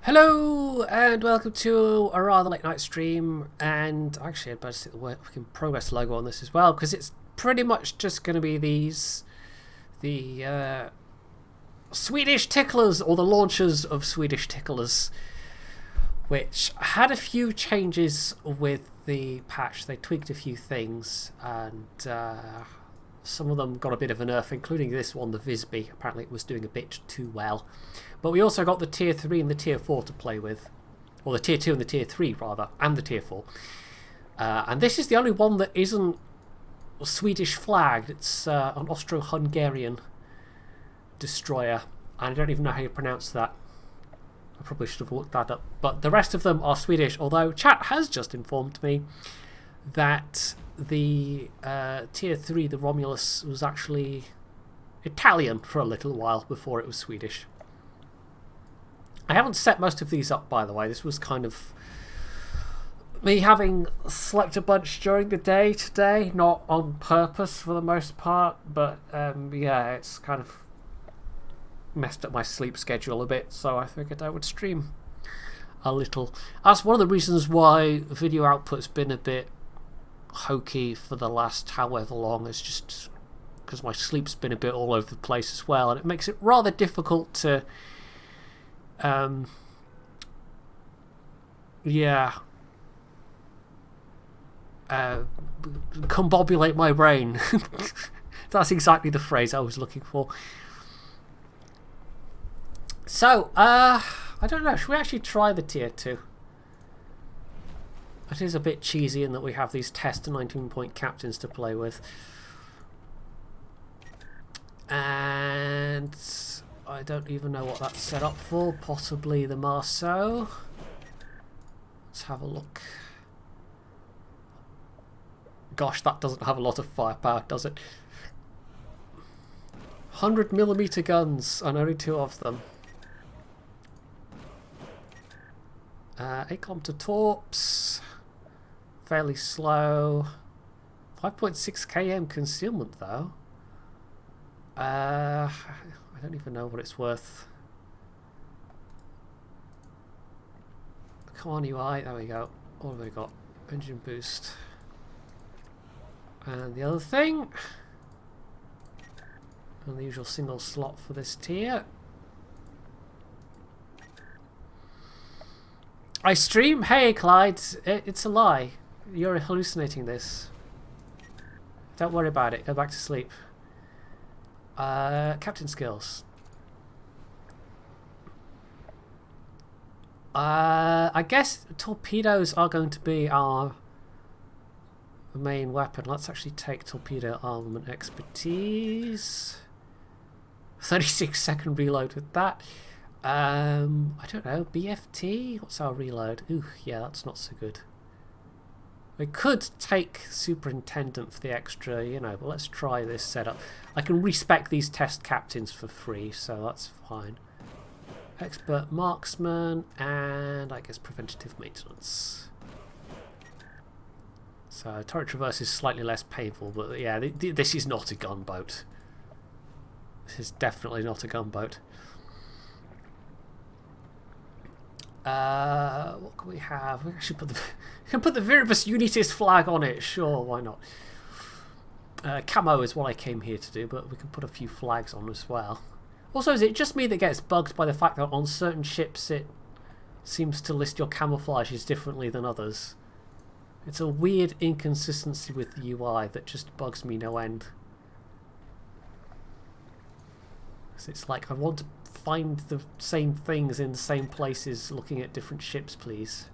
Hello and welcome to a rather late night stream, and actually I'd better stick the work in progress logo on this as well because it's pretty much just going to be the Swedish ticklers, or the launchers of Swedish ticklers, which had a few changes with the patch. They tweaked a few things, and some of them got a bit of a nerf, including this one, the Visby. Apparently it was doing a bit too well. But we also got the tier 3 and the tier 4 to play with. Or the tier 2 and the tier 3, rather, and the tier 4. And this is the only one that isn't Swedish flagged. It's an Austro-Hungarian destroyer. And I don't even know how you pronounce that. I probably should have looked that up. But the rest of them are Swedish, although chat has just informed me that the tier 3, the Romulus, was actually Italian for a little while before it was Swedish. I haven't set most of these up, by the way. This was kind of me having slept a bunch during the day today, not on purpose for the most part, but yeah, it's kind of messed up my sleep schedule a bit, so I figured I would stream a little. That's one of the reasons why video output's been a bit hokey for the last however long. It's just because my sleep's been a bit all over the place as well, and it makes it rather difficult to combobulate my brain. That's exactly the phrase I was looking for. So, I don't know, should we actually try the tier 2? It is a bit cheesy in that we have these test 19-point captains to play with. And I don't even know what that's set up for. Possibly the Marceau. Let's have a look. Gosh, that doesn't have a lot of firepower, does it? 100mm guns, and only 2 of them. ACOM to torps. Fairly slow. 5.6 km concealment, though. I don't even know what it's worth. Come on, UI. There we go. What have we got? Engine boost. And the other thing. And the usual single slot for this tier. I stream? Hey, Clyde. It's a lie. You're hallucinating this. Don't worry about it. Go back to sleep. Captain skills. I guess torpedoes are going to be our main weapon. Let's actually take torpedo armament expertise. 36-second reload with that. I don't know. BFT? What's our reload? Ooh, yeah, that's not so good. We could take Superintendent for the extra, you know, but let's try this setup. I can respec these test captains for free, so that's fine. Expert Marksman, and I guess Preventative Maintenance. So turret traverse is slightly less painful, but yeah, this is not a gunboat. This is definitely not a gunboat. What can we have? We actually put the Viribus Unitis flag on it. Sure, why not? Camo is what I came here to do, but we can put a few flags on as well. Also, is it just me that gets bugged by the fact that on certain ships it seems to list your camouflages differently than others? It's a weird inconsistency with the UI that just bugs me no end. It's like, I want to find the same things in the same places looking at different ships, please.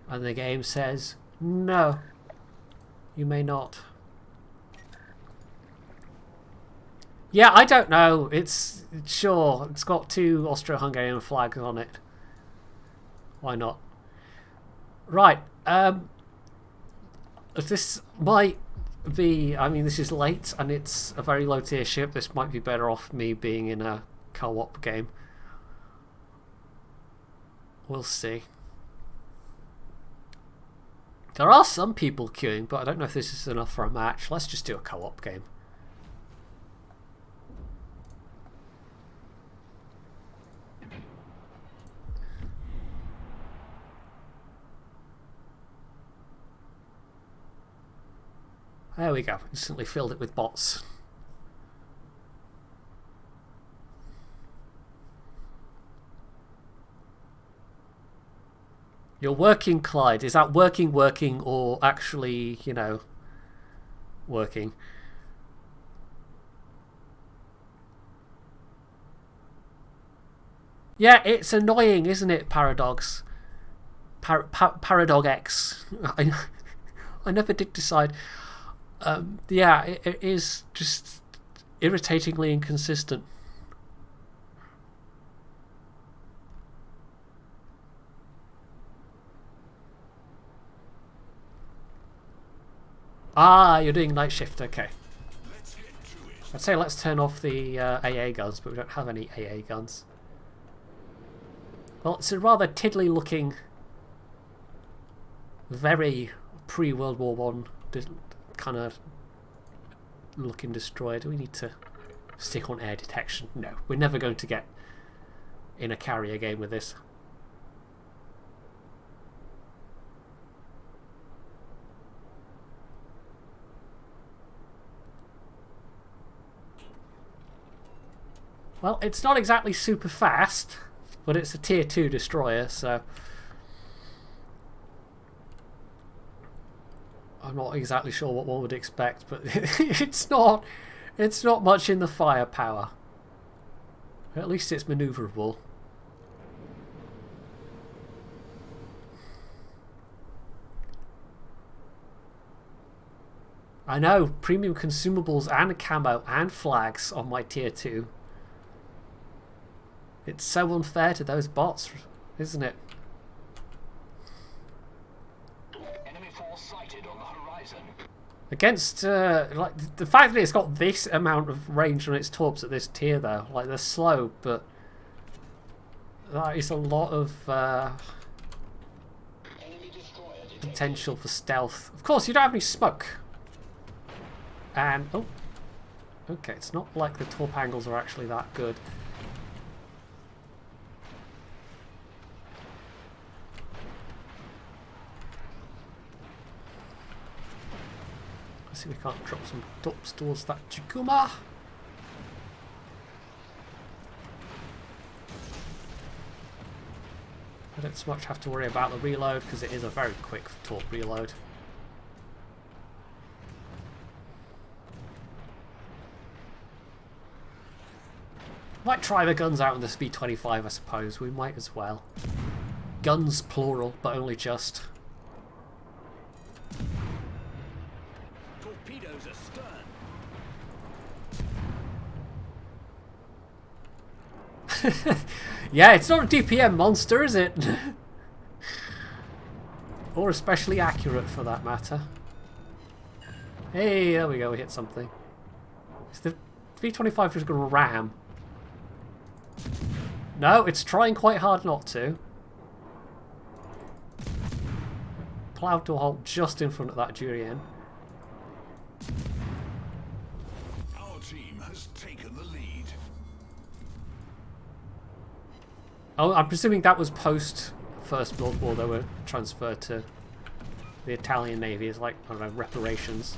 And the game says, no, you may not. Yeah, I don't know. It's sure, it's got 2 Austro-Hungarian flags on it. Why not? Right, this might be, I mean, this is late and it's a very low tier ship. This might be better off me being in a co-op game. We'll see. There are some people queuing, but I don't know if this is enough for a match. Let's just do a co-op game. There we go. Instantly filled it with bots. You're working, Clyde. Is that working, or actually, you know, working? Yeah, it's annoying, isn't it, Paradox? Paradog X. I never did decide. Yeah, it is just irritatingly inconsistent. Ah, you're doing night shift, okay. I'd say let's turn off the AA guns, but we don't have any AA guns. Well, it's a rather tiddly looking, very pre-World War One kind of looking destroyer. Do we need to stick on air detection? No, we're never going to get in a carrier game with this. Well, it's not exactly super fast, but it's a tier 2 destroyer, so I'm not exactly sure what one would expect, but it's not much in the firepower. At least it's maneuverable. I know, premium consumables and camo and flags on my tier 2. It's so unfair to those bots, isn't it? Enemy force sighted on the horizon. Against, like, the fact that it's got this amount of range on its torps at this tier, though, like, they're slow, but that is a lot of potential for stealth. Of course, you don't have any smoke. And, oh, okay, it's not like the torp angles are actually that good. Let's see if we can't drop some torps towards that Chikuma. I don't so much have to worry about the reload because it is a very quick torp reload. Might try the guns out in the speed 25, I suppose. We might as well. Guns plural, but only just. Torpedoes astern. Yeah, it's not a DPM monster, is it? Or especially accurate, for that matter. Hey, there we go. We hit something. Is the V25 just going to ram? No, it's trying quite hard not to. Ploughed to a halt just in front of that Jurien. Our team has taken the lead. Oh, I'm presuming that was post First World War. They were transferred to the Italian Navy as, like, I don't know, reparations.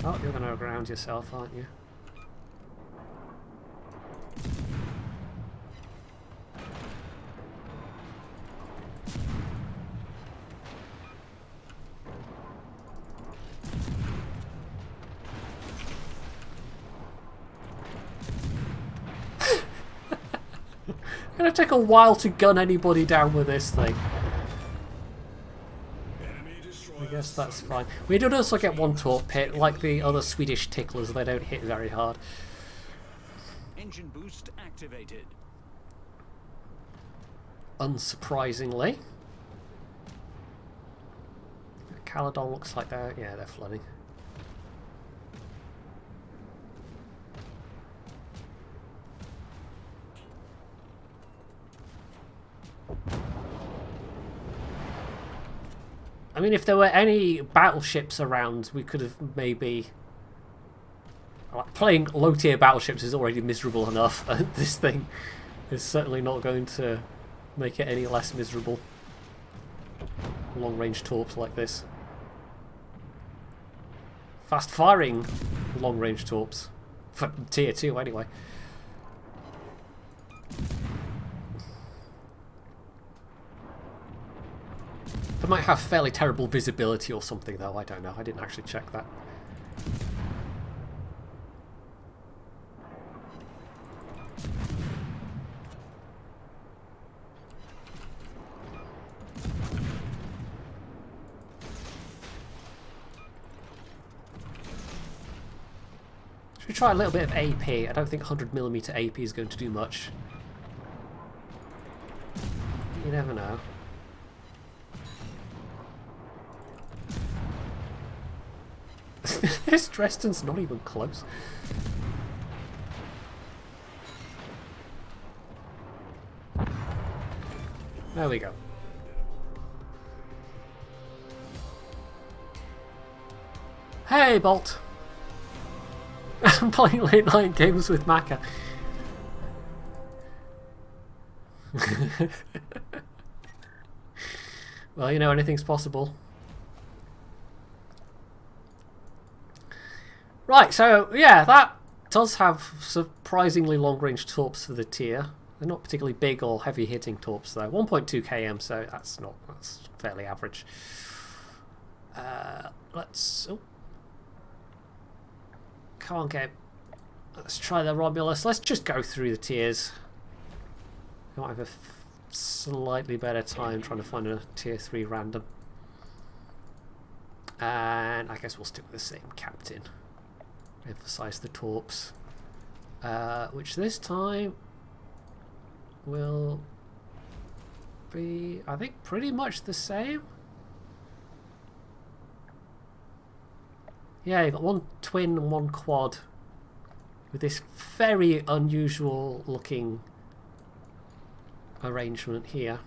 Oh, you're going to ground yourself, aren't you? It's going to take a while to gun anybody down with this thing. I guess that's fine. We did also get one torp hit, like the other Swedish ticklers. They don't hit very hard. Engine boost activated. Unsurprisingly. Caledon looks like they're flooding. I mean, if there were any battleships around, we could have maybe... Like, playing low-tier battleships is already miserable enough. This thing is certainly not going to make it any less miserable. long-range torps like this. Fast-firing long-range torps. For tier 2, anyway. They might have fairly terrible visibility or something, though. I don't know. I didn't actually check that. Should we try a little bit of AP? I don't think 100mm AP is going to do much. You never know. This Dresden's not even close. There we go. Hey, Bolt! I'm playing late night games with Macca. Well, you know, anything's possible. Right, so yeah, that does have surprisingly long-range torps for the tier. They're not particularly big or heavy-hitting torps though. 1.2 km, so that's fairly average. Let's can't get. Let's try the Romulus. Let's just go through the tiers. I might have a slightly better time trying to find a tier 3 random. And I guess we'll stick with the same captain. Emphasize the torps, which this time will be, I think, pretty much the same. Yeah, you've got one twin and one quad with this very unusual looking arrangement here.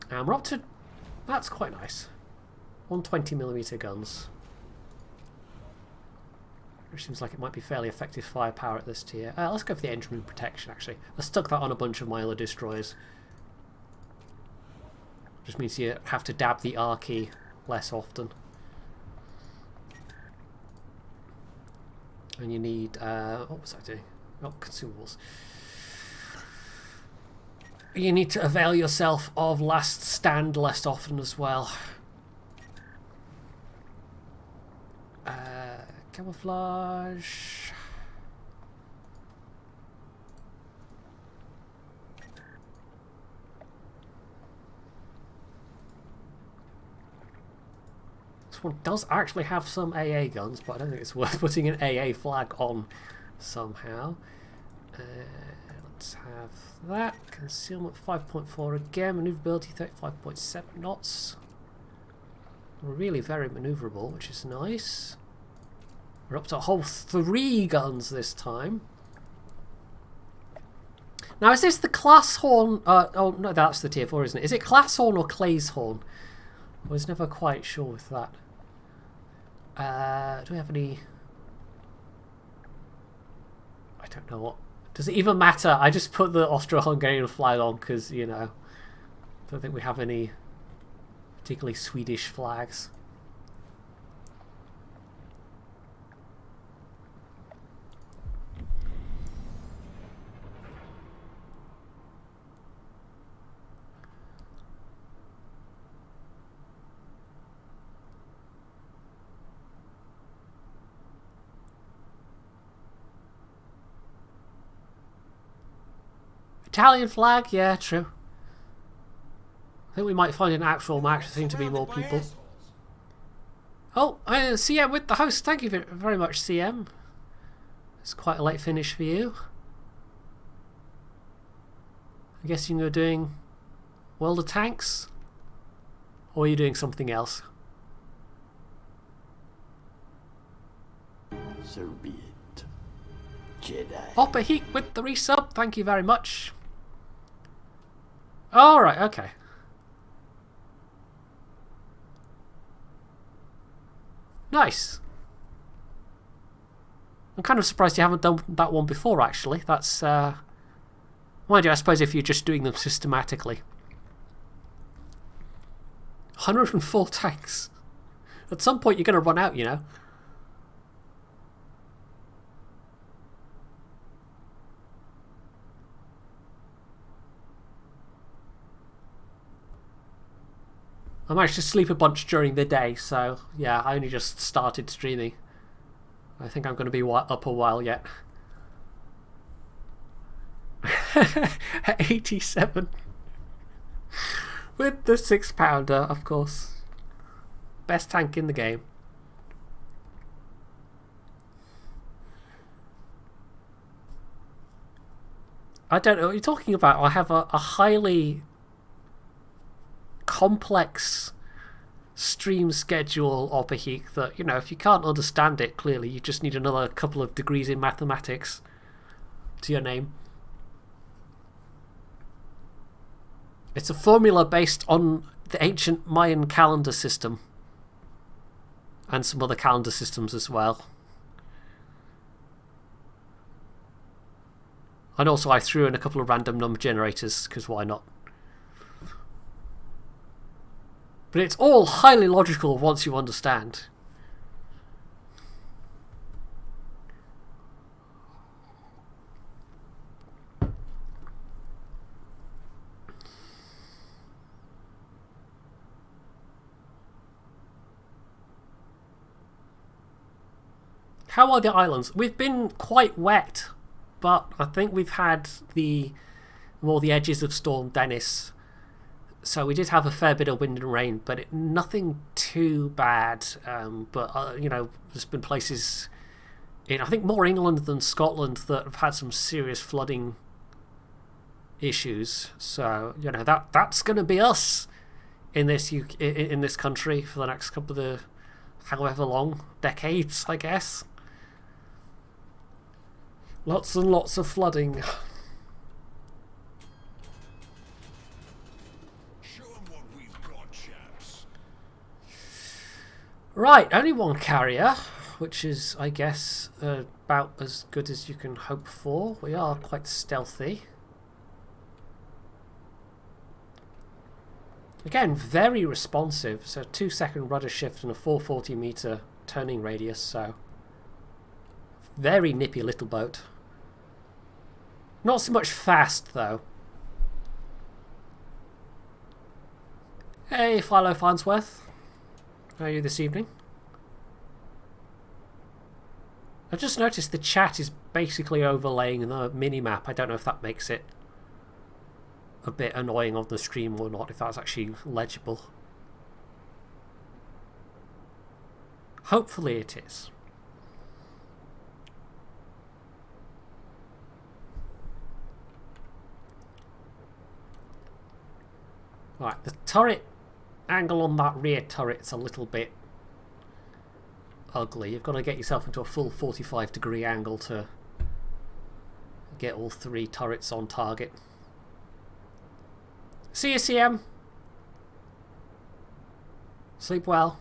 And we're up to, that's quite nice, 120mm guns. Which seems like it might be fairly effective firepower at this tier. Let's go for the engine room protection, actually. I stuck that on a bunch of my other destroyers. Just means you have to dab the R key less often. And you need, what was I doing? Oh, consumables. You need to avail yourself of last stand less often as well. Camouflage. This one does actually have some AA guns, but I don't think it's worth putting an AA flag on somehow. Let's have that. Concealment 5.4 again. Maneuverability 35.7 knots. Really very maneuverable, which is nice. We're up to a whole 3 guns this time. Now, is this the class horn? Oh, no, that's the tier 4, isn't it? Is it class horn or Clay's horn? I was never quite sure with that. Do we have any... I don't know what... Does it even matter? I just put the Austro-Hungarian flag on because, you know, I don't think we have any particularly Swedish flags. Italian flag, yeah, true. I think we might find an actual match. There seem to be more people. Oh, CM with the host. Thank you very much, CM. It's quite a late finish for you. I'm guessing you're doing World of Tanks? Or are you doing something else? So be it. Jedi. Hopper Heat with the resub. Thank you very much. Alright, okay. Nice. I'm kind of surprised you haven't done that one before, actually. That's, mind you, I suppose if you're just doing them systematically. 104 tanks. At some point you're going to run out, you know. I managed to sleep a bunch during the day, so yeah, I only just started streaming. I think I'm going to be up a while yet. 87. With the 6-pounder, of course. Best tank in the game. I don't know what you're talking about. I have a highly complex stream schedule, Opahik, that, you know, if you can't understand it clearly, you just need another couple of degrees in mathematics to your name. It's a formula based on the ancient Mayan calendar system and some other calendar systems as well. And also I threw in a couple of random number generators, because why not? But it's all highly logical once you understand. How are the islands? We've been quite wet, but I think we've had the edges of Storm Dennis. So we did have a fair bit of wind and rain, but nothing too bad. But you know, there's been places in, I think, more England than Scotland that have had some serious flooding issues. So you know, that's going to be us in this country for the next couple of however long decades, I guess. Lots and lots of flooding. Show 'em what we've got, chaps. Right, only one carrier, which is, I guess, about as good as you can hope for. We are quite stealthy. Again, very responsive. So 2-second rudder shift and a 440 meter turning radius. So very nippy little boat. Not so much fast, though. Hey, Philo Farnsworth. How are you this evening? I've just noticed the chat is basically overlaying the mini-map. I don't know if that makes it a bit annoying on the stream or not, if that's actually legible. Hopefully it is. Right, the turret angle on that rear turret's a little bit ugly. You've got to get yourself into a full 45-degree angle to get all three turrets on target. See you, CM. Sleep well.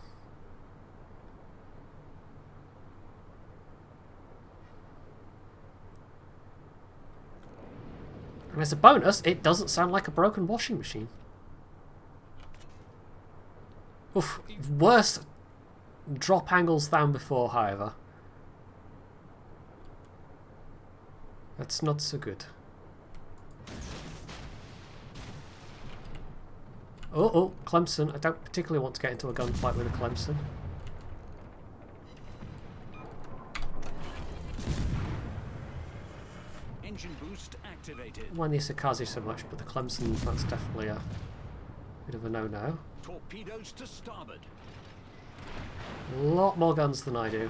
And as a bonus, it doesn't sound like a broken washing machine. Oof, worse drop angles than before, however. That's not so good. Oh, Clemson. I don't particularly want to get into a gunfight with a Clemson. Engine boost activated. Mind the Isakaze so much, but the Clemson, that's definitely a bit of a no-no. Torpedoes to starboard. A lot more guns than I do.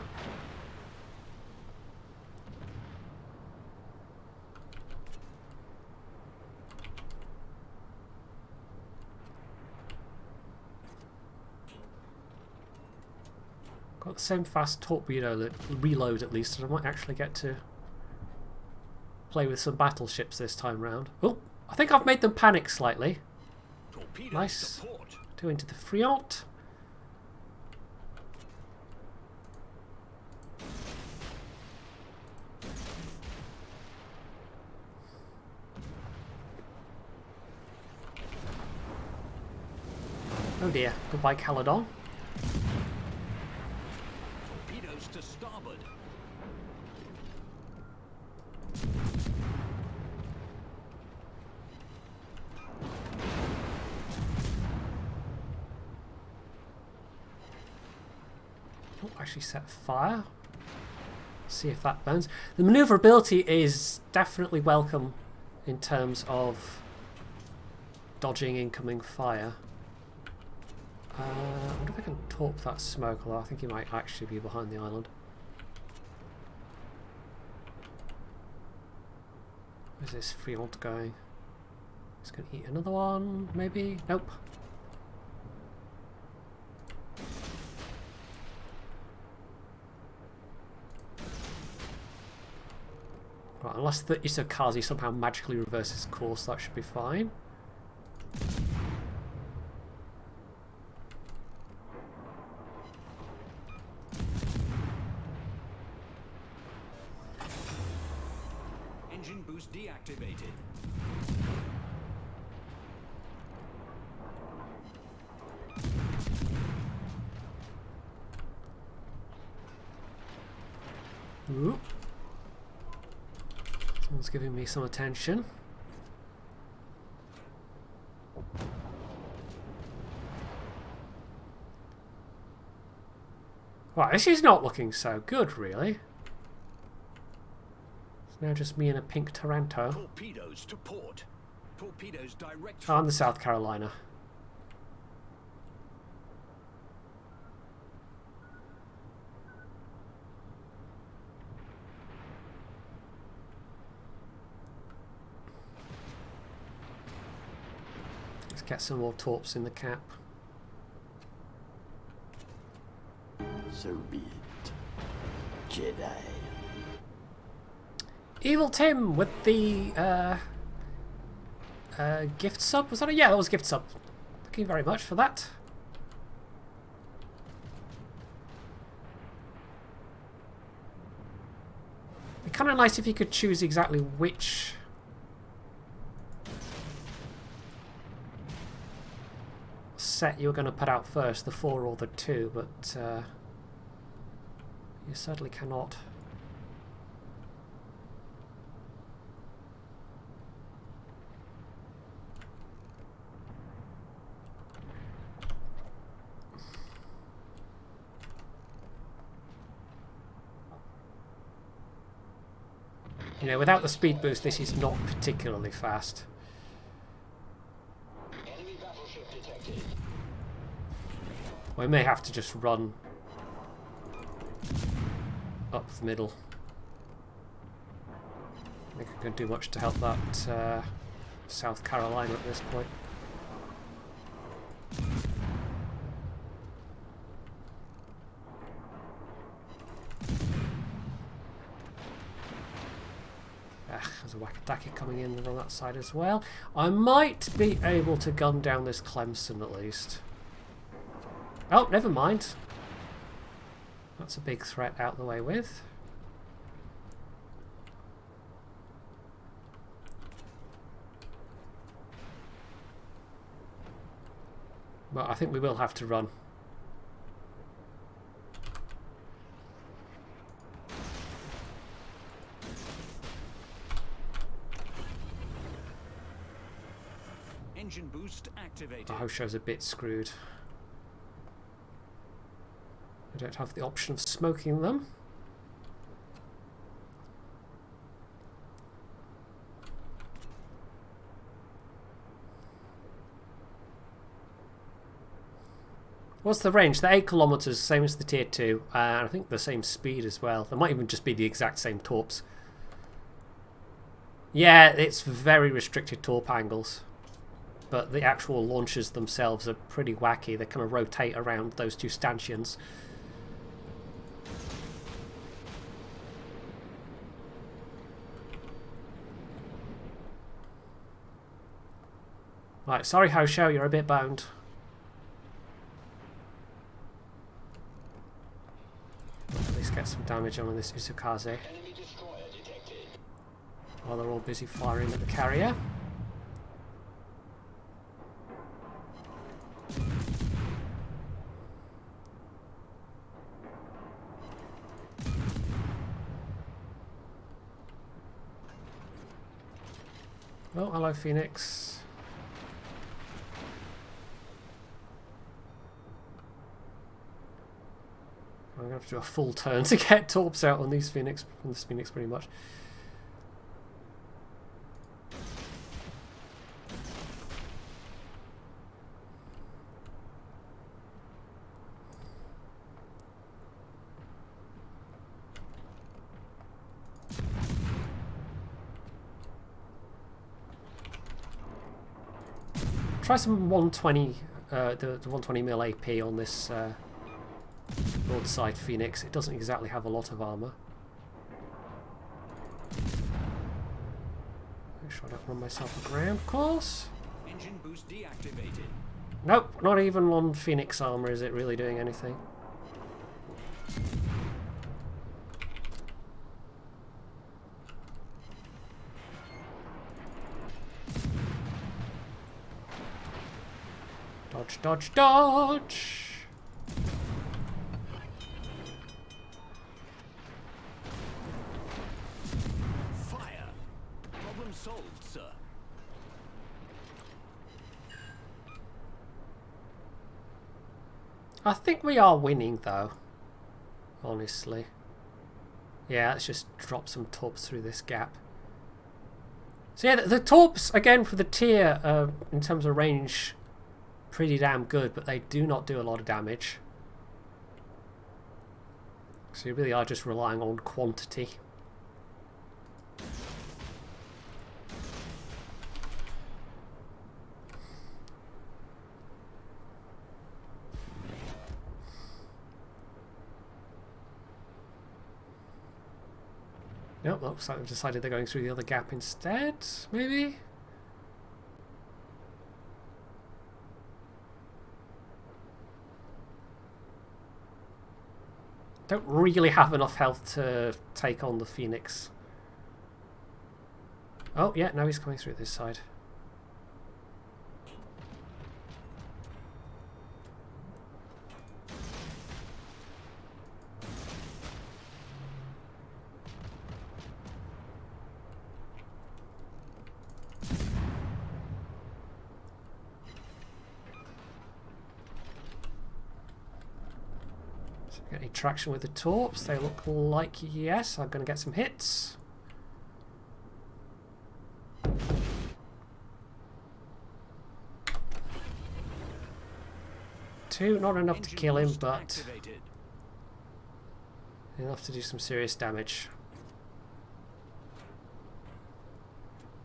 Got the same fast torpedo reload at least, and I might actually get to play with some battleships this time round. Oh, I think I've made them panic slightly. Torpedoes Nice. to port. Two into the Friant. Oh dear. Goodbye, Caledon. Torpedoes to starboard. Oh, actually set fire. See if that burns. The maneuverability is definitely welcome in terms of dodging incoming fire. I wonder if I can torp that smoke, although I think he might actually be behind the island. Where's this Fremont going? It's going to eat another one, maybe? Nope. Right, unless the Isokaze somehow magically reverses course, that should be fine. Engine boost deactivated. Ooh. Someone's giving me some attention. Right, this is not looking so good, really. It's now just me and a pink Taranto. Torpedoes to port. Torpedoes direct. Oh, and the South Carolina. Let's get some more torps in the cap. So be it, Jedi. Evil Tim with the gift sub. Was that a... Yeah, that was gift sub. Thank you very much for that. It'd be kind of nice if you could choose exactly which set you were going to put out first, the 4 or the 2, but you certainly cannot. You know, without the speed boost, this is not particularly fast. Enemy battleship detected. We may have to just run up the middle. I think I can do much to help that South Carolina at this point. There's a Wakataki coming in on that side as well. I might be able to gun down this Clemson at least. Oh, never mind. That's a big threat out the way with. But I think we will have to run. Engine boost activated. The Hosho's a bit screwed. I don't have the option of smoking them. What's the range? They're 8 kilometers, same as the tier 2, and I think the same speed as well. There might even just be the exact same torps. Yeah, it's very restricted torp angles, but the actual launchers themselves are pretty wacky. They kind of rotate around those two stanchions. Right, sorry Hosho, you're a bit boned. At least get some damage on this Isokaze. Enemy destroyer detected. While they're all busy firing at the carrier. Oh, hello, Phoenix. I'm gonna have to do a full turn to get torps out on these Phoenix, on this Phoenix, pretty much. Try some 120, the 120 mil AP on this broadside Phoenix. It doesn't exactly have a lot of armor. Make sure I don't run myself aground, of course. Engine boost deactivated. Nope, not even on Phoenix armor is it really doing anything. Dodge, dodge, dodge! Fire. Problem solved, sir. I think we are winning though, honestly. Yeah, let's just drop some torps through this gap. So yeah, the torps, again, for the tier, in terms of range, pretty damn good, but they do not do a lot of damage. So you really are just relying on quantity. Nope, looks like they've decided they're going through the other gap instead, maybe? Don't really have enough health to take on the Phoenix. Oh, yeah, now he's coming through this side. Get any traction with the torps? They look like yes. I'm going to get some hits. Two, not enough to kill him, but enough to do some serious damage.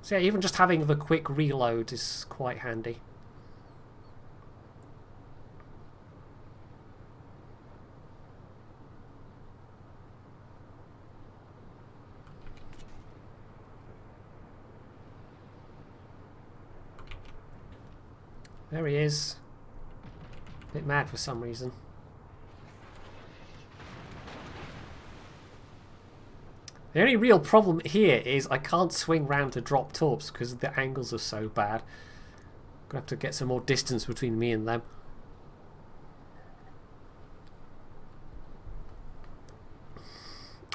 So yeah, even just having the quick reload is quite handy. There he is. A bit mad for some reason. The only real problem here is I can't swing round to drop torps because the angles are so bad. I'm gonna have to get some more distance between me and them.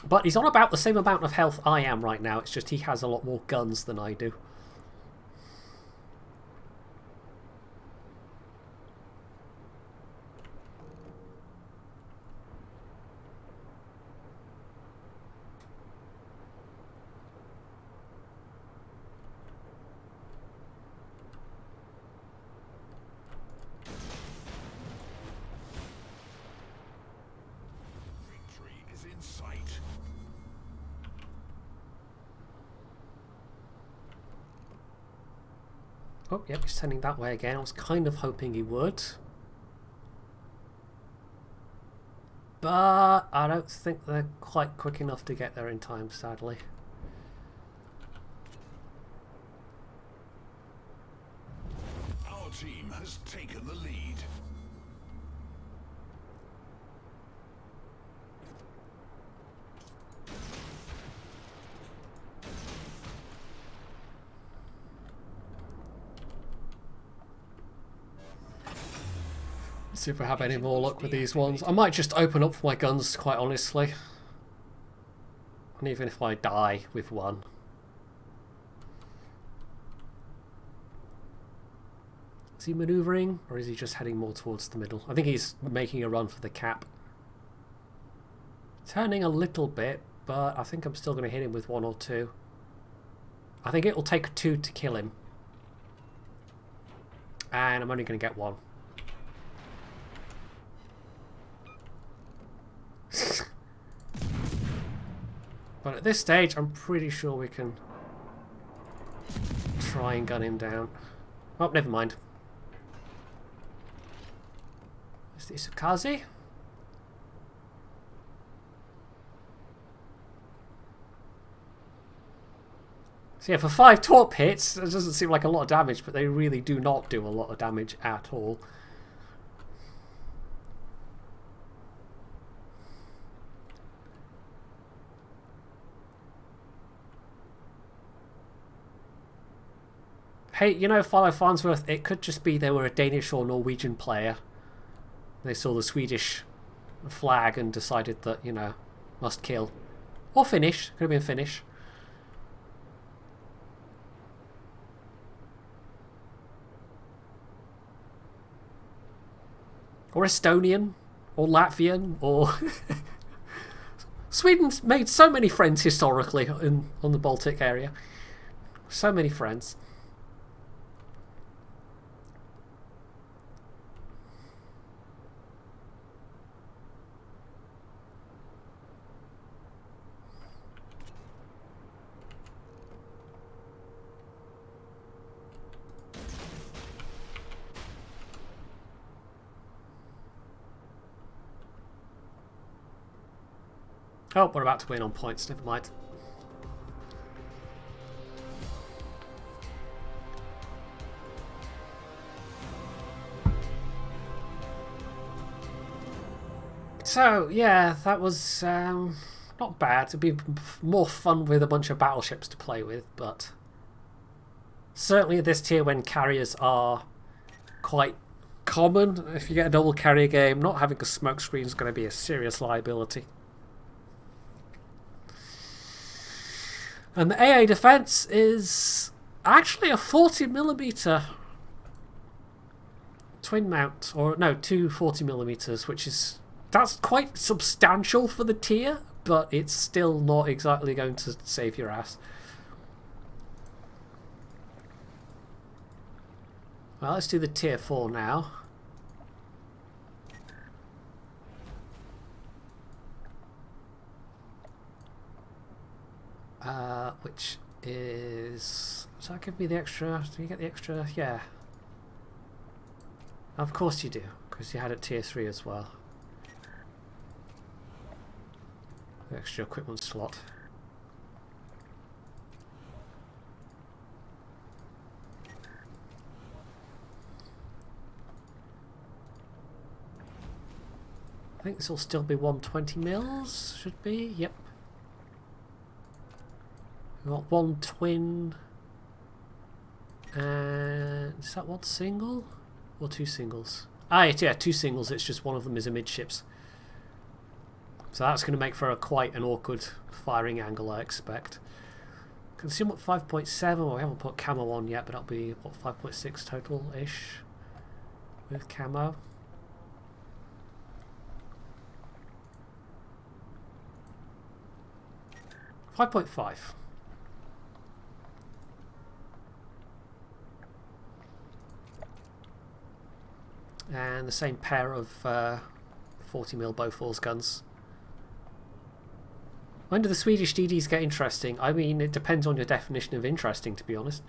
But he's on about the same amount of health I am right now, it's just he has a lot more guns than I do. Oh, yep, he's turning that way again. I was kind of hoping he would. But I don't think they're quite quick enough to get there in time, sadly. Our team has taken the lead. See if I have any more luck with these ones. I might just open up for my guns, quite honestly. And even if I die with one. Is he manoeuvring, or is he just heading more towards the middle? I think he's making a run for the cap. Turning a little bit, but I think I'm still going to hit him with 1 or 2. I think it will take 2 to kill him. And I'm only going to get 1. But at this stage, I'm pretty sure we can try and gun him down. Oh, never mind. Is this Ukazi? So yeah, for 5 torp hits, it doesn't seem like a lot of damage, but they really do not do a lot of damage at all. Hey, you know, Follow Farnsworth, it could just be they were a Danish or Norwegian player. They saw the Swedish flag and decided that, you know, must kill. Or Finnish. Could have been Finnish. Or Estonian. Or Latvian. Or... Sweden's made so many friends historically on the Baltic area. So many friends. Oh, we're about to win on points, never mind. So, yeah, that was not bad. It'd be more fun with a bunch of battleships to play with, but certainly at this tier when carriers are quite common, if you get a double carrier game, not having a smoke screen is going to be a serious liability. And the AA defense is actually a 40mm twin mount, or no, 2 40mm, which is, that's quite substantial for the tier, but it's still not exactly going to save your ass. Well, let's do the tier 4 now. Which is... Does that give me the extra? Do you get the extra? Yeah. Of course you do, because you had it tier 3 as well. The extra equipment slot. I think this will still be 120 mils, should be, yep. We've got 1 twin, and is that 1 single? Or 2 singles? Ah, yeah, 2 singles, it's just one of them is a midships. So that's going to make for quite an awkward firing angle, I expect. Concealment 5.7, well, we haven't put camo on yet, but that'll be, what, 5.6 total-ish with camo. $5.5. And the same pair of 40mm Bofors guns. When do the Swedish DDs get interesting? I mean, it depends on your definition of interesting, to be honest.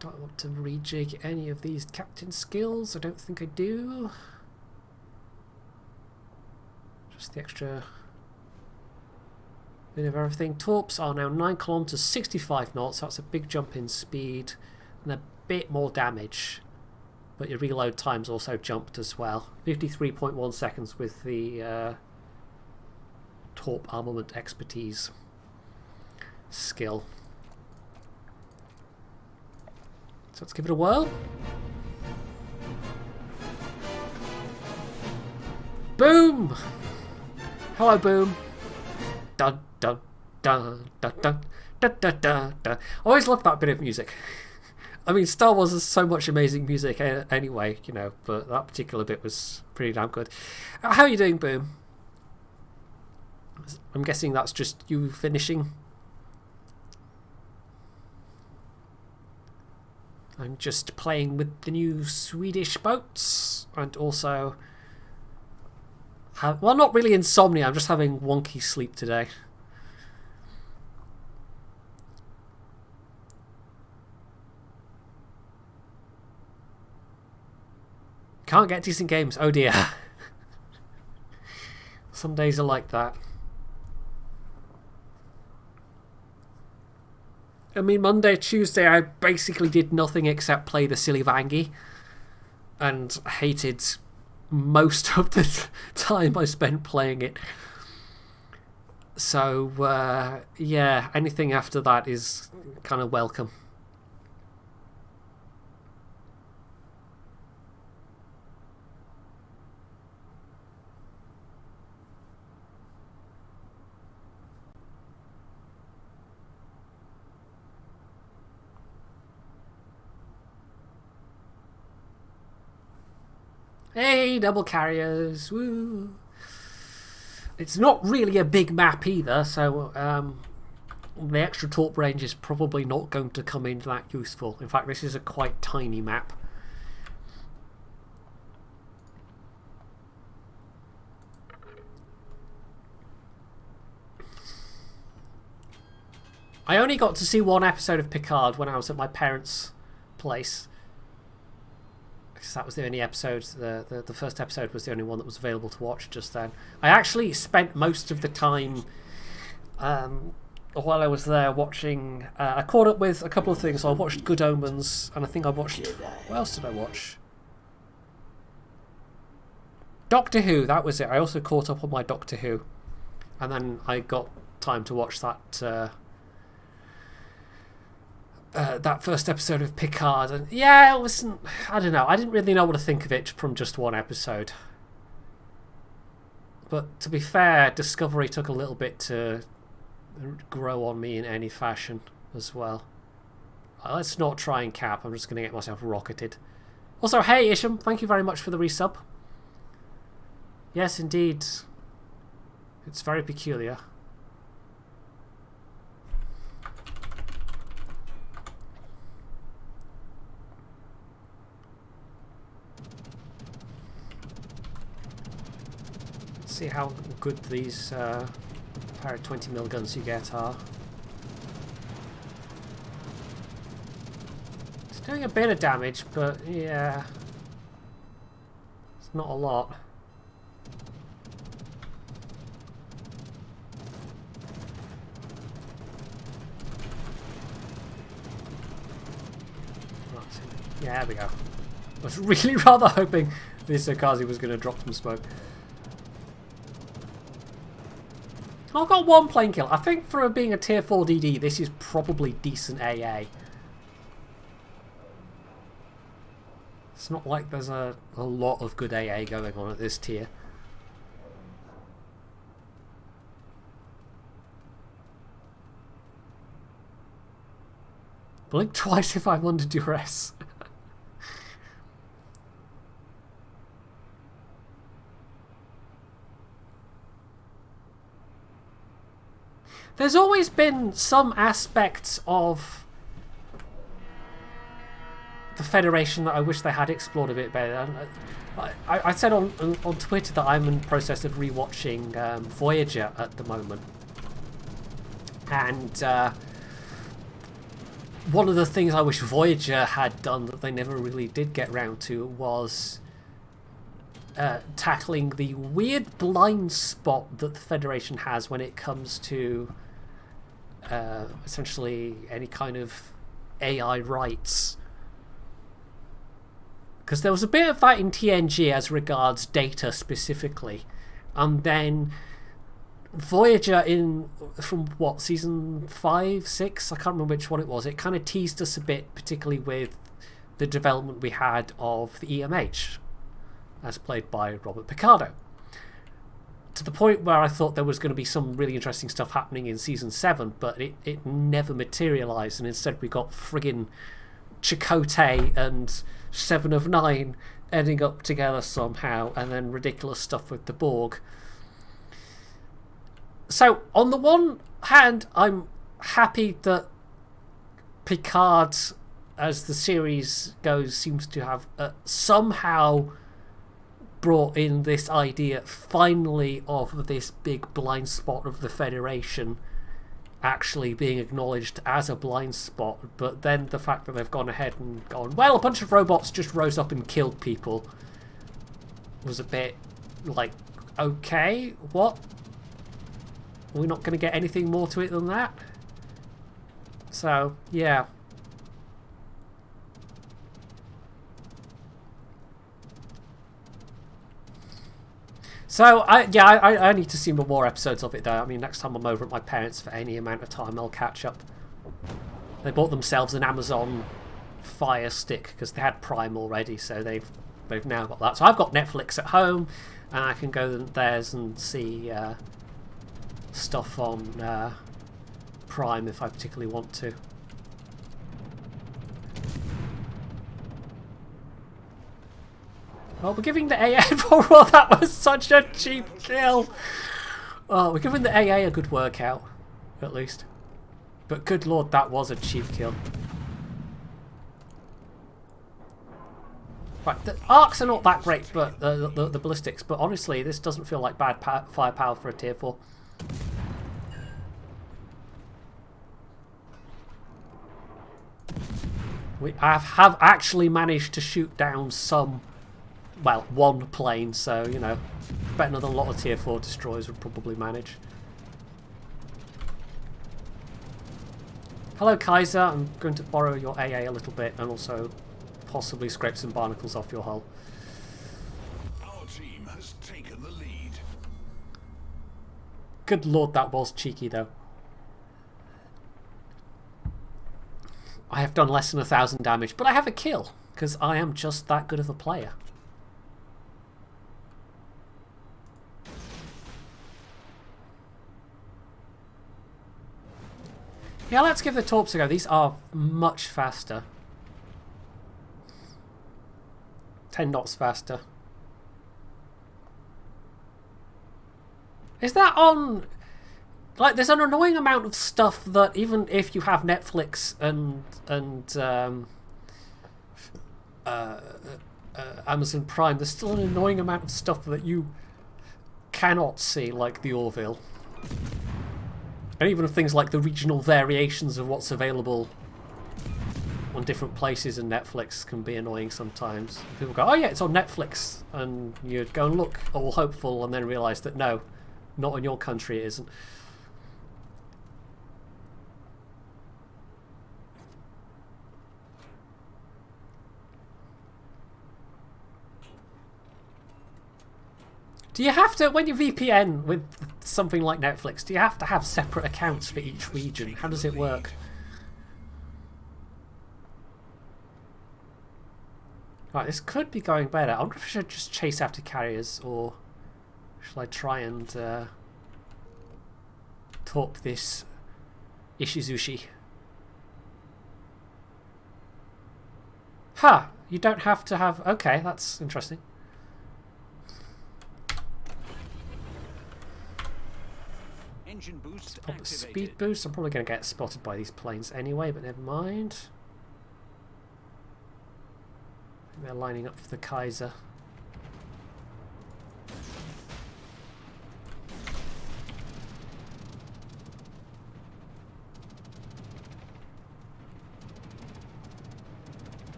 Do I want to rejig any of these captain skills? I don't think I do. Just the extra bit of everything. Torps are now 9 kilometers, 65 knots. That's a big jump in speed and a bit more damage. But your reload time's also jumped as well. 53.1 seconds with the Torp armament expertise skill. So let's give it a whirl. Boom! Hello, Boom. Dun dun dun dun dun dun dun dun dun. I always love that bit of music. I mean, Star Wars has so much amazing music anyway, you know, but that particular bit was pretty damn good. How are you doing, Boom? I'm guessing that's just you finishing. I'm just playing with the new Swedish boats and also well, not really insomnia, I'm just having wonky sleep today. Can't get decent games, oh dear. Some days are like that. I mean, Monday, Tuesday, I basically did nothing except play the silly Vangie and hated most of the time I spent playing it. So, yeah, anything after that is kind of welcome. Hey, double carriers, woo! It's not really a big map either, so the extra torp range is probably not going to come in that useful. In fact, this is a quite tiny map. I only got to see one episode of Picard when I was at my parents' place. Because that was the only episode, the first episode was the only one that was available to watch just then. I actually spent most of the time while I was there watching, I caught up with a couple of things. So I watched Good Omens, and I think I watched, what else did I watch? Doctor Who, that was it. I also caught up on my Doctor Who. And then I got time to watch that that first episode of Picard, and yeah, it wasn't, I don't know, I didn't really know what to think of it from just one episode. But to be fair, Discovery took a little bit to grow on me in any fashion as well. Let's not try and cap, I'm just going to get myself rocketed. Also, hey Isham, thank you very much for the resub. Yes, indeed. It's very peculiar. See how good these pair of 20mm guns you get are. It's doing a bit of damage, but yeah, it's not a lot. Yeah, there we go. I was really rather hoping this Okazi was going to drop some smoke. I've got one plane kill. I think for being a tier 4 DD, this is probably decent AA. It's not like there's a lot of good AA going on at this tier. Blink twice if I'm under duress. There's always been some aspects of the Federation that I wish they had explored a bit better. I said on Twitter that I'm in the process of rewatching Voyager at the moment. And one of the things I wish Voyager had done that they never really did get round to was tackling the weird blind spot that the Federation has when it comes to essentially any kind of AI rights. Because there was a bit of that in TNG as regards data specifically, and then Voyager from what, season 5, 6, I can't remember which one it was, it kind of teased us a bit, particularly with the development we had of the EMH as played by Robert Picardo. to the point where I thought there was going to be some really interesting stuff happening in Season 7, but it never materialised, and instead we got friggin' Chakotay and 7 of 9 ending up together somehow, and then ridiculous stuff with the Borg. So, on the one hand, I'm happy that Picard, as the series goes, seems to have somehow brought in this idea, finally, of this big blind spot of the Federation actually being acknowledged as a blind spot. But then the fact that they've gone ahead and gone, well, a bunch of robots just rose up and killed people, was a bit like, okay, what? We're not going to get anything more to it than that? So, yeah. So, I need to see more episodes of it, though. I mean, next time I'm over at my parents' for any amount of time, I'll catch up. They bought themselves an Amazon Fire Stick because they had Prime already, so they've now got that. So I've got Netflix at home, and I can go theirs and see stuff on Prime if I particularly want to. Oh, we're giving the AA... Oh, that was such a cheap kill! Oh, we're giving the AA a good workout, at least. But good lord, that was a cheap kill. Right, the arcs are not that great, but the ballistics, but honestly, this doesn't feel like bad firepower for a tier 4. We have actually managed to shoot down some... well, one plane, so, you know, better than a lot of tier 4 destroyers would probably manage. Hello, Kaiser. I'm going to borrow your AA a little bit and also possibly scrape some barnacles off your hull. Our team has taken the lead. Good lord, that was cheeky, though. I have done less than 1,000 damage, but I have a kill, because I am just that good of a player. Yeah, let's give the torps a go. These are much faster. 10 knots faster. Is that on... like, there's an annoying amount of stuff that even if you have Netflix and Amazon Prime, there's still an annoying amount of stuff that you cannot see, like the Orville. And even things like the regional variations of what's available on different places in Netflix can be annoying sometimes. People go, oh yeah, it's on Netflix, and you go and look all hopeful and then realise that no, not in your country it isn't. Do you have to, when you VPN with something like Netflix, do you have to have separate accounts for each region? How does it work? Right, this could be going better. I wonder if I should just chase after carriers, or shall I try and torp this Ishizushi? Ha! Huh, you don't have to have... okay, that's interesting. Engine boost Pop a activated. speed boost. I'm probably going to get spotted by these planes anyway, but never mind. I think they're lining up for the Kaiser.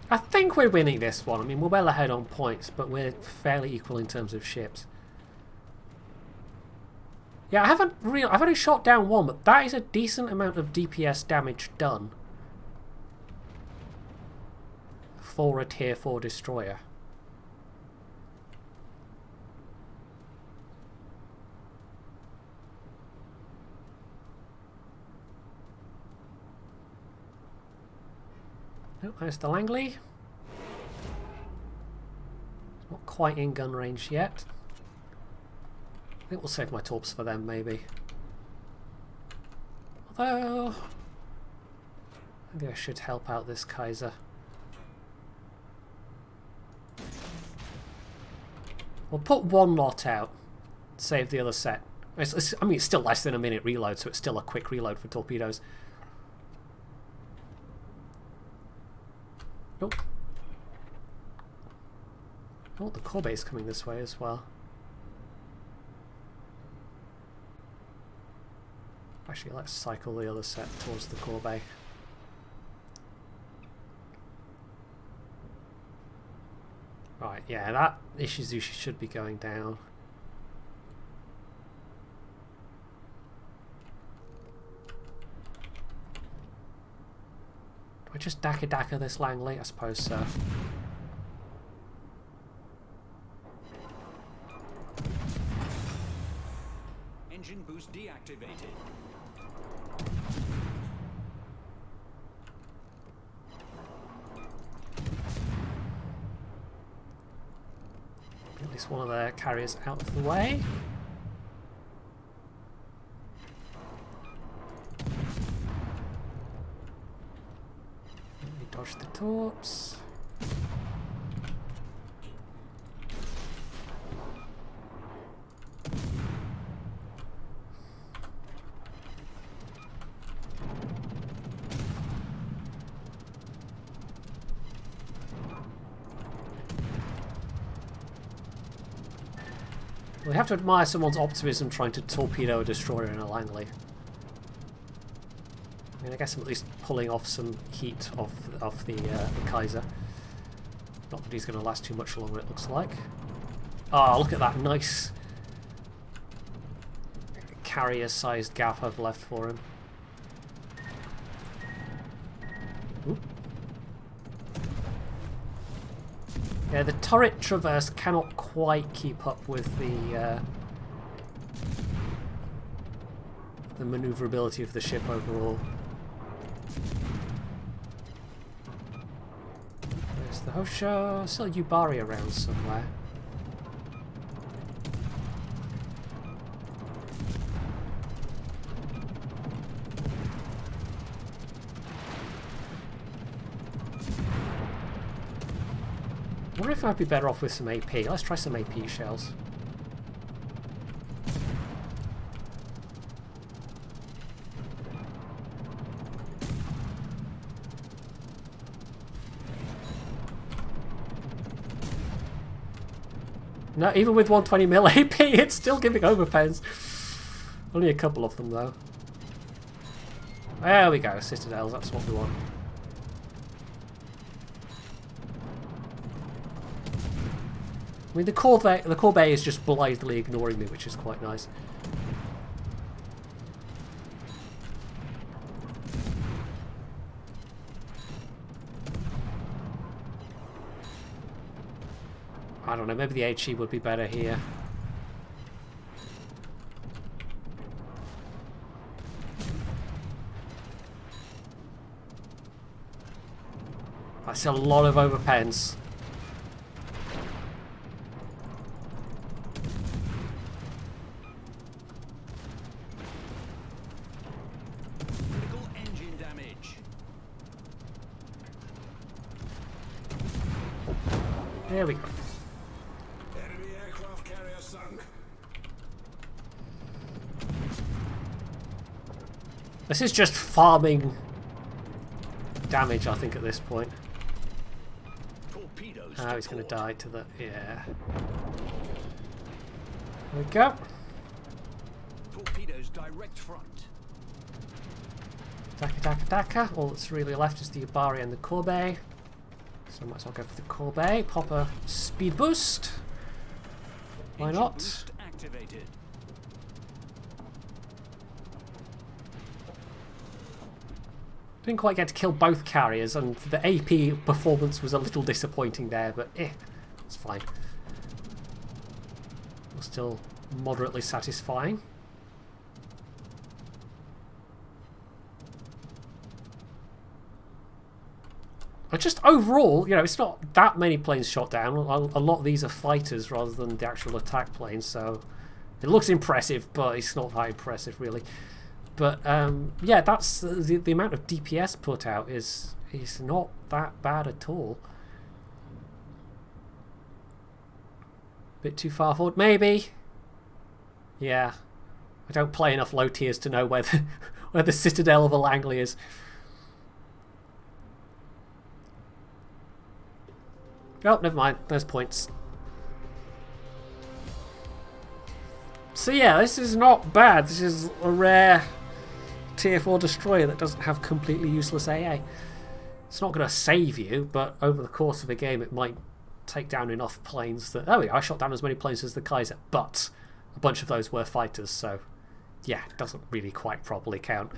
I think we're winning this one. I mean, we're well ahead on points, but we're fairly equal in terms of ships. Yeah, I've only shot down one, but that is a decent amount of DPS damage done for a tier 4 destroyer. Oh, there's the Langley. Not quite in gun range yet. I think we'll save my torps for them, maybe. Although... maybe I should help out this Kaiser. We'll put one lot out. Save the other set. I mean, it's still less than a minute reload, so it's still a quick reload for torpedoes. Nope. Oh, the core base coming this way as well. Actually, let's cycle the other set towards the core bay. Right, yeah, that Ishizushi should be going down. Do I just Daka this Langley? I suppose so. Engine boost deactivated. At least one of their carriers out of the way. Let me dodge the torps. We have to admire someone's optimism trying to torpedo a destroyer in a Langley. I mean, I guess I'm at least pulling off some heat off the Kaiser. Not that he's going to last too much longer, it looks like. Oh, look at that nice carrier-sized gap I've left for him. Oop. Yeah, the turret traverse cannot quite keep up with the maneuverability of the ship overall. There's the Hosho. Still a Yubari around somewhere. I wonder if I'd be better off with some AP. Let's try some AP shells. No, even with 120mm AP, it's still giving overpens. Only a couple of them, though. There we go, Citadels, that's what we want. I mean, the core bay is just blithely ignoring me, which is quite nice. I don't know, maybe the HE would be better here. That's a lot of overpens. Critical engine damage. There we go. Enemy aircraft carrier sunk. This is just farming damage, I think, at this point. Torpedoes. Oh, to he's going to port. die to the... yeah. There we go. Torpedoes direct front. Daka. All that's really left is the Yubari and the Corbe. So I might as well go for the Corbe. Pop a speed boost. Why Engine not? boost activated. Didn't quite get to kill both carriers, and the AP performance was a little disappointing there, but it's fine. It was still moderately satisfying. But just overall, you know, it's not that many planes shot down. A lot of these are fighters rather than the actual attack planes, so It looks impressive, but it's not that impressive really. But yeah, that's the amount of DPS put out is not that bad at all. Bit too far forward, maybe. Yeah, I don't play enough low tiers to know where the Citadel of Langley is. Oh, never mind. There's points. So yeah, this is not bad. This is a rare tier 4 destroyer that doesn't have completely useless AA. It's not going to save you, but over the course of a game it might take down enough planes that... Oh yeah, I shot down as many planes as the Kaiser, but a bunch of those were fighters, so yeah, it doesn't really quite properly count.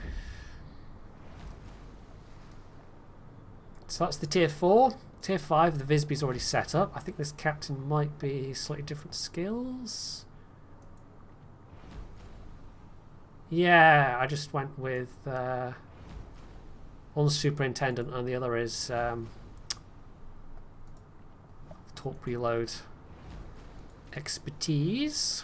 So that's the tier 4. Tier 5, the Visby's already set up. I think this captain might be slightly different skills. Yeah, I just went with one's superintendent and the other is torp reload expertise.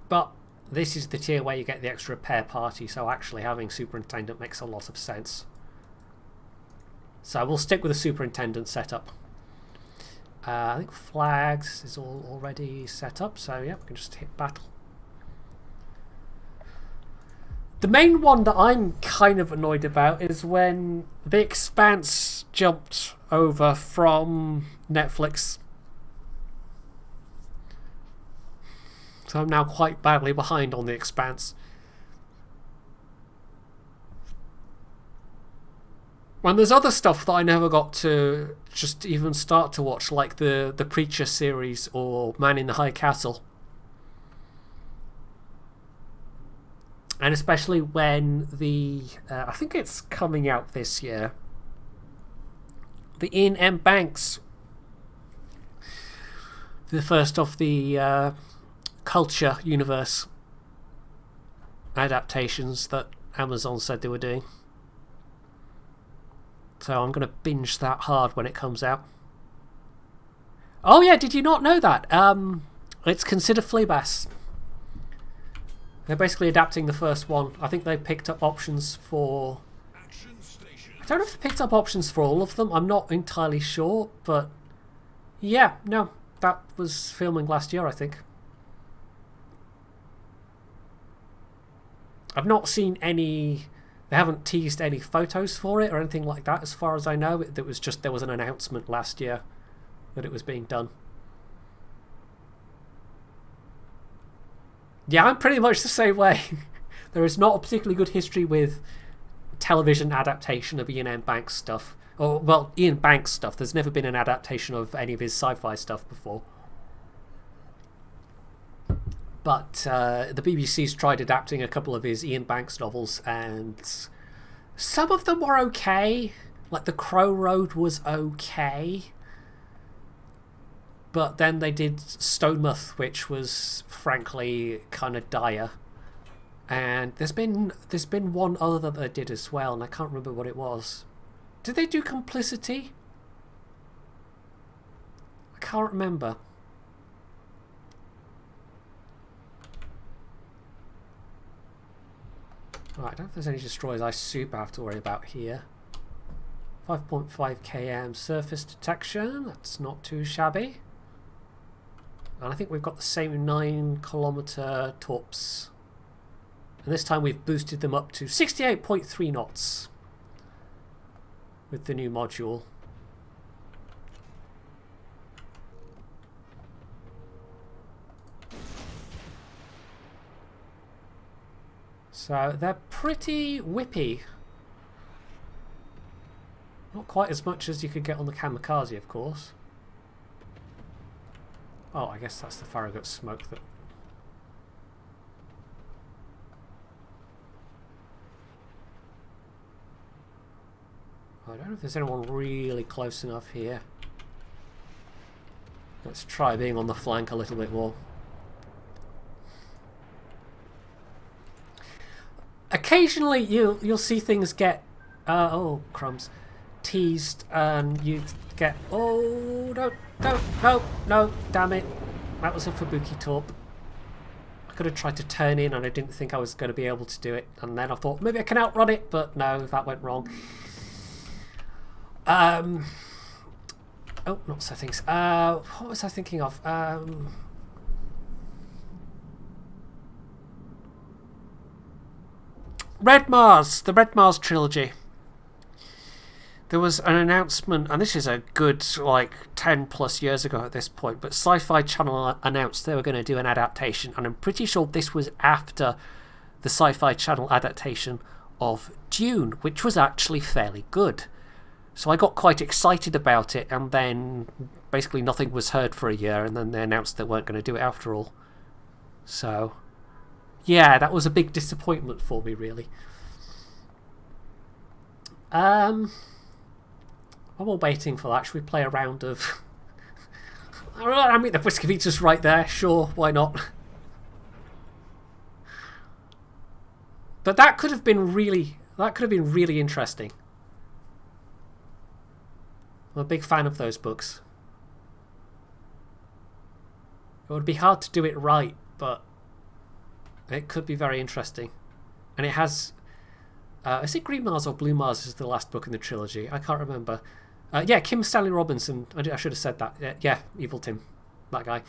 But this is the tier where you get the extra repair party, so actually having superintendent makes a lot of sense. So we'll stick with the superintendent setup. I think flags is all already set up, so yeah, we can just hit battle. The main one that I'm kind of annoyed about is when The Expanse jumped over from Netflix. So I'm now quite badly behind on The Expanse. When there's other stuff that I never got to just even start to watch, like the Preacher series or Man in the High Castle. And especially when the... I think it's coming out this year. The Ian M. Banks. The first of the Culture Universe adaptations that Amazon said they were doing. So I'm going to binge that hard when it comes out. Oh yeah, did you not know that? It's considered Fleabas. They're basically adapting the first one. I think they picked up options for... I don't know if they picked up options for all of them. I'm not entirely sure, but... Yeah, no. That was filming last year, I think. I've not seen any... They haven't teased any photos for it or anything like that, as far as I know. It was just there was an announcement last year that it was being done. Yeah, I'm pretty much the same way. There is not a particularly good history with television adaptation of Ian M. Banks stuff. Or, well, Ian Banks stuff. There's never been an adaptation of any of his sci-fi stuff before. But the BBC's tried adapting a couple of his Ian Banks novels, and some of them were okay. Like The Crow Road was okay. But then they did Stonemouth, which was frankly kind of dire. And there's been one other that they did as well, and I can't remember what it was. Did they do Complicity? I can't remember. Right, I don't know if there's any destroyers I super have to worry about here. 5.5 km surface detection, that's not too shabby. And I think we've got the same 9 kilometer torps. And this time we've boosted them up to 68.3 knots with the new module. So they're pretty whippy. Not quite as much as you could get on the Kamikaze, of course. Oh, I guess that's the Farragut smoke that... I don't know if there's anyone really close enough here. Let's try being on the flank a little bit more. Occasionally you'll see things get oh crumbs. teased and you get... Oh, no, damn it. That was a Fubuki Torp. I could have tried to turn in and I didn't think I was going to be able to do it. And then I thought, maybe I can outrun it, but no, that went wrong. Oh, not settings. What was I thinking of? Red Mars, the Red Mars trilogy. There was an announcement, and this is a good, like, 10 plus years ago at this point, but Sci-Fi Channel announced they were going to do an adaptation, and I'm pretty sure this was after the Sci-Fi Channel adaptation of Dune, which was actually fairly good. So I got quite excited about it, and then basically nothing was heard for a year, and then they announced they weren't going to do it after all. So, yeah, that was a big disappointment for me, really. While we're waiting for that, should we play a round of... I mean, the Whiskey Feature's right there, sure, why not? But that could have been really interesting. I'm a big fan of those books. It would be hard to do it right, but it could be very interesting. And it has... is it Green Mars or Blue Mars is the last book in the trilogy? I can't remember. Yeah, Kim Stanley Robinson. I should have said that. Yeah, Evil Tim. That guy.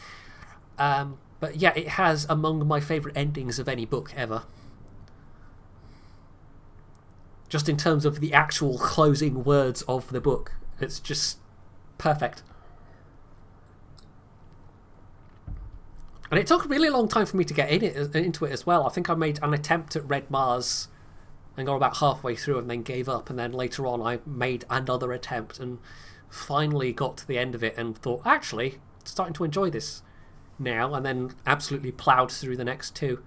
But yeah, it has among my favourite endings of any book ever. Just in terms of the actual closing words of the book. It's just perfect. And it took a really long time for me to get into it as well. I think I made an attempt at Red Mars and got about halfway through and then gave up. And then later on I made another attempt and finally got to the end of it and thought, actually, starting to enjoy this now. And then absolutely ploughed through the next two.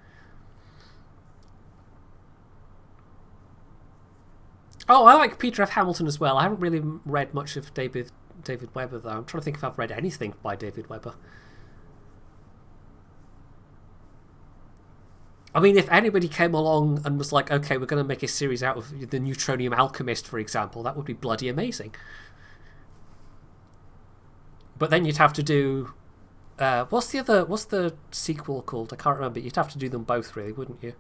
Oh, I like Peter F. Hamilton as well. I haven't really read much of David Webber, though. I'm trying to think if I've read anything by David Webber. I mean, if anybody came along and was like, okay, we're going to make a series out of the Neutronium Alchemist, for example, that would be bloody amazing. But then you'd have to do... what's the sequel called? I can't remember. You'd have to do them both, really, wouldn't you?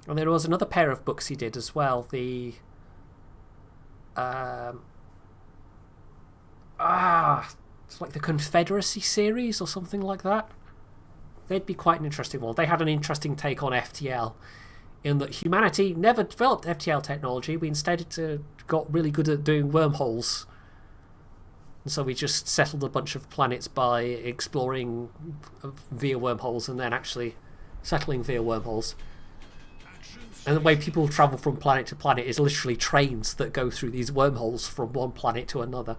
And there was another pair of books he did as well. The... it's like the Confederacy series or something like that. They'd be quite an interesting one. They had an interesting take on FTL in that humanity never developed FTL technology. We instead got really good at doing wormholes. And so we just settled a bunch of planets by exploring via wormholes and then actually settling via wormholes. And the way people travel from planet to planet is literally trains that go through these wormholes from one planet to another.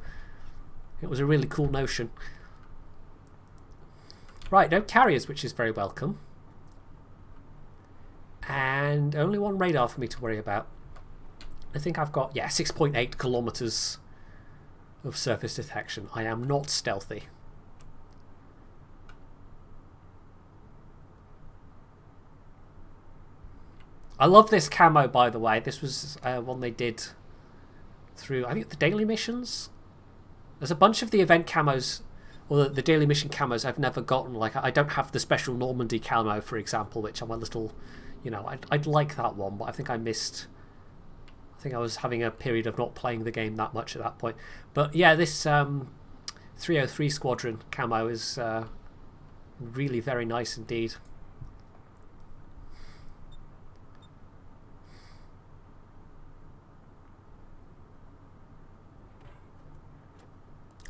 It was a really cool notion. Right, no carriers, which is very welcome. And only one radar for me to worry about. I think I've got, 6.8 kilometers of surface detection. I am not stealthy. I love this camo, by the way. This was one they did through, I think, the daily missions. There's a bunch of the event camos, or the daily mission camos I've never gotten. Like, I don't have the special Normandy camo, for example, which I'm a little, I'd like that one, but I think I missed. I think I was having a period of not playing the game that much at that point. But yeah, this 303 Squadron camo is really very nice indeed.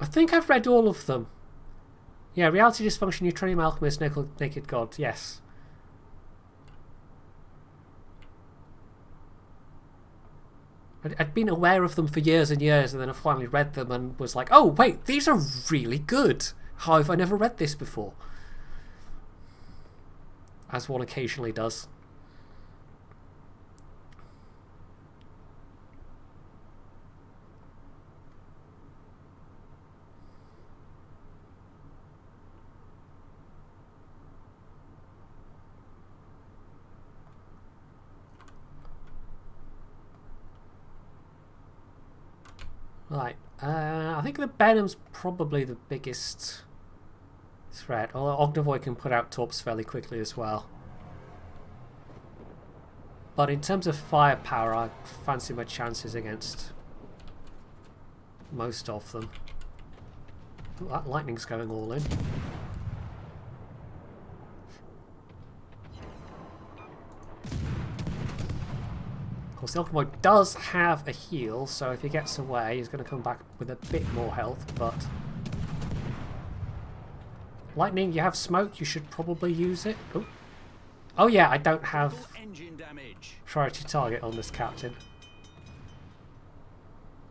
I think I've read all of them. Yeah, Reality Dysfunction, Neutronium Alchemist, Naked God, yes. I'd been aware of them for years and years, and then I finally read them and was like, oh, wait, these are really good. How have I never read this before? As one occasionally does. Right, I think the Venom's probably the biggest threat, although Ognivoy can put out torps fairly quickly as well. But in terms of firepower, I fancy my chances against most of them. Ooh, that lightning's going all in. Of course, the Ognivoy does have a heal, so if he gets away, he's going to come back with a bit more health, but... Lightning, you have smoke, you should probably use it. Oh, oh yeah, I don't have priority target on this captain.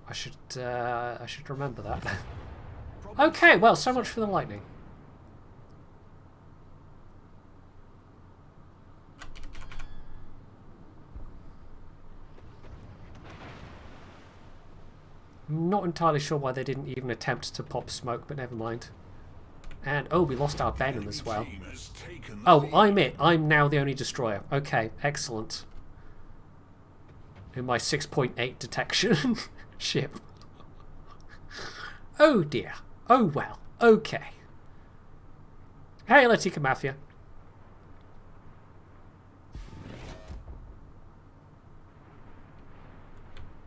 I should remember that. Okay, well, so much for the lightning. I'm not entirely sure why they didn't even attempt to pop smoke, but never mind. And, oh, we lost our Venom as well. Oh, I'm it. I'm now the only destroyer. Okay, excellent. In my 6.8 detection ship. Oh dear. Oh well. Okay. Hey, Latika Mafia.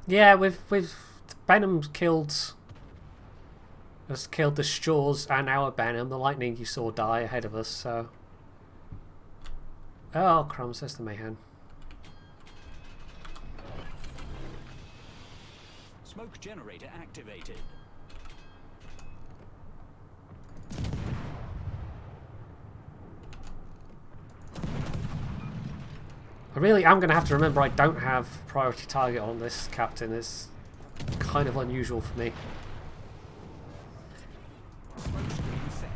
Yeah, we've Venom's killed... has killed the Straws and our Venom. The lightning you saw die ahead of us, so... Oh, crumbs, there's the Mayhem. Smoke generator activated. I really am going to have to remember I don't have priority target on this captain. It's kind of unusual for me. Smoke screen set.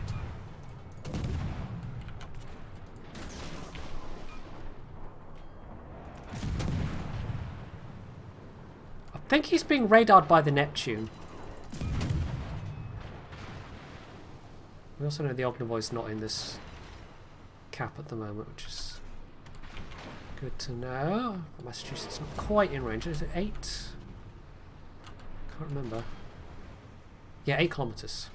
I think he's being radared by the Neptune. We also know the Ognivoy's not in this cap at the moment, which is good to know. Massachusetts not quite in range. Is it 8? Can't remember. Yeah, 8 kilometers.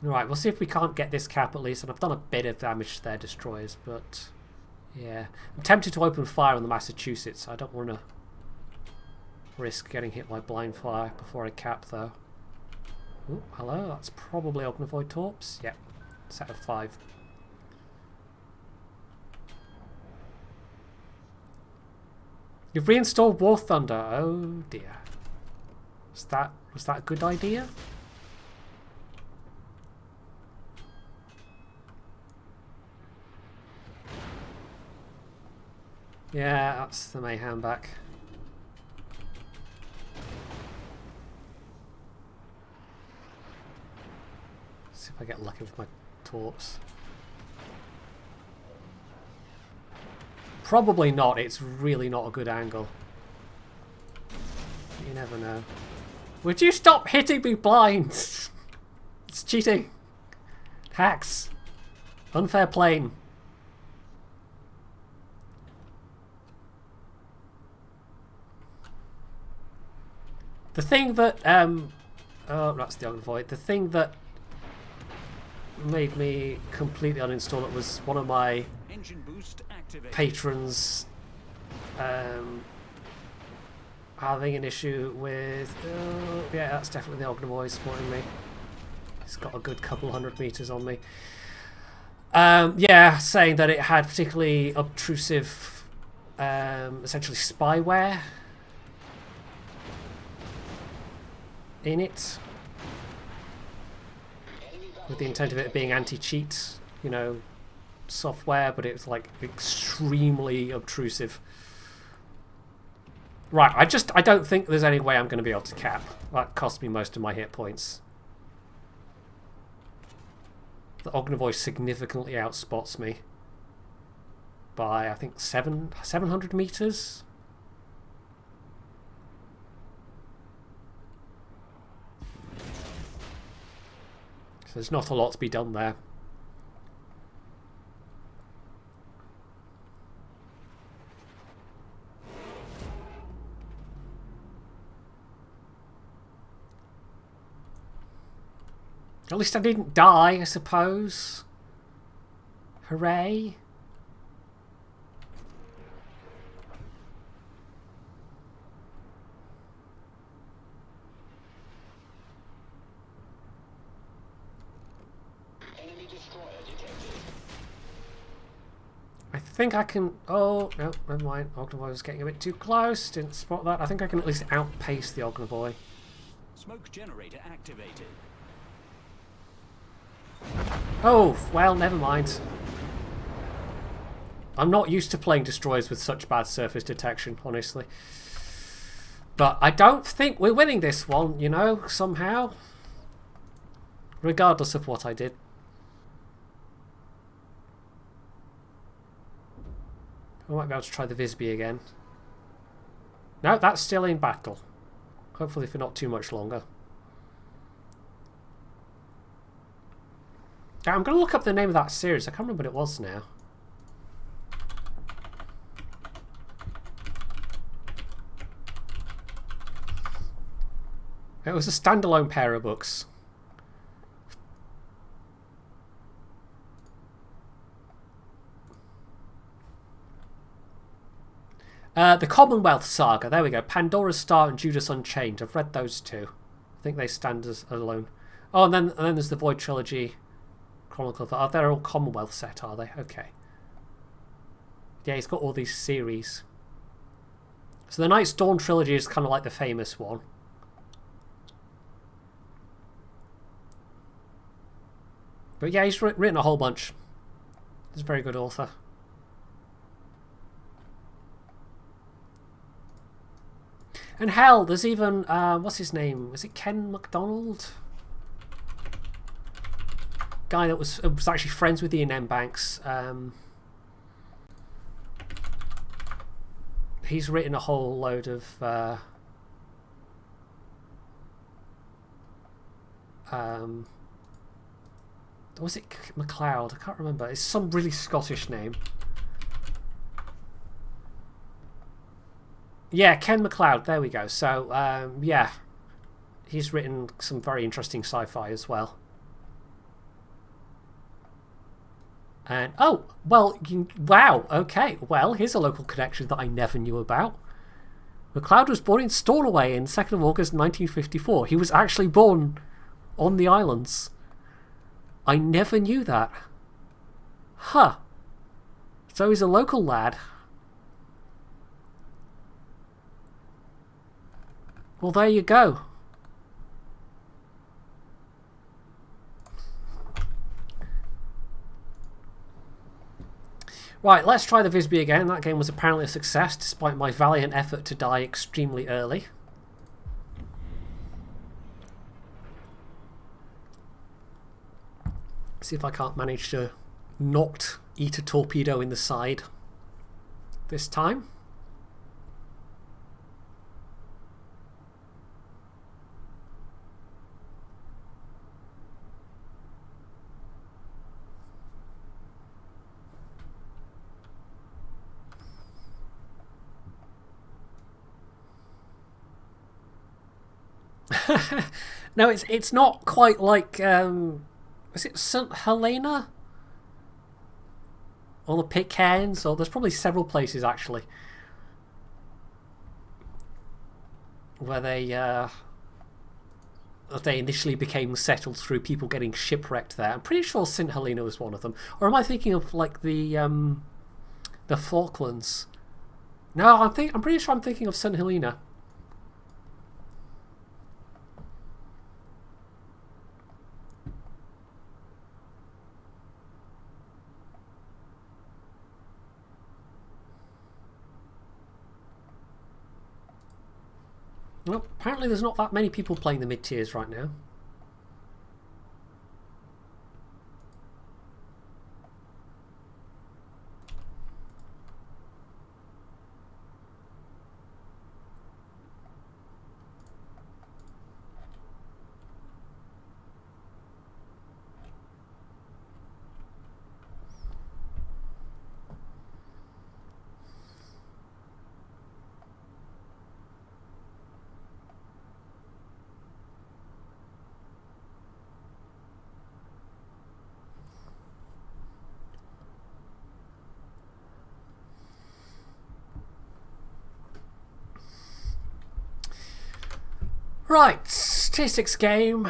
Right, we'll see if we can't get this cap at least. And I've done a bit of damage to their destroyers, but yeah. I'm tempted to open fire on the Massachusetts. I don't want to risk getting hit by blind fire before I cap, though. Oh, hello. That's probably Ognivoy torps. Yep. Set of 5. You've reinstalled War Thunder. Oh dear. Was that a good idea? Yeah, that's the Mayhem back. See if I get lucky with my torps. Probably not. It's really not a good angle. You never know. Would you stop hitting me blind? It's cheating. Hacks. Unfair plane. The thing that oh, that's the Ognivoy. The thing that made me completely uninstall it was one of my Engine boost activated. patrons having an issue with yeah, that's definitely the Ognivoy spotting me. It's got a good couple 100 meters on me. Yeah, saying that it had particularly obtrusive essentially spyware in it, with the intent of it being anti-cheat, you know, software, but it's like extremely obtrusive. Right, I don't think there's any way I'm going to be able to cap. That cost me most of my hit points. The Ognivoy significantly outspots me by, I think, 700 meters. So there's not a lot to be done there. At least I didn't die, I suppose. Hooray. Enemy destroyer detected. I think I can... Oh, no, never mind. Ognovoy was getting a bit too close. Didn't spot that. I think I can at least outpace the Ognovoy. Smoke generator activated. Oh, well, never mind. I'm not used to playing destroyers with such bad surface detection, honestly. But I don't think we're winning this one, you know, somehow. Regardless of what I did. I might be able to try the Visby again. No, that's still in battle. Hopefully for not too much longer. I'm going to look up the name of that series. I can't remember what it was now. It was a standalone pair of books. The Commonwealth Saga. There we go. Pandora's Star and Judas Unchained. I've read those two. I think they stand as alone. Oh, and then there's the Void Trilogy Chronicle. Oh, they're all Commonwealth set, are they? Okay. Yeah, he's got all these series. So the Night's Dawn trilogy is kind of like the famous one. But yeah, he's written a whole bunch. He's a very good author. And hell, there's even, what's his name? Was it Ken MacDonald? Guy that was actually friends with Ian M. Banks. He's written a whole load of was it MacLeod? I can't remember. It's some really Scottish name. Yeah, Ken MacLeod. There we go. So, yeah. He's written some very interesting sci-fi as well. And, oh, well, wow, okay. Well, here's a local connection that I never knew about. MacLeod was born in Stornoway on 2nd of August 1954. He was actually born on the islands. I never knew that. Huh. So he's a local lad. Well, there you go. Right, let's try the Visby again. That game was apparently a success, despite my valiant effort to die extremely early. See if I can't manage to not eat a torpedo in the side this time. No, it's not quite like is it St Helena or the Pitcairns? Or there's probably several places actually where they initially became settled through people getting shipwrecked there. I'm pretty sure St Helena was one of them. Or am I thinking of like the Falklands? No, I'm pretty sure I'm thinking of St Helena. Well, apparently there's not that many people playing the mid-tiers right now. Right, statistics game,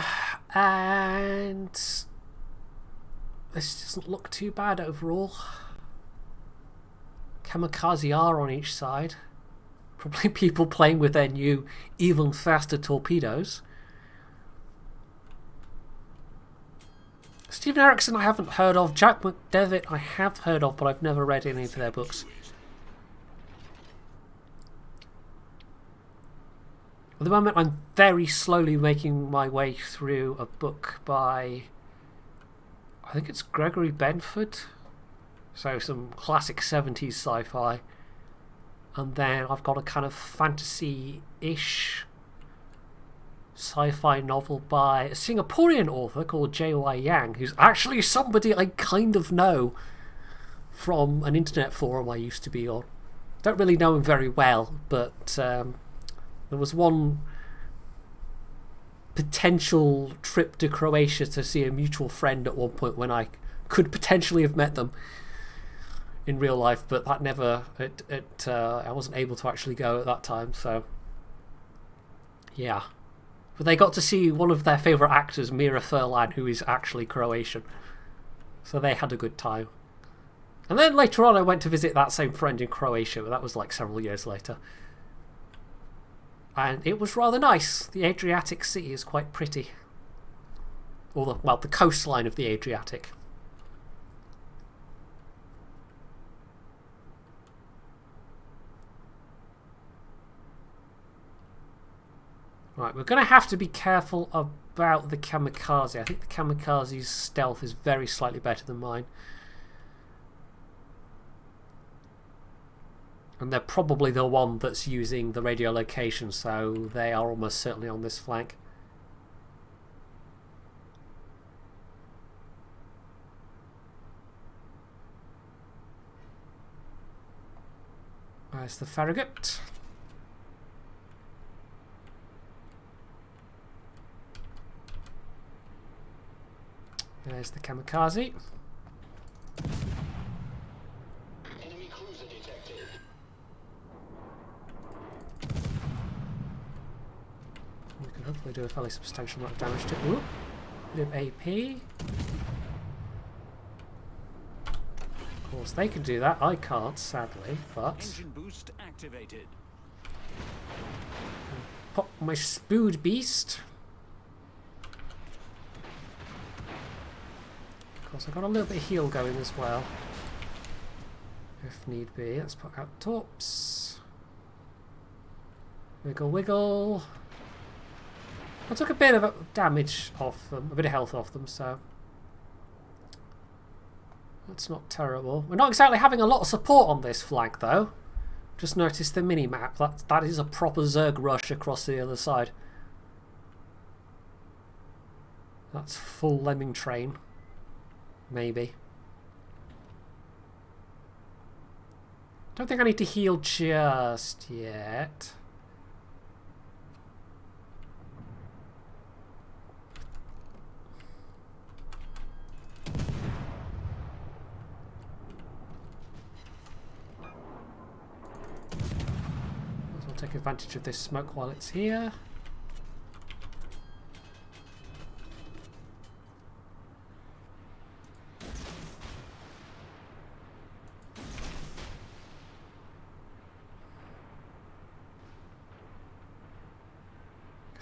and this doesn't look too bad overall. Kamikaze are on each side. Probably people playing with their new, even faster torpedoes. Stephen Erickson I haven't heard of. Jack McDevitt I have heard of, but I've never read any of their books. At the moment I'm very slowly making my way through a book by, I think it's Gregory Benford. So some classic 70s sci-fi. And then I've got a kind of fantasy-ish sci-fi novel by a Singaporean author called J.Y. Yang, who's actually somebody I kind of know from an internet forum I used to be on. Don't really know him very well, but there was one potential trip to Croatia to see a mutual friend at one point when I could potentially have met them in real life, but that never I wasn't able to actually go at that time, so yeah. But they got to see one of their favourite actors, Mira Furlan, who is actually Croatian, so they had a good time. And then later on I went to visit that same friend in Croatia, but that was like several years later, and it was rather nice. The Adriatic Sea is quite pretty, or the coastline of the Adriatic. Right, we're going to have to be careful about the Kamikaze. I think the Kamikaze's stealth is very slightly better than mine. And they're probably the one that's using the radio location, so they are almost certainly on this flank. There's the Farragut. There's the Kamikaze. Enemy cruiser detected. We can hopefully do a fairly substantial amount of damage to it. Ooh, bit of AP. Of course, they can do that. I can't, sadly, but Engine boost activated. pop my Spood Beast. Of course, I've got a little bit of heal going as well, if need be. Let's put out torps. Wiggle, wiggle. I took a bit of damage off them, a bit of health off them, so that's not terrible. We're not exactly having a lot of support on this flank, though. Just noticed the mini-map. That is a proper Zerg rush across the other side. That's full lemming train. Maybe. Don't think I need to heal just yet. I'll take advantage of this smoke while it's here.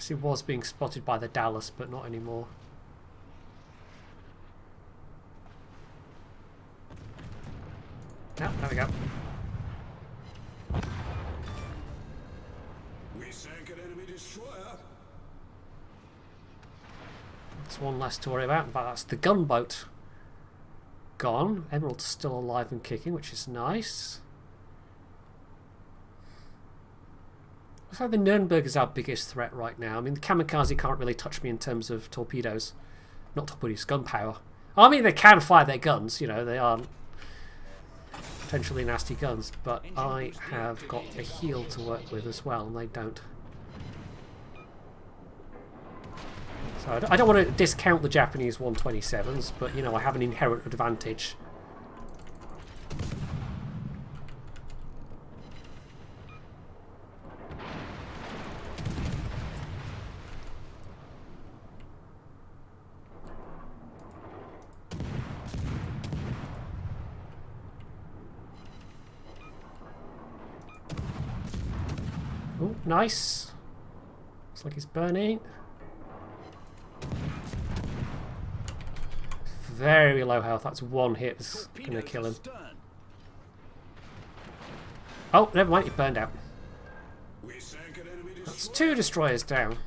He was being spotted by the Dallas, but not anymore. Oh, there we go. We sank an enemy destroyer. That's one less to worry about. In fact, that's the gunboat gone. Emerald's still alive and kicking, which is nice. Looks like the Nürnberg is our biggest threat right now. I mean, the Kamikaze can't really touch me in terms of torpedoes. Not torpedoes, gunpowder. I mean, they can fire their guns, you know, they are potentially nasty guns, but I have got a heal to work with as well, and they don't. So I don't want to discount the Japanese 127s, but, you know, I have an inherent advantage. nice. Looks like he's burning. Very low health. That's one hit that's going to kill him. Oh, never mind. He burned out. That's 2 destroyers down.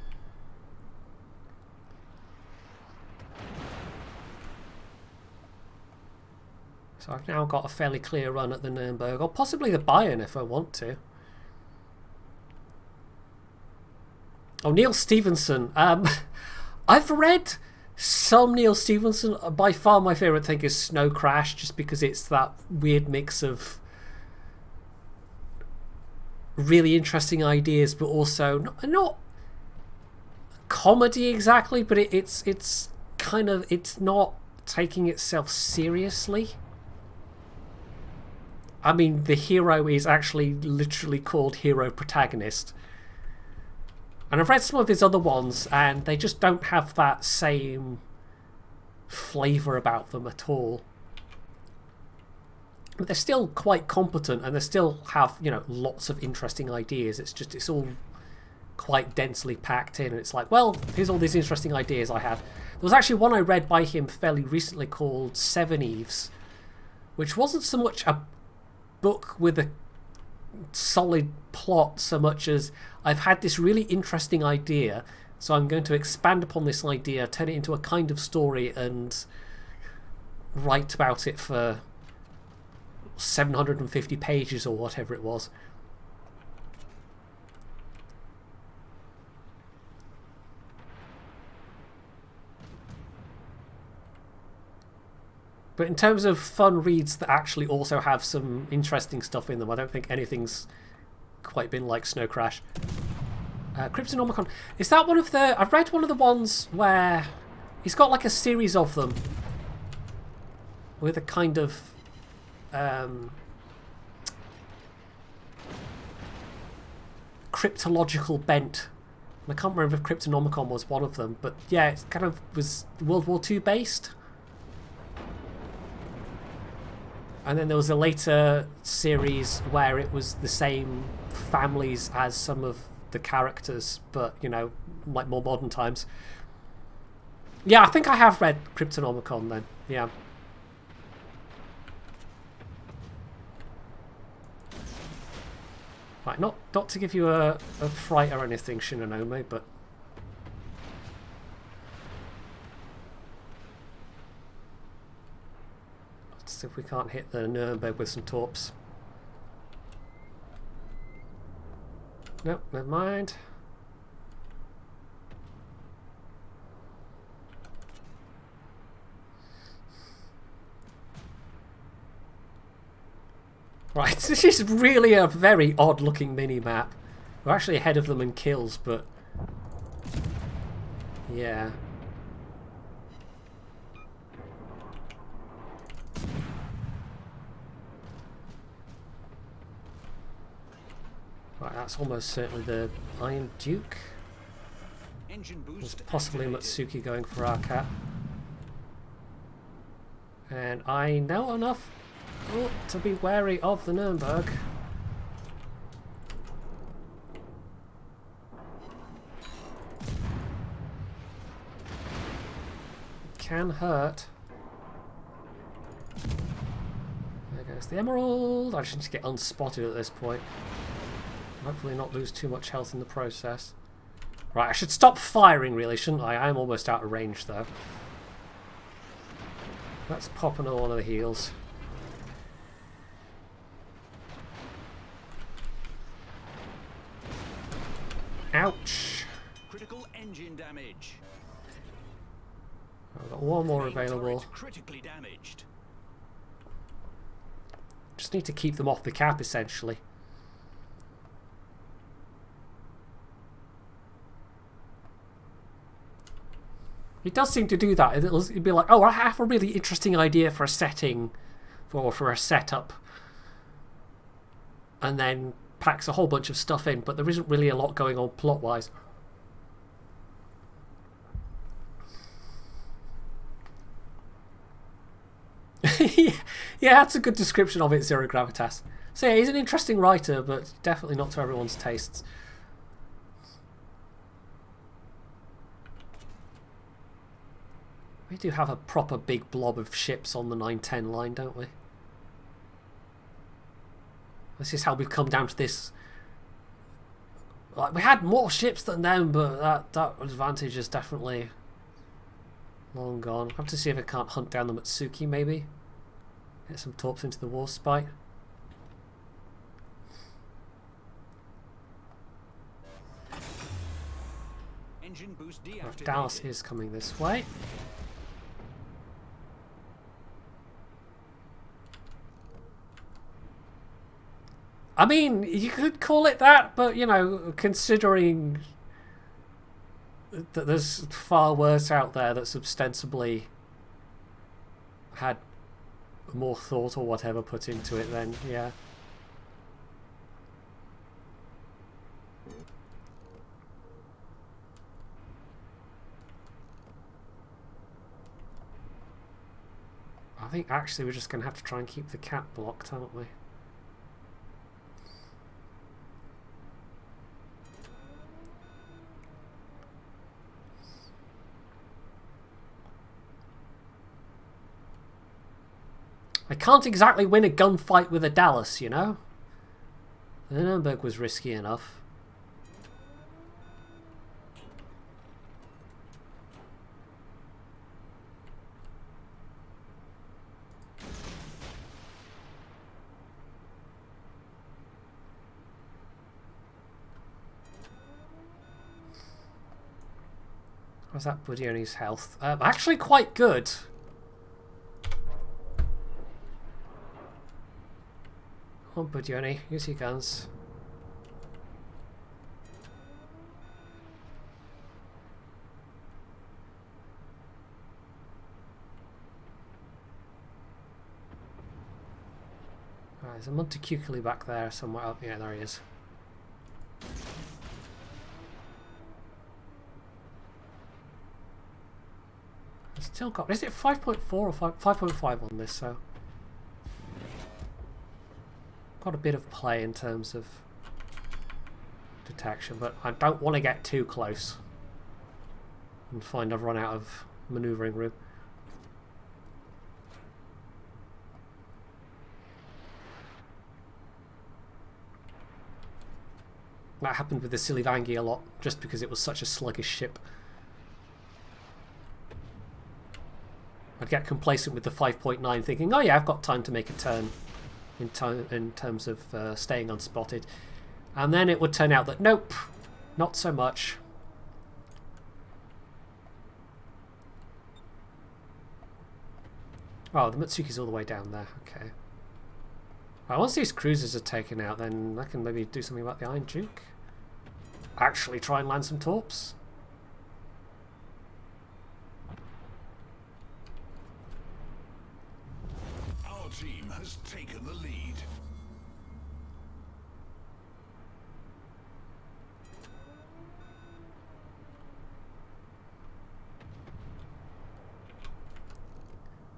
So I've now got a fairly clear run at the Nuremberg, or possibly the Bayern if I want to. Oh, Neil Stevenson. I've read some Neil Stevenson. By far my favourite thing is Snow Crash, just because it's that weird mix of really interesting ideas, but also not comedy exactly, but it's kind of, it's not taking itself seriously. I mean, the hero is actually literally called Hero Protagonist. And I've read some of his other ones, and they just don't have that same flavour about them at all. But they're still quite competent, and they still have, you know, lots of interesting ideas. It's just, it's all quite densely packed in, and it's like, well, here's all these interesting ideas I have. There was actually one I read by him fairly recently called Seven Eves, which wasn't so much a book with a solid plot so much as I've had this really interesting idea, so I'm going to expand upon this idea, turn it into a kind of story, and write about it for 750 pages or whatever it was. But in terms of fun reads that actually also have some interesting stuff in them, I don't think anything's quite been like Snow Crash. Cryptonomicon. Is that one of the... I've read one of the ones where he's got like a series of them with a kind of... cryptological bent. And I can't remember if Cryptonomicon was one of them, but yeah, it kind of was World War II based. And then there was a later series where it was the same families as some of the characters, but, you know, like more modern times. Yeah, I think I have read Cryptonomicon then, yeah. Right, not to give you a fright or anything, Shinonome, but... let's see if we can't hit the Nuremberg with some torps. Nope, never mind. Right, this is really a very odd looking mini-map. We're actually ahead of them in kills, but... yeah. Right, that's almost certainly the Iron Duke. There's possibly Matsuki going for our cat. And I know enough to be wary of the Nuremberg. It can hurt. There goes the emerald. I just need to get unspotted at this point. Hopefully not lose too much health in the process. Right, I should stop firing really, shouldn't I? I am almost out of range though. Let's pop another one of the heals. Ouch. Critical engine damage. I've got one more available. Critically damaged. Just need to keep them off the cap essentially. It does seem to do that. It'd be like, oh, I have a really interesting idea for a setting, for a setup, and then packs a whole bunch of stuff in, but there isn't really a lot going on plot-wise. Yeah, that's a good description of it, Zero Gravitas. So yeah, he's an interesting writer, but definitely not to everyone's tastes. We do have a proper big blob of ships on the 910 line, don't we? This is how we've come down to this. Like, we had more ships than them, but that advantage is definitely long gone. I have to see if I can't hunt down the Matsuki, maybe. Get some torps into the war spite. Engine boost Right, deactivated. Dallas is coming this way. I mean, you could call it that, but, you know, considering that there's far worse out there that's ostensibly had more thought or whatever put into it, then, yeah. I think actually we're just going to have to try and keep the cat blocked, aren't we? I can't exactly win a gunfight with a Dallas, you know? The Nuremberg was risky enough. How's that Budioni's health? Actually quite good. Come on, Budioni, use your guns. Alright, there's a Montecuculi back there somewhere. Oh, yeah, there he is. I've still got... Is it 5.4 or 5.5 on this, so... Got a bit of play in terms of detection, but I don't want to get too close and find I've run out of manoeuvring room. That happened with the Silivangi a lot, just because it was such a sluggish ship. I'd get complacent with the 5.9 thinking, oh yeah, I've got time to make a turn in terms of staying unspotted. And then it would turn out that, nope, not so much. Oh, the Matsuki's all the way down there, okay. Well, once these cruisers are taken out, then I can maybe do something about the Iron Duke. Actually try and land some torps. Our team has taken the lead.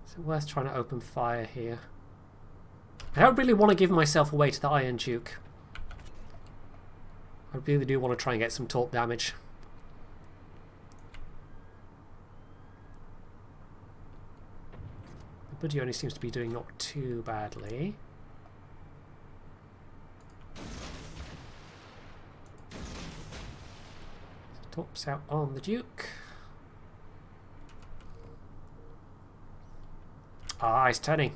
Is it worth trying to open fire here? I don't really want to give myself away to the Iron Duke. I really do want to try and get some torp damage. The Budioni seems to be doing not too badly. Torps out on the Duke. Ah, he's turning.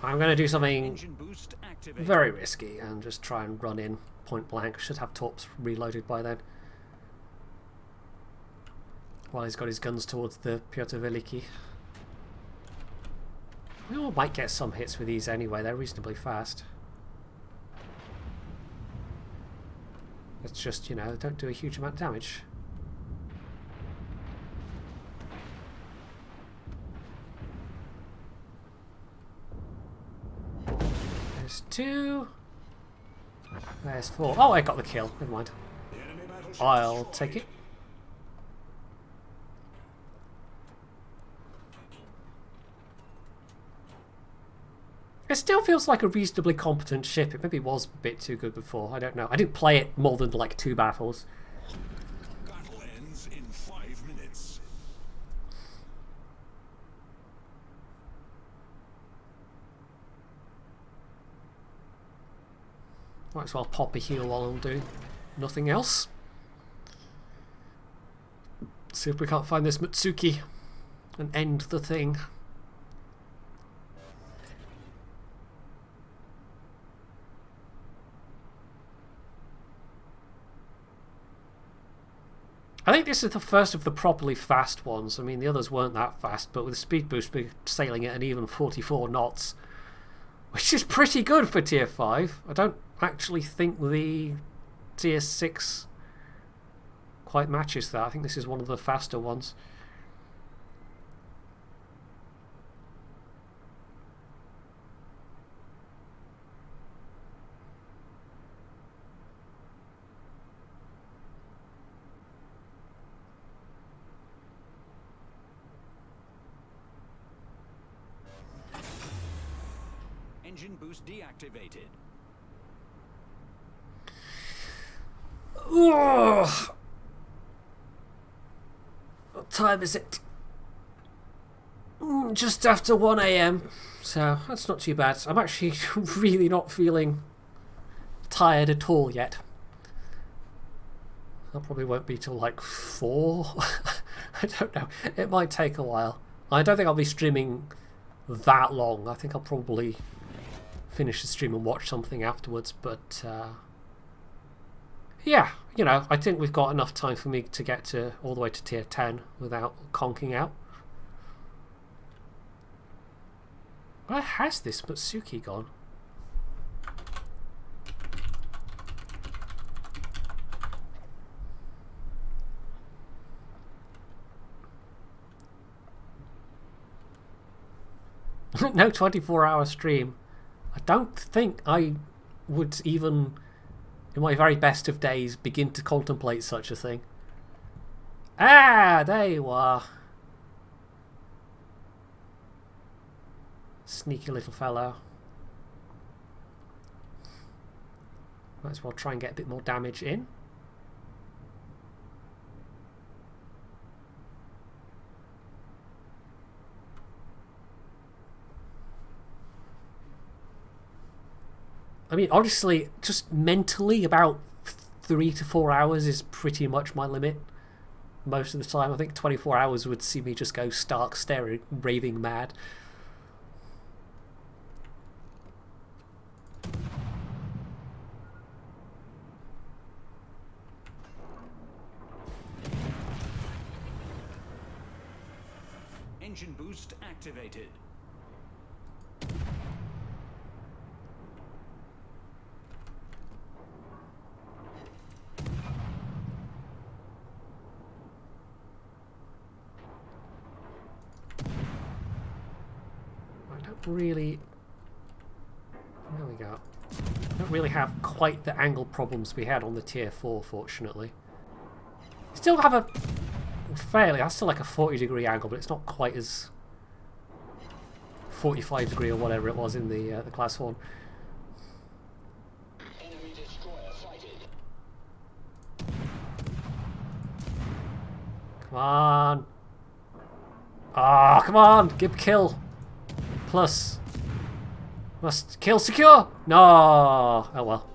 I'm going to do something Engine boost activated. very risky and just try and run in point blank. Should have torps reloaded by then. While he's got his guns towards the Piotr Veliki. We all might get some hits with these anyway, they're reasonably fast. It's just, you know, don't do a huge amount of damage. There's 2. There's 4. Oh, I got the kill. Never mind. The enemy battleship I'll destroyed. take it. It still feels like a reasonably competent ship. It maybe was a bit too good before. I don't know. I didn't play it more than like 2 battles. Battle ends in 5 minutes. Might as well pop a heal while I'm doing nothing else. See if we can't find this Mitsuki and end the thing. I think this is the first of the properly fast ones. I mean, the others weren't that fast, but with the speed boost, we're sailing at an even 44 knots, which is pretty good for Tier 5. I don't actually think the Tier 6 quite matches that. I think this is one of the faster ones. Engine boost deactivated. Ugh. What time is it? Just after 1 AM. So that's not too bad. I'm actually really not feeling tired at all yet. That probably won't be till like 4. I don't know. It might take a while. I don't think I'll be streaming that long. I think I'll probably finish the stream and watch something afterwards, but yeah, you know, I think we've got enough time for me to get to all the way to Tier 10 without conking out. Where has this Mitsuki gone? No 24-hour stream. I don't think I would even, in my very best of days, begin to contemplate such a thing. Ah, there you are. Sneaky little fellow. Might as well try and get a bit more damage in. I mean, honestly, just mentally, about 3 to 4 hours is pretty much my limit. Most of the time, I think 24 hours would see me just go stark staring, raving mad. Engine boost activated. Really, there we go. Don't really have quite the angle problems we had on the Tier 4, fortunately. Still have a fairly, that's still like a 40-degree angle, but it's not quite as 45-degree or whatever it was in the Class 1. Enemy destroyer sighted. Come on. Ah, come on, give kill. Plus, must kill secure. No. Oh well.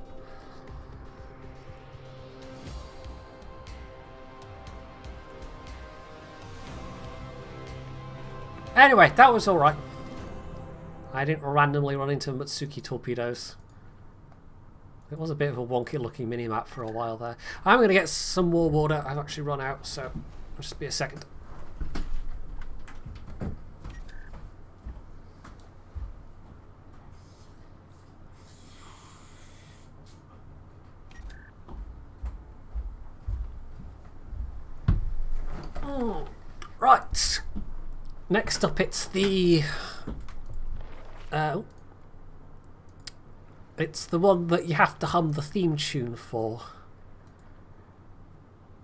Anyway, that was alright. I didn't randomly run into Mitsuki torpedoes. It was a bit of a wonky looking minimap for a while there. I'm going to get some more water. I've actually run out, so I'll just be a second. Right. Next up, it's the one that you have to hum the theme tune for.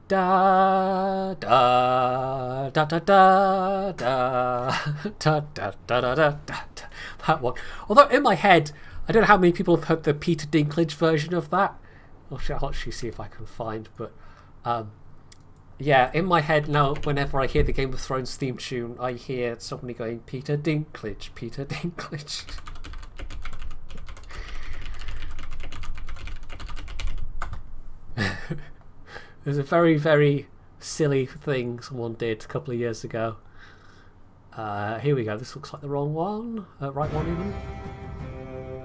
Da da da da da da da da da da da. That one. Although in my head, I don't know how many people have heard the Peter Dinklage version of that. I'll actually see if I can find, but yeah, in my head now, whenever I hear the Game of Thrones theme tune, I hear somebody going, Peter Dinklage, Peter Dinklage. There's a very, very silly thing someone did a couple of years ago. Here we go. This looks like the wrong one. Right one, even.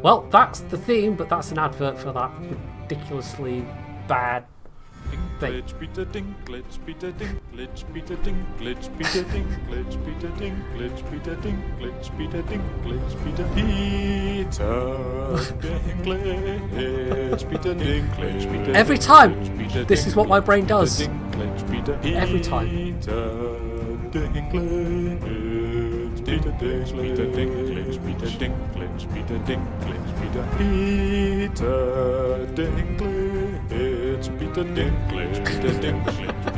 Well, that's the theme, but that's an advert for that ridiculously bad thing. Peter Dinklage, Peter Dinklage, Peter Dinklage, Peter Dinklage, Peter Dinklage, Peter Dinklage, Peter Dinklage, Peter Dinklage, Peter Dinklage, Peter. Every time, this is what my brain does. Every time. Peter Dinklage, Peter Dinklage, Peter Dinklage, Peter Dinklage, Peter Dinklage, Peter Dinklage, Peter Dinklage, Peter Dinklage, Peter Dinklage, Peter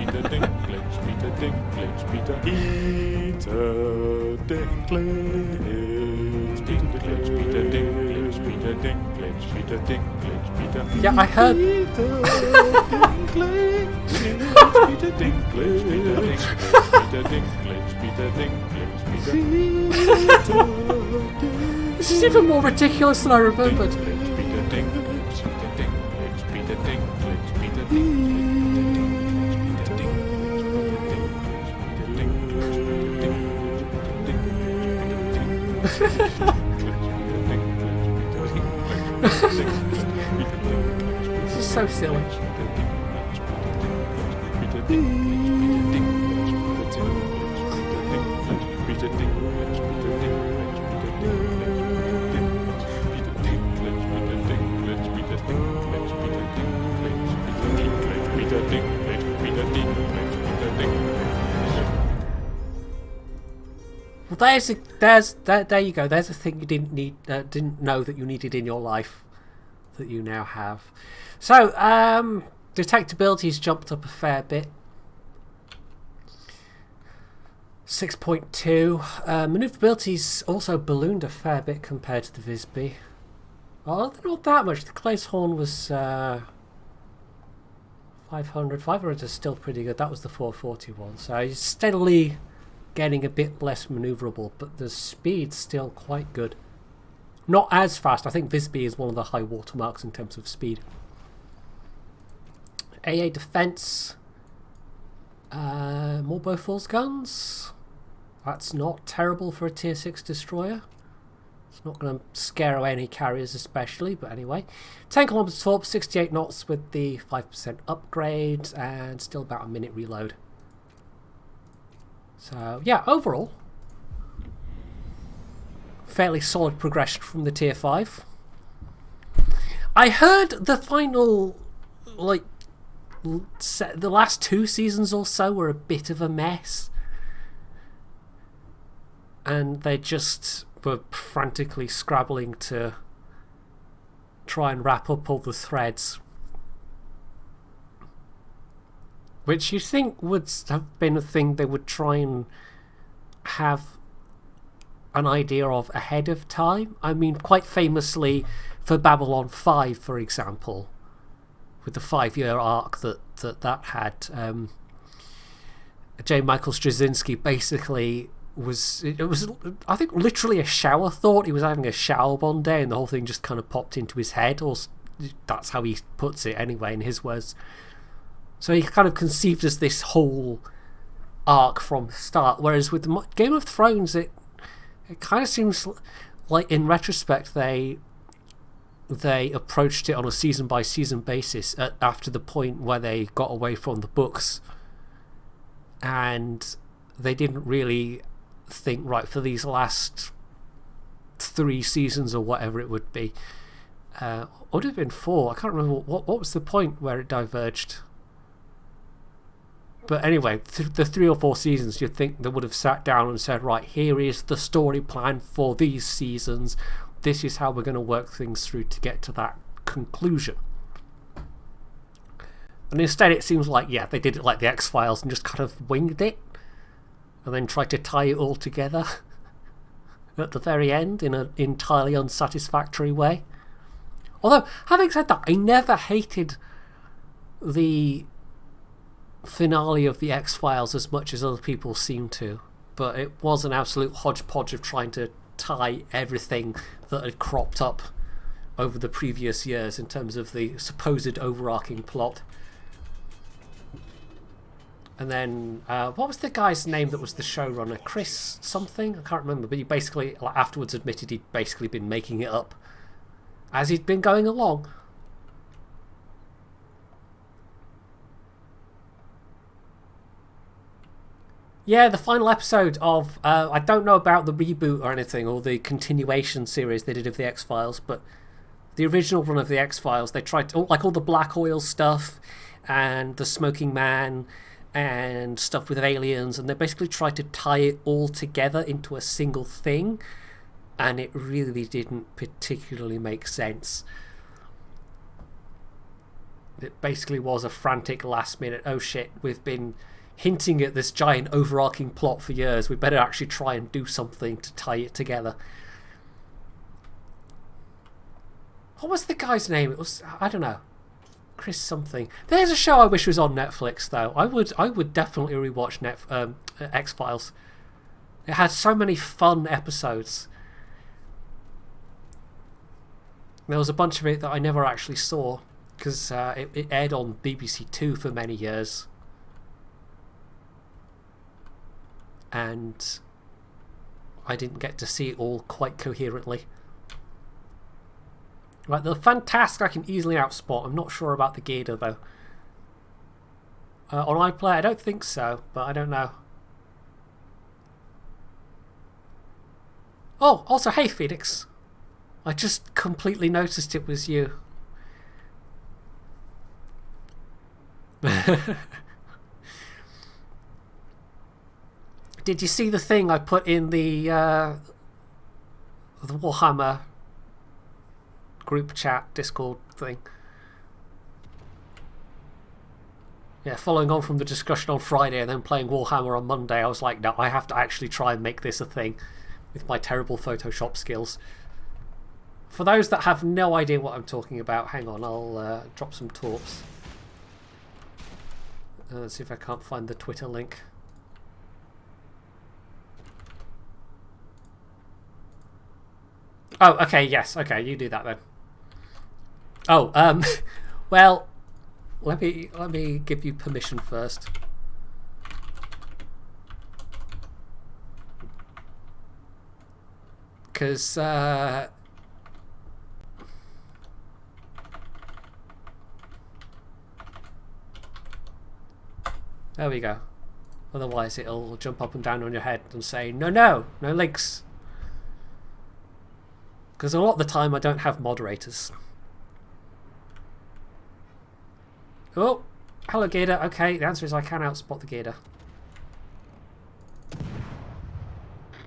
Dinklage, Peter Dinklage, Peter Dinklage, Peter Dinklage, Peter. Yeah, I heard. Peter Dinklage, Peter Dinklage, Peter Dinklage, Peter. This is even more ridiculous than I remembered. This is so silly. Well, there you go. There's a thing you didn't know that you needed in your life that you now have. So, detectability's jumped up a fair bit. 6.2. Maneuverability's also ballooned a fair bit compared to the Visby. Oh, not that much. The Claeshorn was 500. 500 is still pretty good. That was the 441. So he's steadily getting a bit less manoeuvrable, but the speed's still quite good. Not as fast. I think Visby is one of the high watermarks in terms of speed. AA defense. More Bofors guns. That's not terrible for a tier 6 destroyer. It's not going to scare away any carriers especially, but anyway. 10 kilometers torp, 68 knots with the 5% upgrade, and still about a minute reload. So yeah, overall, fairly solid progression from the tier 5. I heard the final, like, the last 2 seasons or so were a bit of a mess, and they just were frantically scrabbling to try and wrap up all the threads, which you think would have been a thing they would try and have an idea of ahead of time. I mean, quite famously for Babylon 5, for example, with the 5-year arc that had, J. Michael Straczynski basically it was I think literally a shower thought. He was having a shower one day and the whole thing just kind of popped into his head, or that's how he puts it anyway in his words. So he kind of conceived as this whole arc from the start, whereas with the Game of Thrones it kind of seems like in retrospect they approached it on a season by season basis after the point where they got away from the books, and they didn't really think, right, for these last 3 seasons or whatever it would be, or would it have been 4, I can't remember what was the point where it diverged. But anyway, the 3 or 4 seasons, you'd think they would have sat down and said, right, here is the story plan for these seasons. This is how we're going to work things through to get to that conclusion. And instead it seems like, yeah, they did it like the X-Files and just kind of winged it. And then tried to tie it all together at the very end in an entirely unsatisfactory way. Although, having said that, I never hated the finale of the X-Files as much as other people seem to. But it was an absolute hodgepodge of trying to tie everything that had cropped up over the previous years in terms of the supposed overarching plot. And then, what was the guy's name that was the showrunner? Chris something? I can't remember, but he basically, like, afterwards admitted he'd basically been making it up as he'd been going along. Yeah, the final episode of, I don't know about the reboot or anything, or the continuation series they did of the X-Files, but the original run of the X-Files, they tried to, like all the black oil stuff, and the smoking man, and stuff with aliens, and they basically tried to tie it all together into a single thing, and it really didn't particularly make sense. It basically was a frantic last minute, oh shit, we've been hinting at this giant overarching plot for years, we better actually try and do something to tie it together. What was the guy's name? It was, I don't know, Chris something. There's a show I wish was on Netflix though. I would definitely rewatch X-Files. It had so many fun episodes. There was a bunch of it that I never actually saw because it aired on BBC Two for many years. And I didn't get to see it all quite coherently. Right, the Fantastic I can easily outspot. I'm not sure about the Gator though. On iPlayer, I don't think so, but I don't know. Oh, also, hey Phoenix. I just completely noticed it was you. Did you see the thing I put in the Warhammer group chat Discord thing? Yeah, following on from the discussion on Friday and then playing Warhammer on Monday, I was like, no, I have to actually try and make this a thing with my terrible Photoshop skills. For those that have no idea what I'm talking about, hang on, I'll drop some torps. Let's see if I can't find the Twitter link. Oh, okay, yes, okay, you do that then. Oh, well, let me give you permission first. Because, there we go. Otherwise it'll jump up and down on your head and say, no links. Because a lot of the time I don't have moderators. Oh, hello Gator. Okay, the answer is I can outspot the Gator.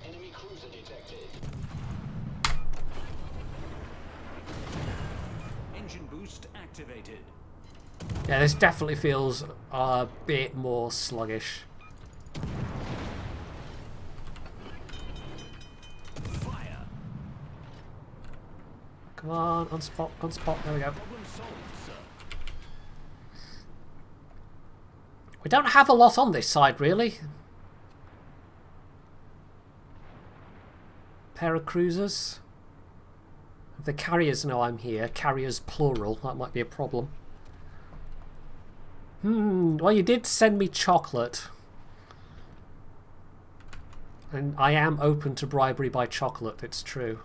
Enemy cruiser detected. Engine boost activated. Yeah, this definitely feels a bit more sluggish. Fire. Come on, unspot, there we go. Problem solved, sir. We don't have a lot on this side, really. Pair of cruisers. If the carriers know I'm here, carriers plural, that might be a problem. Well, you did send me chocolate. And I am open to bribery by chocolate, it's true.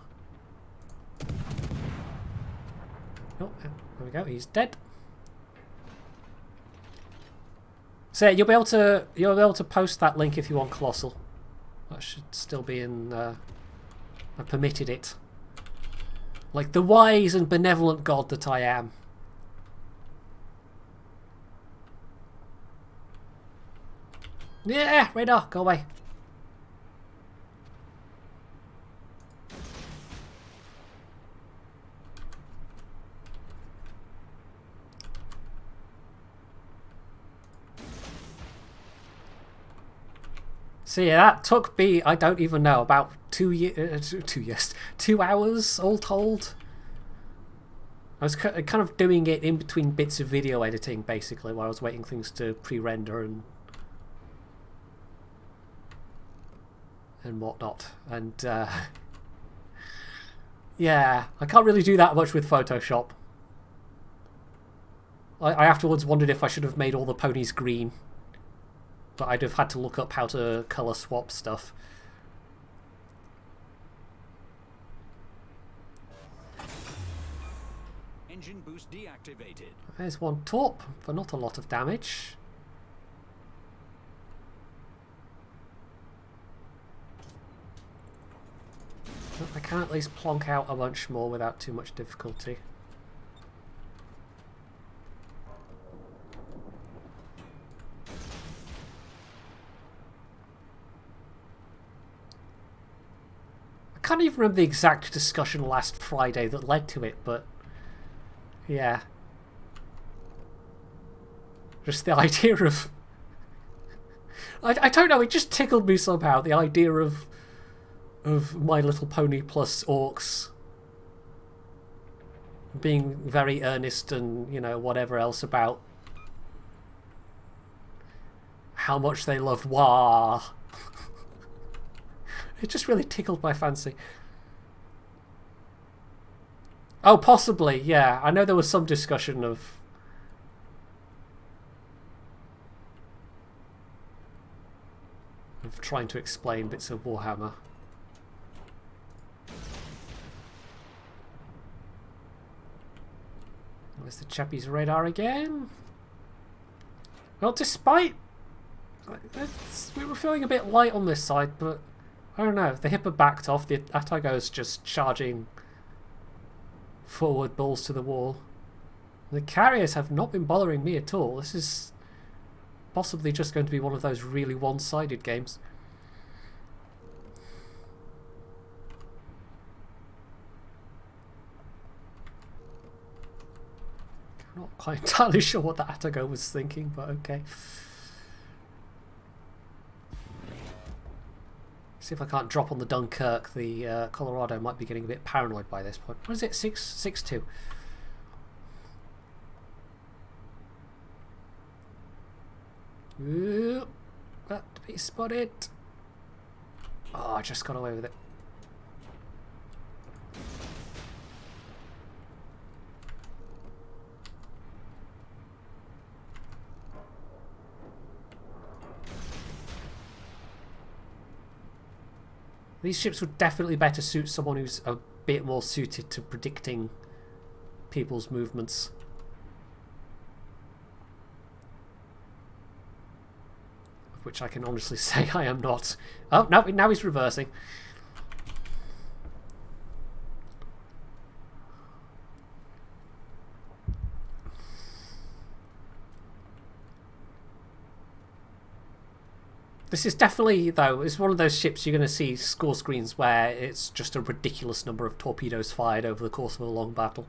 Oh, there we go, he's dead. So you'll be able to post that link if you want, Colossal. That should still be in I permitted it. Like the wise and benevolent god that I am. Yeah, radar, go away. So yeah, that took me, I don't even know, about 2 years, 2 years, 2 hours all told. I was kind of doing it in between bits of video editing, basically, while I was waiting things to pre-render and whatnot. And yeah, I can't really do that much with Photoshop. I afterwards wondered if I should have made all the ponies green, but I'd have had to look up how to colour swap stuff. Engine boost deactivated. There's one torp for not a lot of damage. But I can at least plonk out a bunch more without too much difficulty. I can't even remember the exact discussion last Friday that led to it, but yeah. Just the idea of... I don't know, it just tickled me somehow, the idea of My Little Pony plus orcs being very earnest and, you know, whatever else about how much they love Wah. It just really tickled my fancy. Oh, possibly, yeah. I know there was some discussion of trying to explain bits of Warhammer. There's the chappie's radar again. Well, despite... we were feeling a bit light on this side, but I don't know. The Hipper backed off. The Atago's just charging forward, balls to the wall. The carriers have not been bothering me at all. This is possibly just going to be one of those really one-sided games. I'm not quite entirely sure what the Atago was thinking, but okay. See if I can't drop on the Dunkirk. The Colorado might be getting a bit paranoid by this point. What is it? 6-2. Ooh, about to be spotted. Oh, I just got away with it. These ships would definitely better suit someone who's a bit more suited to predicting people's movements. Of which I can honestly say I am not. Oh, no, now he's reversing. This is definitely, though, it's one of those ships you're going to see score screens where it's just a ridiculous number of torpedoes fired over the course of a long battle.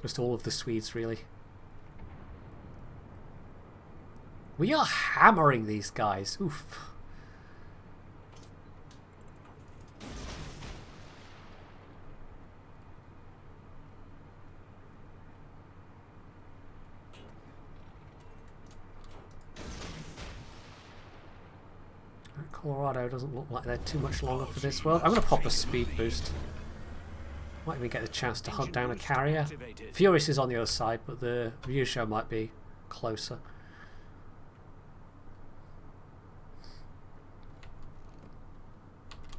Just all of the Swedes, really. We are hammering these guys. Oof. Colorado doesn't look like they're too much longer for this world. I'm going to pop a speed boost. Might even get the chance to hunt down a carrier. Furious is on the other side, but the view show might be closer.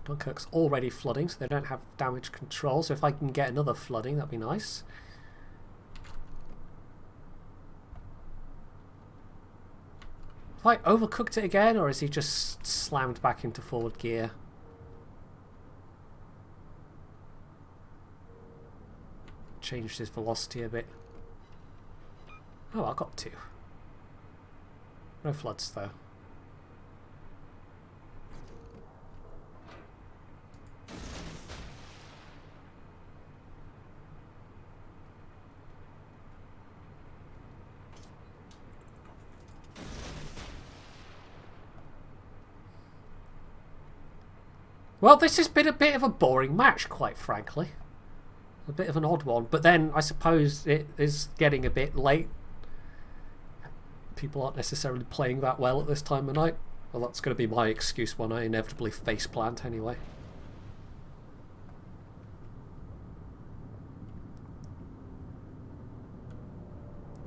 Dunkirk's already flooding, so they don't have damage control. So if I can get another flooding, that'd be nice. Have I overcooked it again, or is he just slammed back into forward gear? Changed his velocity a bit. Oh, I got 2. No floods, though. Well, this has been a bit of a boring match, quite frankly. A bit of an odd one. But then, I suppose it is getting a bit late. People aren't necessarily playing that well at this time of night. Well, that's going to be my excuse when I inevitably faceplant anyway.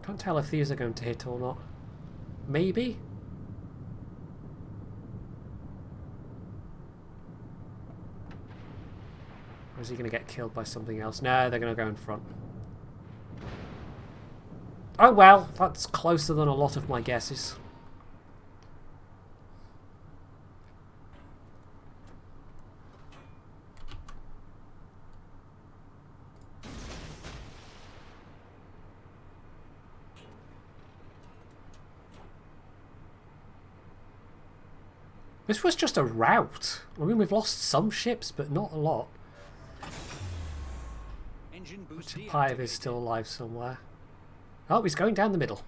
Can't tell if these are going to hit or not. Maybe? Or is he going to get killed by something else? No, they're going to go in front. Oh well, that's closer than a lot of my guesses. This was just a rout. I mean, we've lost some ships, but not a lot. Engine boost Chapayev is still alive somewhere. Oh, he's going down the middle.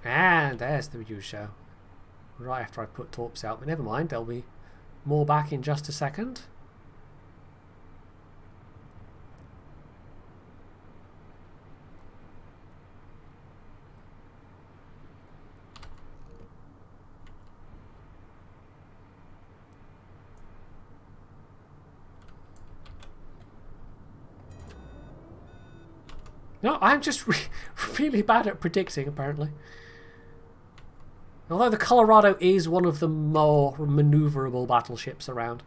And there's the Ryusho. Right after I put torps out, but never mind, there'll be more back in just a second. No, I'm just really bad at predicting, apparently. Although the Colorado is one of the more maneuverable battleships around.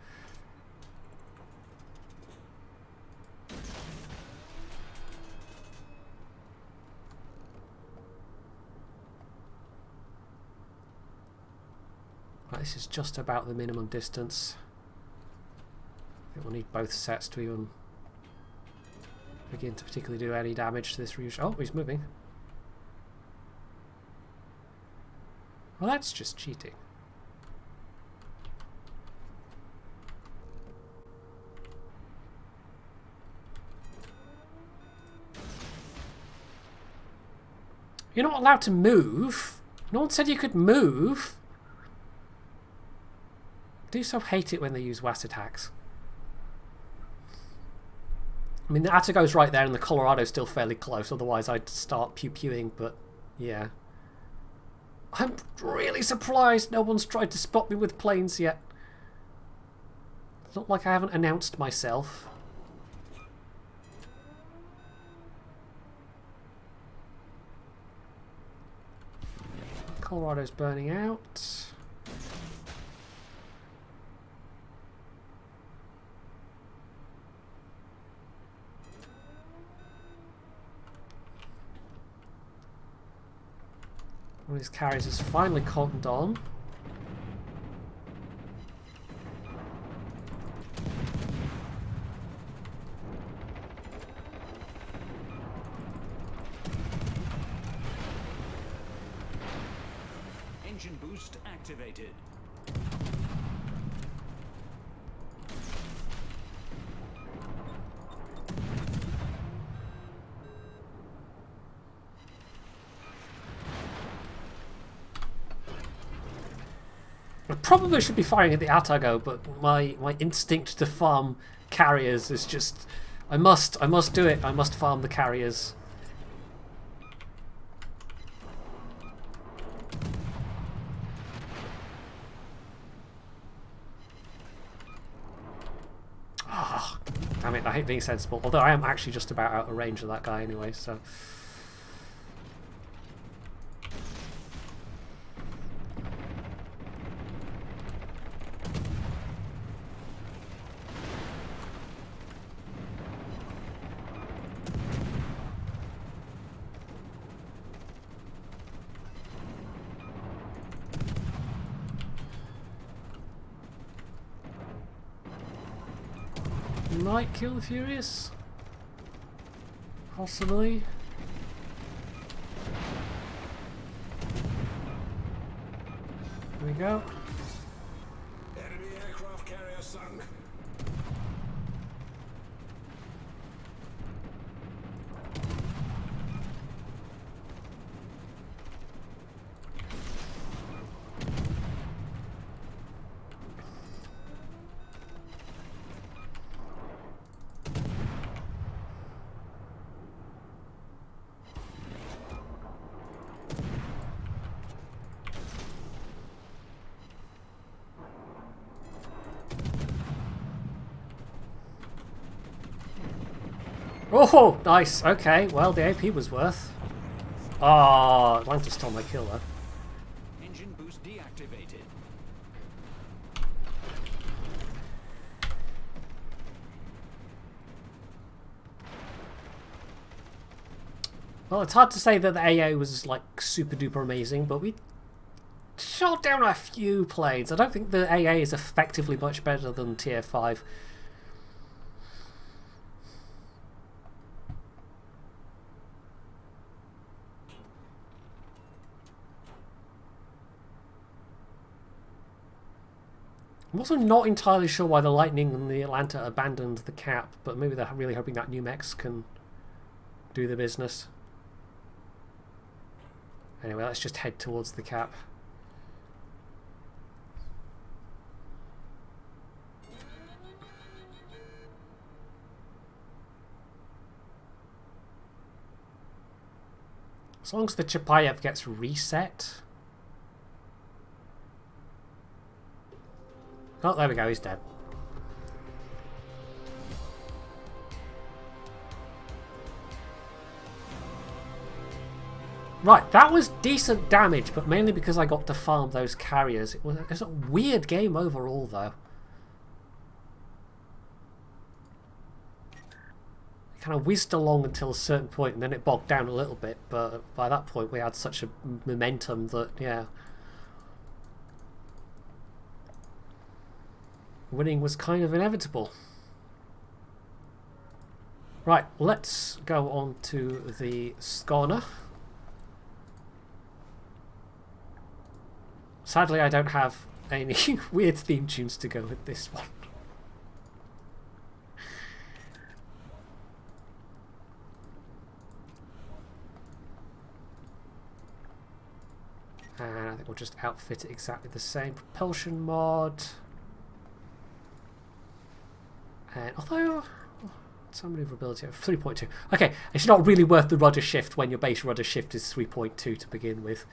Right, this is just about the minimum distance. I think we'll need both sets to even begin to particularly do any damage to this Ryusho. Oh, he's moving. Well, that's just cheating. You're not allowed to move. No one said you could move. I do so hate it when they use WAS attacks. I mean, the Atago's right there and the Colorado's still fairly close, otherwise I'd start pew-pewing, but yeah. I'm really surprised no one's tried to spot me with planes yet. It's not like I haven't announced myself. Colorado's burning out. One of these carriers is finally cottoned on. Engine boost activated. I probably should be firing at the Atago, but my instinct to farm carriers is just... I must do it. I must farm the carriers. Ah, damn it, I hate being sensible. Although I am actually just about out of range of that guy anyway, so... Might kill the Furious. Possibly. There we go. Enemy aircraft carrier sunk. Oh, nice. Okay, well, the AP was worth. Oh, Atlantis stole my kill, though. Engine boost deactivated. Well, it's hard to say that the AA was, like, super duper amazing, but we shot down a few planes. I don't think the AA is effectively much better than Tier 5. I'm also not entirely sure why the Lightning and the Atlanta abandoned the cap, but maybe they're really hoping that New Mex can do the business. Anyway, let's just head towards the cap. As long as the Chapayev gets reset. Oh, there we go, he's dead. Right, that was decent damage, but mainly because I got to farm those carriers. It was a weird game overall, though. It kind of whizzed along until a certain point, and then it bogged down a little bit, but by that point we had such a momentum that, yeah. Winning was kind of inevitable. Right, let's go on to the Skåne. Sadly, I don't have any weird theme tunes to go with this one. And I think we'll just outfit it exactly the same. Propulsion mod. And although some maneuverability of 3.2. Okay, it's not really worth the rudder shift when your base rudder shift is 3.2 to begin with.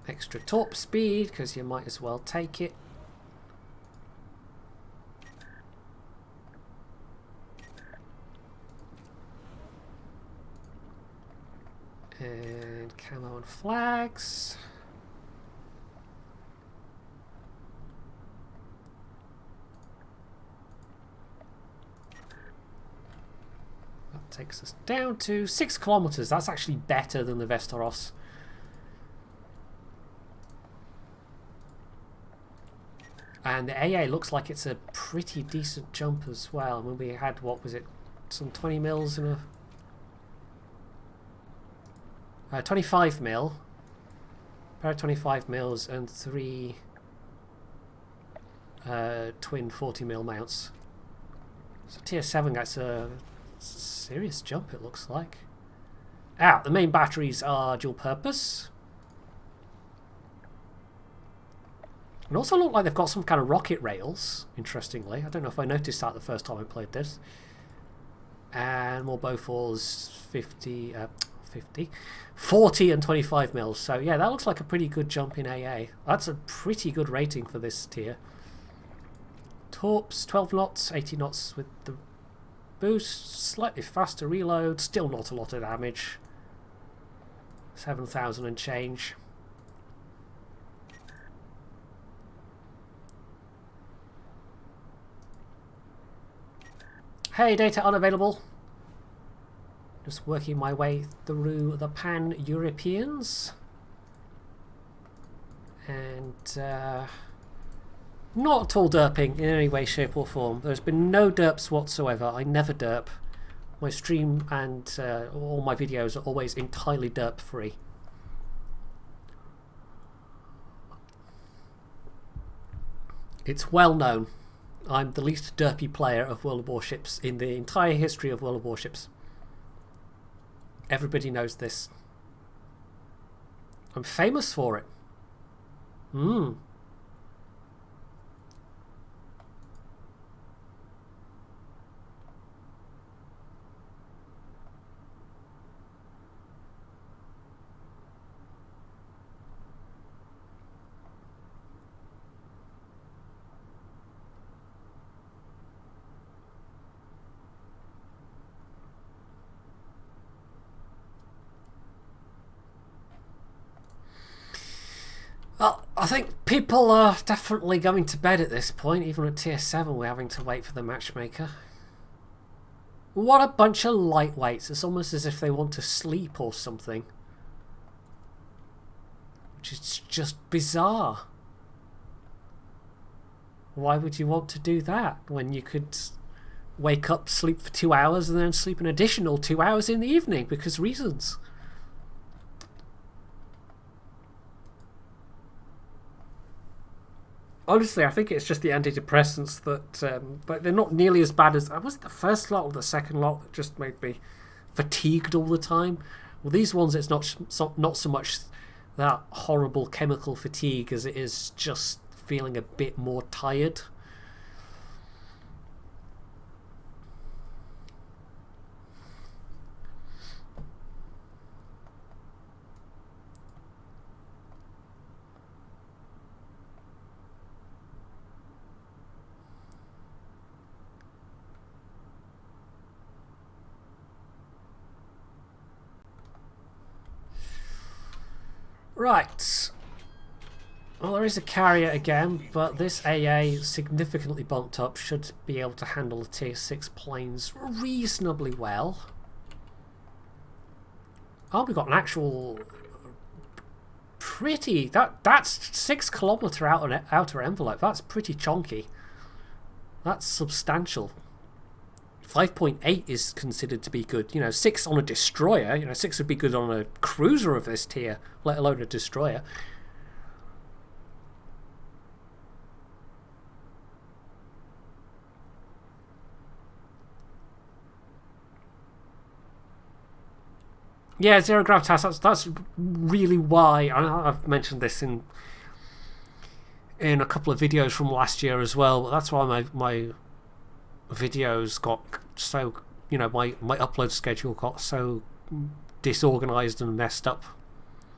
Extra torp speed, because you might as well take it. And camo and flags. That takes us down to 6 kilometers. That's actually better than the Vesteros. And the AA looks like it's a pretty decent jump as well. When we had, what was it, some 20 mils in a 25 mil, pair of 25 mils and 3 twin 40 mil mounts. So tier 7 gets a serious jump, it looks like. The main batteries are dual purpose. And also look like they've got some kind of rocket rails, interestingly. I don't know if I noticed that the first time I played this. And more Bofors 40 and 25 mils. So yeah, that looks like a pretty good jump in AA. That's a pretty good rating for this tier. Torps, 12 knots, 80 knots with the boost, slightly faster reload, still not a lot of damage. 7,000 and change. Hey, data unavailable. Just working my way through the Pan Europeans. And not at all derping in any way, shape or form. There's been no derps whatsoever. I never derp. My stream and all my videos are always entirely derp free. It's well known. I'm the least derpy player of World of Warships in the entire history of World of Warships. Everybody knows this. I'm famous for it. I think people are definitely going to bed at this point. Even at tier 7 we're having to wait for the matchmaker. What a bunch of lightweights. It's almost as if they want to sleep or something. Which is just bizarre. Why would you want to do that when you could wake up, sleep for 2 hours, and then sleep an additional 2 hours in the evening? Because reasons. Honestly, I think it's just the antidepressants that, but they're not nearly as bad as... Was it the first lot or the second lot that just made me fatigued all the time? Well, these ones, it's not so much that horrible chemical fatigue as it is just feeling a bit more tired. Right. Well, there is a carrier again, but this AA significantly bumped up should be able to handle the tier 6 planes reasonably well. Oh, we've got an actual pretty... That's 6 kilometre outer envelope. That's pretty chonky. That's substantial. 5.8 is considered to be good. You know, 6 on a destroyer. You know, 6 would be good on a cruiser of this tier, let alone a destroyer. Yeah, zero gravitas. That's really why I've mentioned this in a couple of videos from last year as well. But that's why my videos got so, you know, my upload schedule got so disorganized and messed up.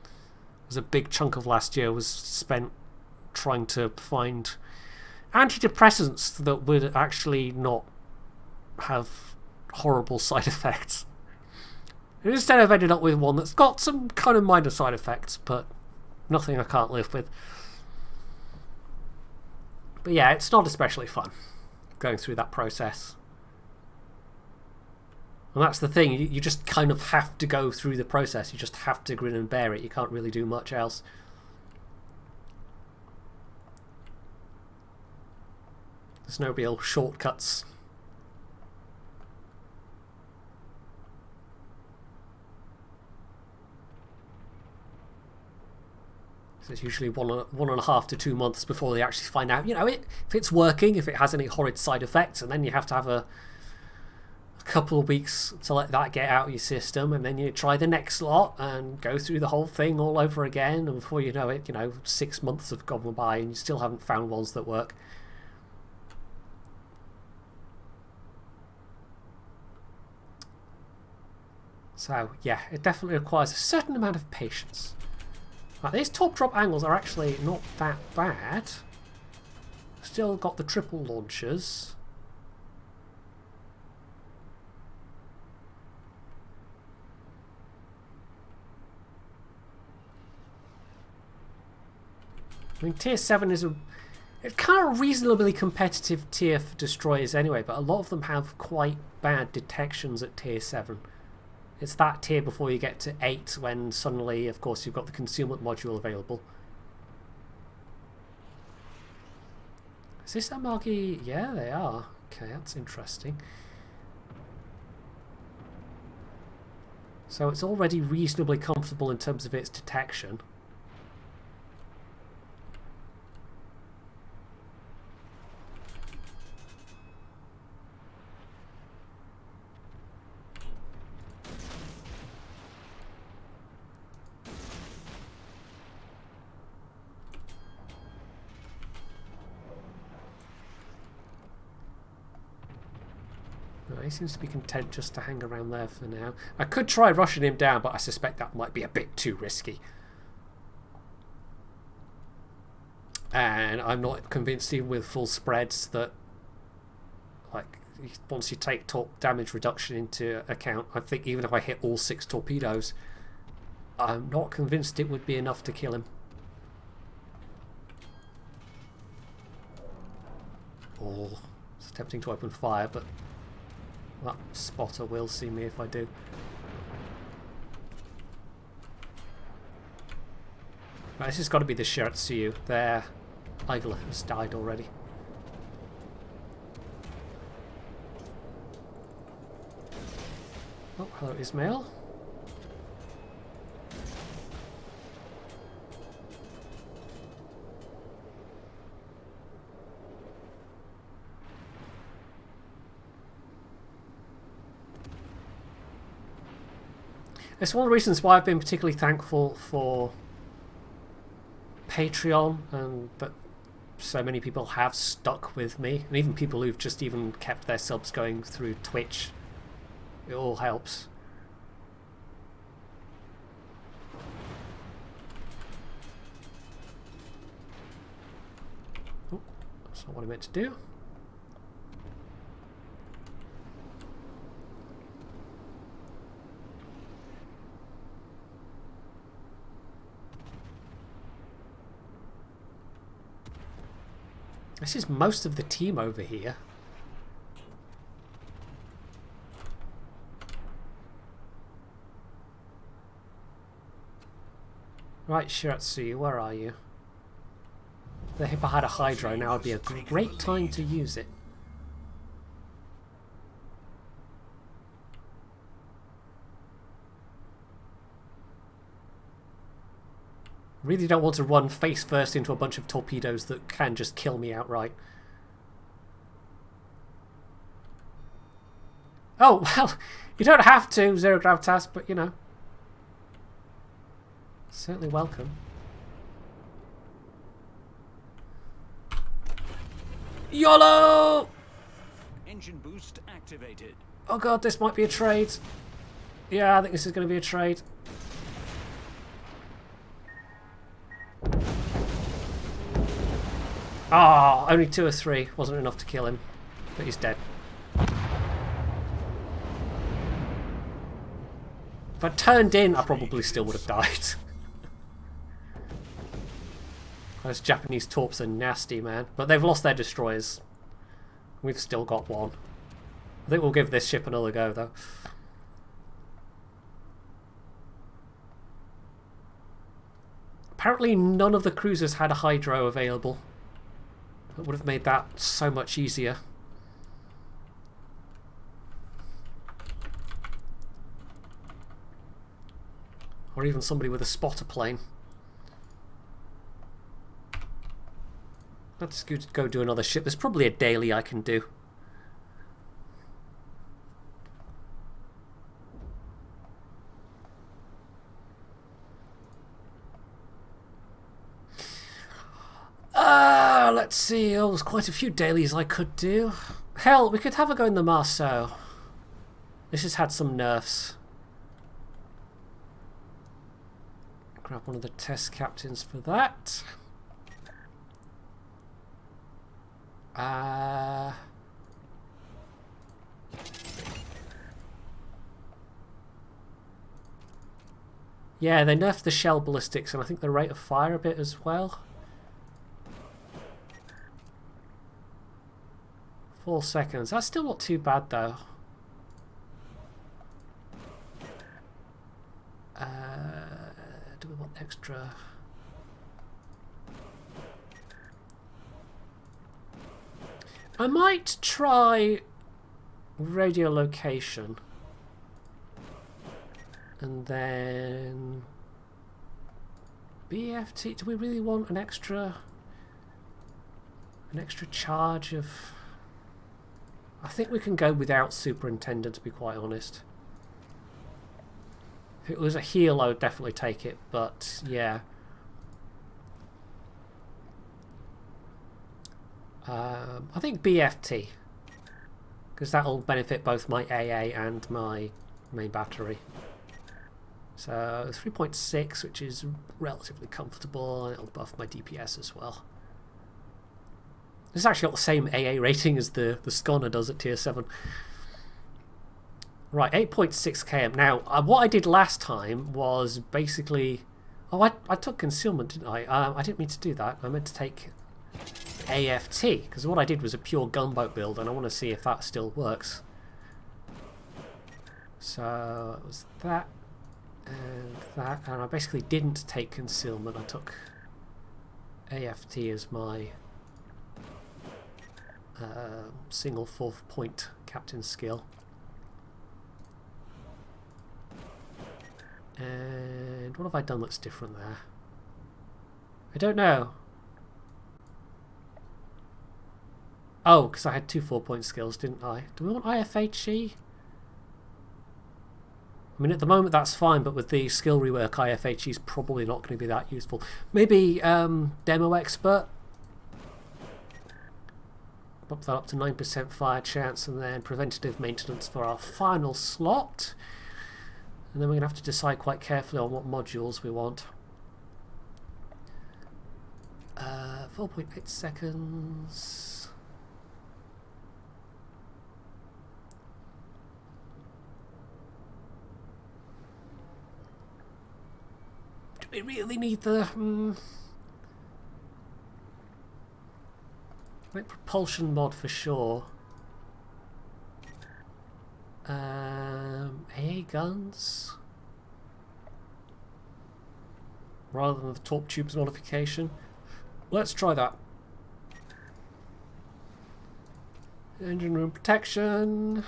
It was a big chunk of last year was spent trying to find antidepressants that would actually not have horrible side effects. And instead I've ended up with one that's got some kind of minor side effects, but nothing I can't live with. But yeah, it's not especially fun going through that process. And that's the thing, you just kind of have to go through the process. You just have to grin and bear it. You can't really do much else. There's no real shortcuts. So it's usually 1.5 to 2 months before they actually find out, you know, if it's working, if it has any horrid side effects, and then you have to have a couple of weeks to let that get out of your system, and then you try the next lot and go through the whole thing all over again, and before you know it, you know, 6 months have gone by and you still haven't found ones that work. So yeah, it definitely requires a certain amount of patience. Right, these top drop angles are actually not that bad. Still got the triple launchers. I mean, tier 7 is it's kind of reasonably competitive tier for destroyers anyway, but a lot of them have quite bad detections at tier 7. It's that tier before you get to 8 when suddenly, of course, you've got the concealment module available. Is this Amagi? Yeah, they are. Okay, that's interesting. So it's already reasonably comfortable in terms of its detection. He seems to be content just to hang around there for now. I could try rushing him down, but I suspect that might be a bit too risky. And I'm not convinced even with full spreads that, like, once you take damage reduction into account, I think even if I hit all 6 torpedoes, I'm not convinced it would be enough to kill him. Oh, it's tempting to open fire, but that spotter will see me if I do. Right, this has got to be the Shiratsuyu. Their idol has died already. Oh, hello Ismail. It's one of the reasons why I've been particularly thankful for Patreon, and that so many people have stuck with me, and even people who've just even kept their subs going through Twitch. It all helps. Oh, that's not what I meant to do. This is most of the team over here. Right, Shiratsuyu, where are you? If I had a Hydro, now would be a great time to use it. Really don't want to run face first into a bunch of torpedoes that can just kill me outright. Oh, well, you don't have to, Zero Gravitas, but you know. Certainly welcome. YOLO! Engine boost activated. Oh god, this might be a trade. Yeah, I think this is going to be a trade. Ah, only 2 or 3. Wasn't enough to kill him. But he's dead. If I turned in, I probably still would have died. Those Japanese torps are nasty, man. But they've lost their destroyers. We've still got one. I think we'll give this ship another go, though. Apparently none of the cruisers had a Hydro available. That would have made that so much easier. Or even somebody with a spotter plane. Let's go do another ship. There's probably a daily I can do. Let's see. Oh, there's quite a few dailies I could do. Hell, we could have a go in the Marceau. This has had some nerfs. Grab one of the test captains for that. Yeah, they nerfed the shell ballistics and I think the rate of fire a bit as well. 4 seconds. That's still not too bad though. Do we want extra? I might try radio location. And then BFT. Do we really want an extra charge of? I think we can go without Superintendent, to be quite honest. If it was a heal, I would definitely take it, but yeah. I think BFT, because that'll benefit both my AA and my main battery. So 3.6, which is relatively comfortable, and it'll buff my DPS as well. It's actually got the same AA rating as the Skona does at tier 7. Right, 8.6 km. Now, what I did last time was basically... Oh, I took concealment, didn't I? I didn't mean to do that. I meant to take AFT, because what I did was a pure gunboat build, and I want to see if that still works. So it was that, and I basically didn't take concealment. I took AFT as my single 4th point captain skill. And what have I done that's different there? I don't know. Oh, because I had 2 4-point skills, didn't I? Do we want IFHE? I mean, at the moment that's fine, but with the skill rework, IFHE is probably not going to be that useful. Maybe Demo Expert? Bump that up to 9% fire chance, and then Preventative Maintenance for our final slot. And then we're going to have to decide quite carefully on what modules we want. 4.8 seconds. Do we really need the... like propulsion mod for sure. AA guns rather than the torp tubes modification. Let's try that. Engine room protection.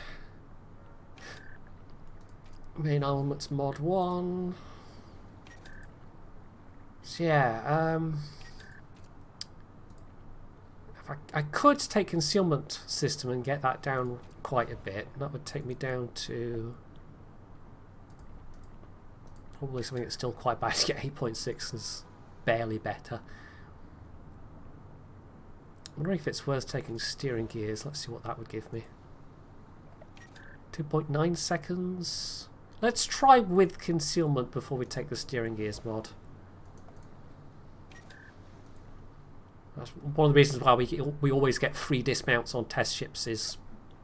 Main armaments mod 1. So yeah, if I could take concealment system and get that down quite a bit. That would take me down to probably something that's still quite bad to get 8.6 is barely better. I'm wondering if it's worth taking steering gears. Let's see what that would give me. 2.9 seconds. Let's try with concealment before we take the steering gears mod. That's one of the reasons why we always get free dismounts on test ships, is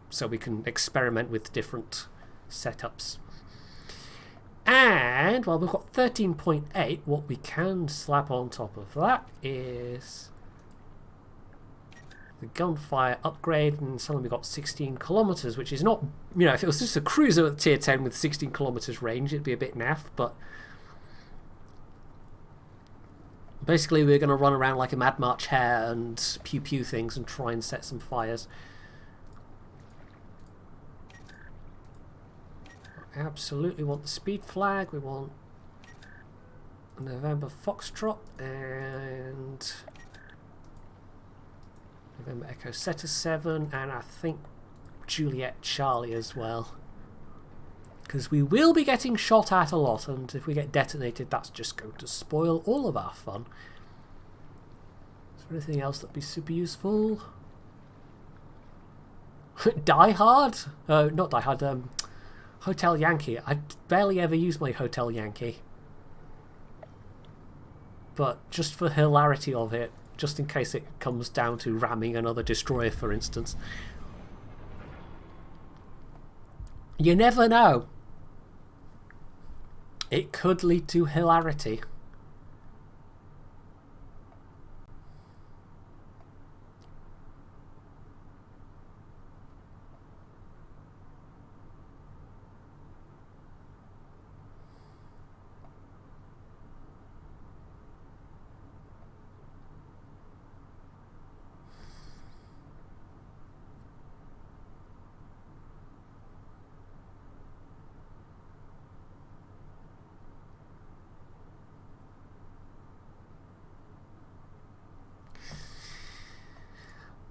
so we can experiment with different setups. And, well, we've got 13.8. What we can slap on top of that is the gunfire upgrade, and suddenly we've got 16 kilometers, which is not, you know, if it was just a cruiser at tier 10 with 16 kilometers range, it'd be a bit naff, but basically we're going to run around like a Mad March hare and pew pew things and try and set some fires. Absolutely want the speed flag. We want November Foxtrot and November Echo Setter 7, and I think Juliet Charlie as well, because we will be getting shot at a lot, and if we get detonated, that's just going to spoil all of our fun. Is there anything else that'd be super useful? Die Hard? Not Die Hard. Hotel Yankee. I barely ever use my Hotel Yankee, but just for hilarity of it, just in case it comes down to ramming another destroyer, for instance. You never know. It could lead to hilarity.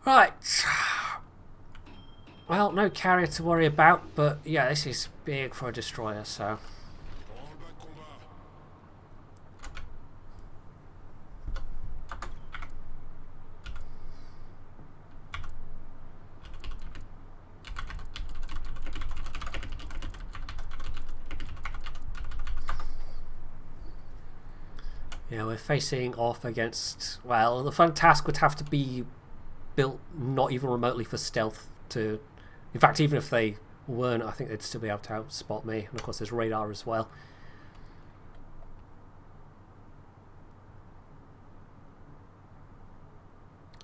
Right. Well, no carrier to worry about, but yeah, this is big for a destroyer, so. Yeah, we're facing off against, well, the fun task would have to be built not even remotely for stealth to, in fact, even if they weren't, I think they'd still be able to outspot me, and of course there's radar as well.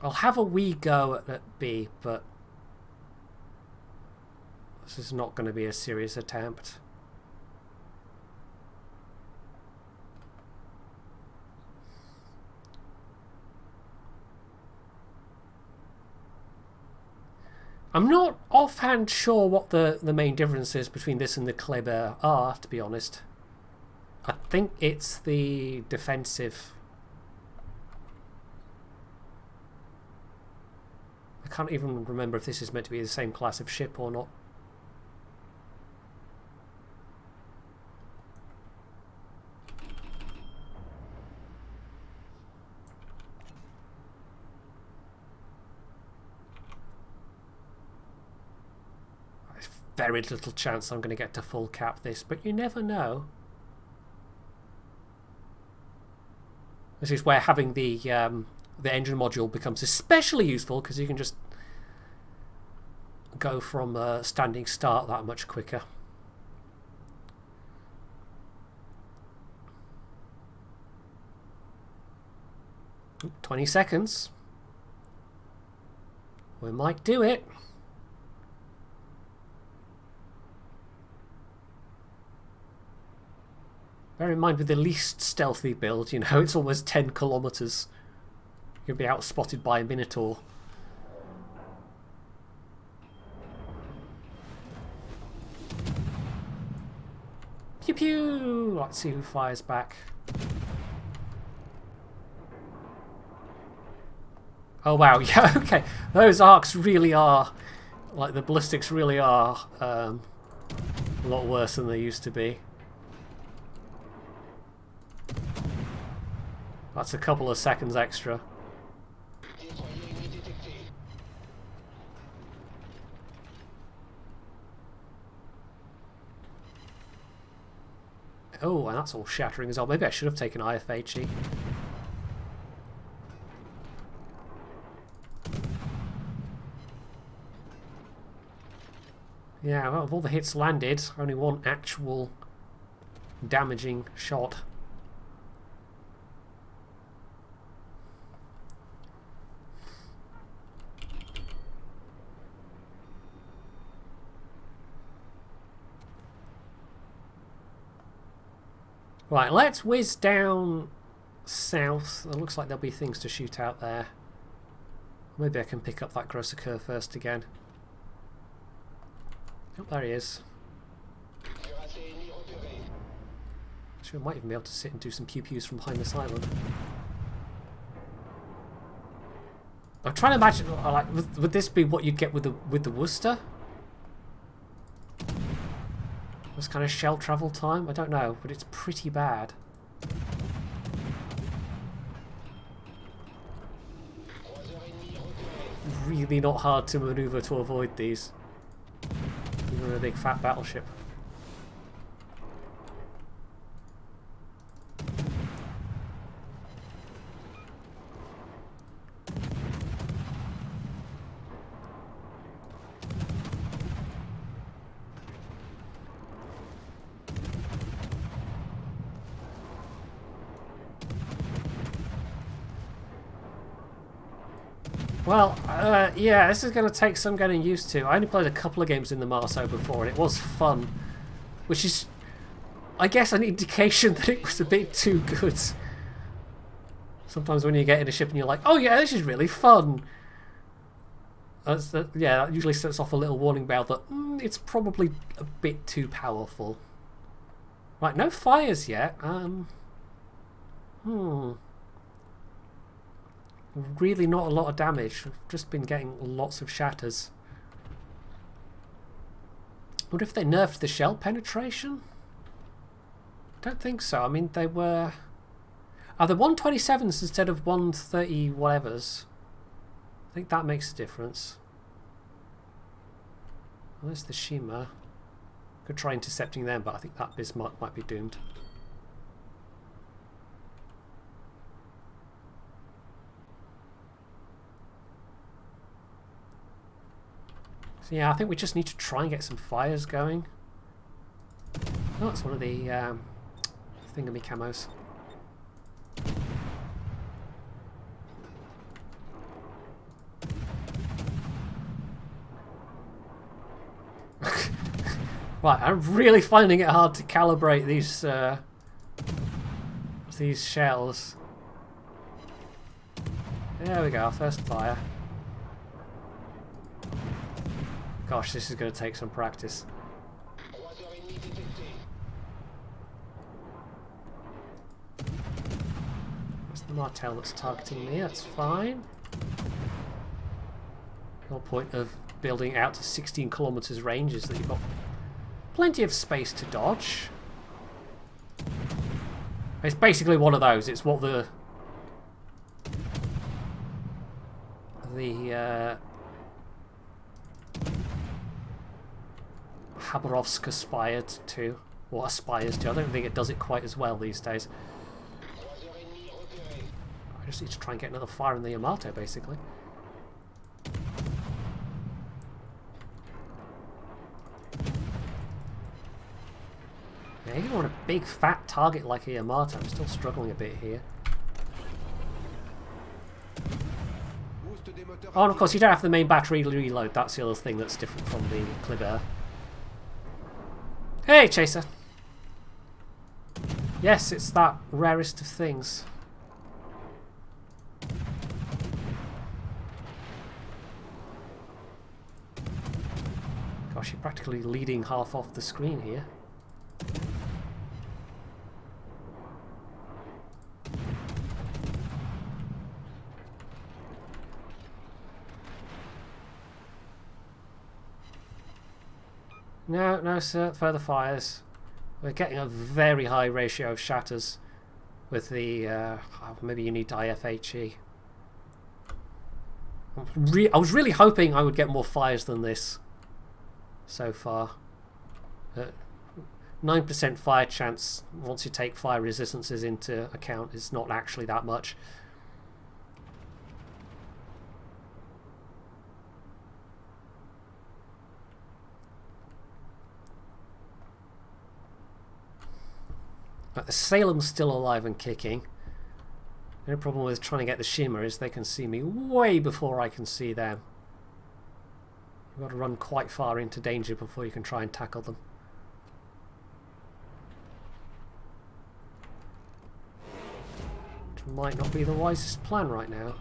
I'll have a wee go at B, but this is not going to be a serious attempt. I'm not offhand sure what the main differences between this and the Kleber are, to be honest. I think it's the defensive. I can't even remember if this is meant to be the same class of ship or not. There's very little chance I'm going to get to full cap this, but you never know. This is where having the engine module becomes especially useful, because you can just go from a standing start that much quicker. Ooh, 20 seconds. We might do it. Bear in mind, with the least stealthy build, you know, it's almost 10 kilometers. You'll be outspotted by a Minotaur. Pew pew! Let's see who fires back. Oh wow, yeah, okay. Those arcs really are, like the ballistics really are a lot worse than they used to be. That's a couple of seconds extra. Oh, and that's all shattering as well. Maybe I should have taken IFHE. Yeah, well, of all the hits landed, only one actual damaging shot. Right, let's whiz down south. It looks like there'll be things to shoot out there. Maybe I can pick up that grosser curve first again. Oh, there he is. Actually, I might even be able to sit and do some pew-pews from behind this island. I'm trying to imagine, like, would this be what you'd get with the Worcester? This kind of shell travel time? I don't know, but it's pretty bad. Really not hard to maneuver to avoid these. Even a big fat battleship. Well, yeah, this is going to take some getting used to. I only played a couple of games in the Marceau before, and it was fun. Which is, I guess, an indication that it was a bit too good. Sometimes when you get in a ship and you're like, oh yeah, this is really fun. Yeah, that usually sets off a little warning bell that it's probably a bit too powerful. Right, no fires yet. Really not a lot of damage. I've just been getting lots of shatters. I wonder if they nerfed the shell penetration? Don't think so. I mean, they were... Are the 127s instead of 130 whatevers? I think that makes a difference. Well, there's the Shima. Could try intercepting them, but I think that Bismarck might be doomed. So yeah, I think we just need to try and get some fires going. Oh, it's one of the thingamy camos. Right, I'm really finding it hard to calibrate these shells. There we go, first fire. Gosh, this is going to take some practice. That's the Martel that's targeting me, that's fine. The whole point of building out to 16 kilometers range is that you've got plenty of space to dodge. It's basically one of those. It's what the Habarovsk aspired to, or aspires to. I don't think it does it quite as well these days. I just need to try and get another fire in the Yamato, basically. Yeah, even on a big fat target like a Yamato, I'm still struggling a bit here. Oh, and of course you don't have the main battery reload, that's the other thing that's different from the Clibber. Hey, Chaser! Yes, it's that rarest of things. Gosh, you're practically leading half off the screen here. No, no, sir. Further fires. We're getting a very high ratio of shatters with the... maybe you need IFHE. I was really hoping I would get more fires than this so far. 9% fire chance once you take fire resistances into account is not actually that much. But the Salem's still alive and kicking. The only problem with trying to get the shimmer is they can see me way before I can see them. You've got to run quite far into danger before you can try and tackle them. Which might not be the wisest plan right now.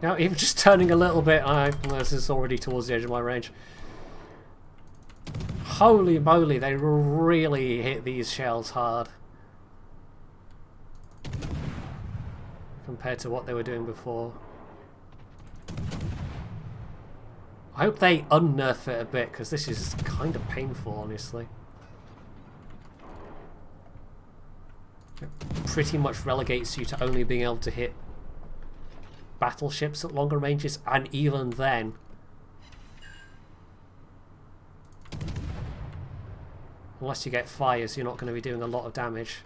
Now, even just turning a little bit, this is already towards the edge of my range. Holy moly, they really hit these shells hard. Compared to what they were doing before. I hope they unnerf it a bit, because this is kind of painful, honestly. It pretty much relegates you to only being able to hit battleships at longer ranges, and even then unless you get fires you're not going to be doing a lot of damage.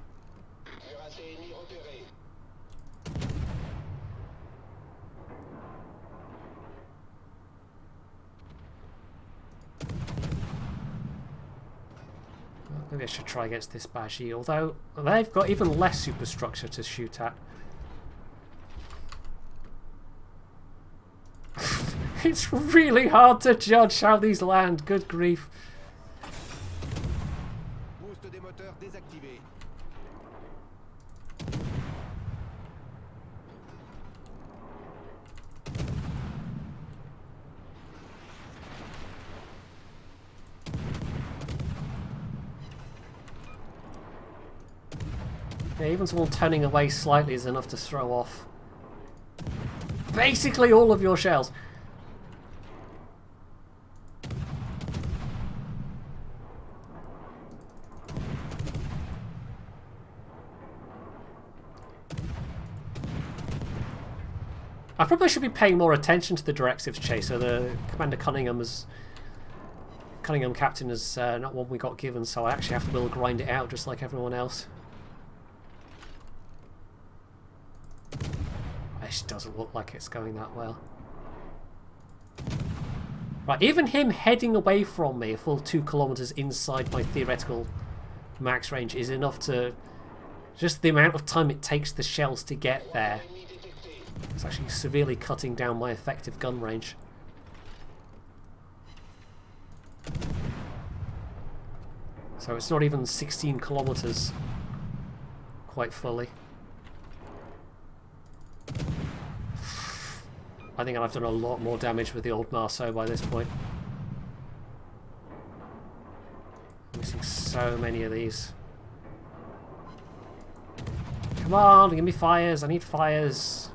Maybe I should try against this Baji, although they've got even less superstructure to shoot at. It's really hard to judge how these land, good grief. Boost des moteurs désactivé. Yeah, even someone turning away slightly is enough to throw off basically all of your shells. I probably should be paying more attention to the directives, Chaser. The Commander Cunningham captain is not one we got given, so I actually have to be able to grind it out just like everyone else. This doesn't look like it's going that well. Right, even him heading away from me a full 2 kilometers inside my theoretical max range is enough to... Just the amount of time it takes the shells to get there. It's actually severely cutting down my effective gun range. So it's not even 16 kilometers quite fully. I think I've done a lot more damage with the old Marceau by this point. I'm missing so many of these. Come on, give me fires. I need fires.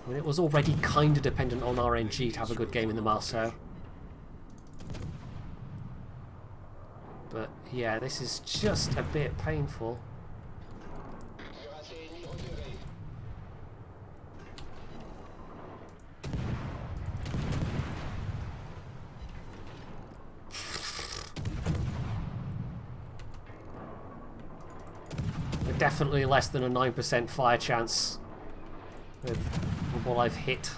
I mean, it was already kind of dependent on RNG to have a good game in the Marceau. But yeah, this is just a bit painful. Definitely less than a 9% fire chance with what I've hit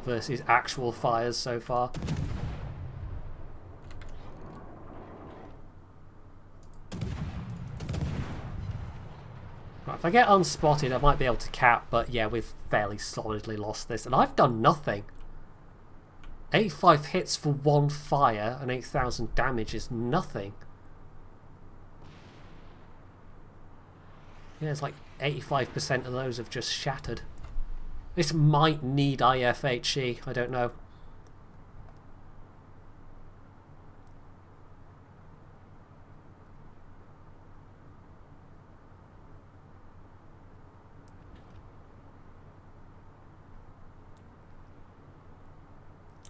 versus actual fires so far. Right, if I get unspotted I might be able to cap, but yeah, we've fairly solidly lost this. And I've done nothing. 85 hits for 1 fire and 8,000 damage is nothing. Yeah, it's like 85% of those have just shattered. This might need IFHE, I don't know.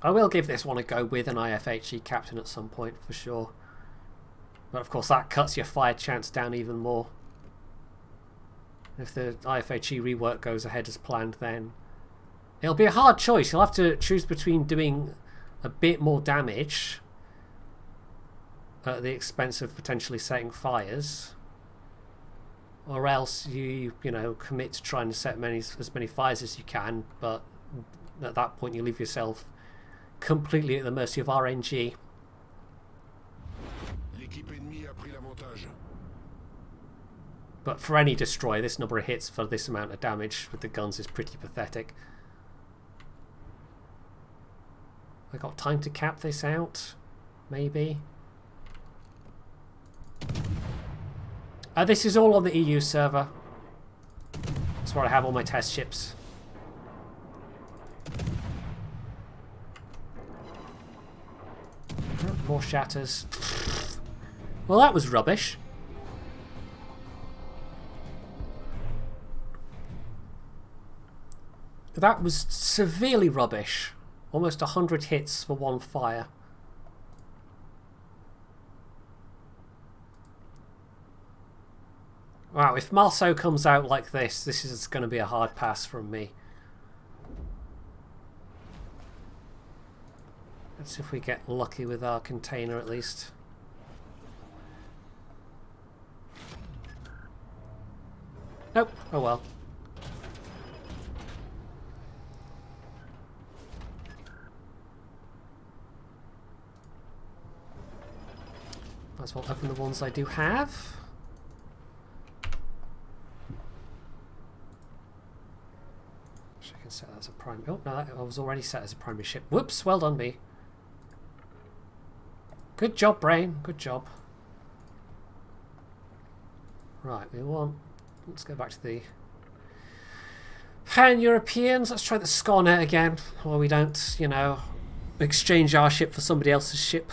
I will give this one a go with an IFHE captain at some point, for sure. But of course that cuts your fire chance down even more. If the IFHE rework goes ahead as planned, then it'll be a hard choice. You'll have to choose between doing a bit more damage at the expense of potentially setting fires, or else you know, commit to trying to set as many fires as you can, but at that point you leave yourself completely at the mercy of RNG. But for any destroyer, this number of hits for this amount of damage with the guns is pretty pathetic. I got time to cap this out? Maybe? This is all on the EU server. That's where I have all my test ships. More shatters. Well, that was rubbish. That was severely rubbish. Almost 100 hits for 1 fire. Wow, if Marceau comes out like this is going to be a hard pass from me. Let's see if we get lucky with our container at least. Nope, oh well. Might as well open the ones I do have. I can set that as a primary. Oh, no, that was already set as a primary ship. Whoops, well done me. Good job, brain. Good job. Right, we want... Let's go back to the Pan Europeans. Let's try the Scornet again. Or we don't, you know, exchange our ship for somebody else's ship.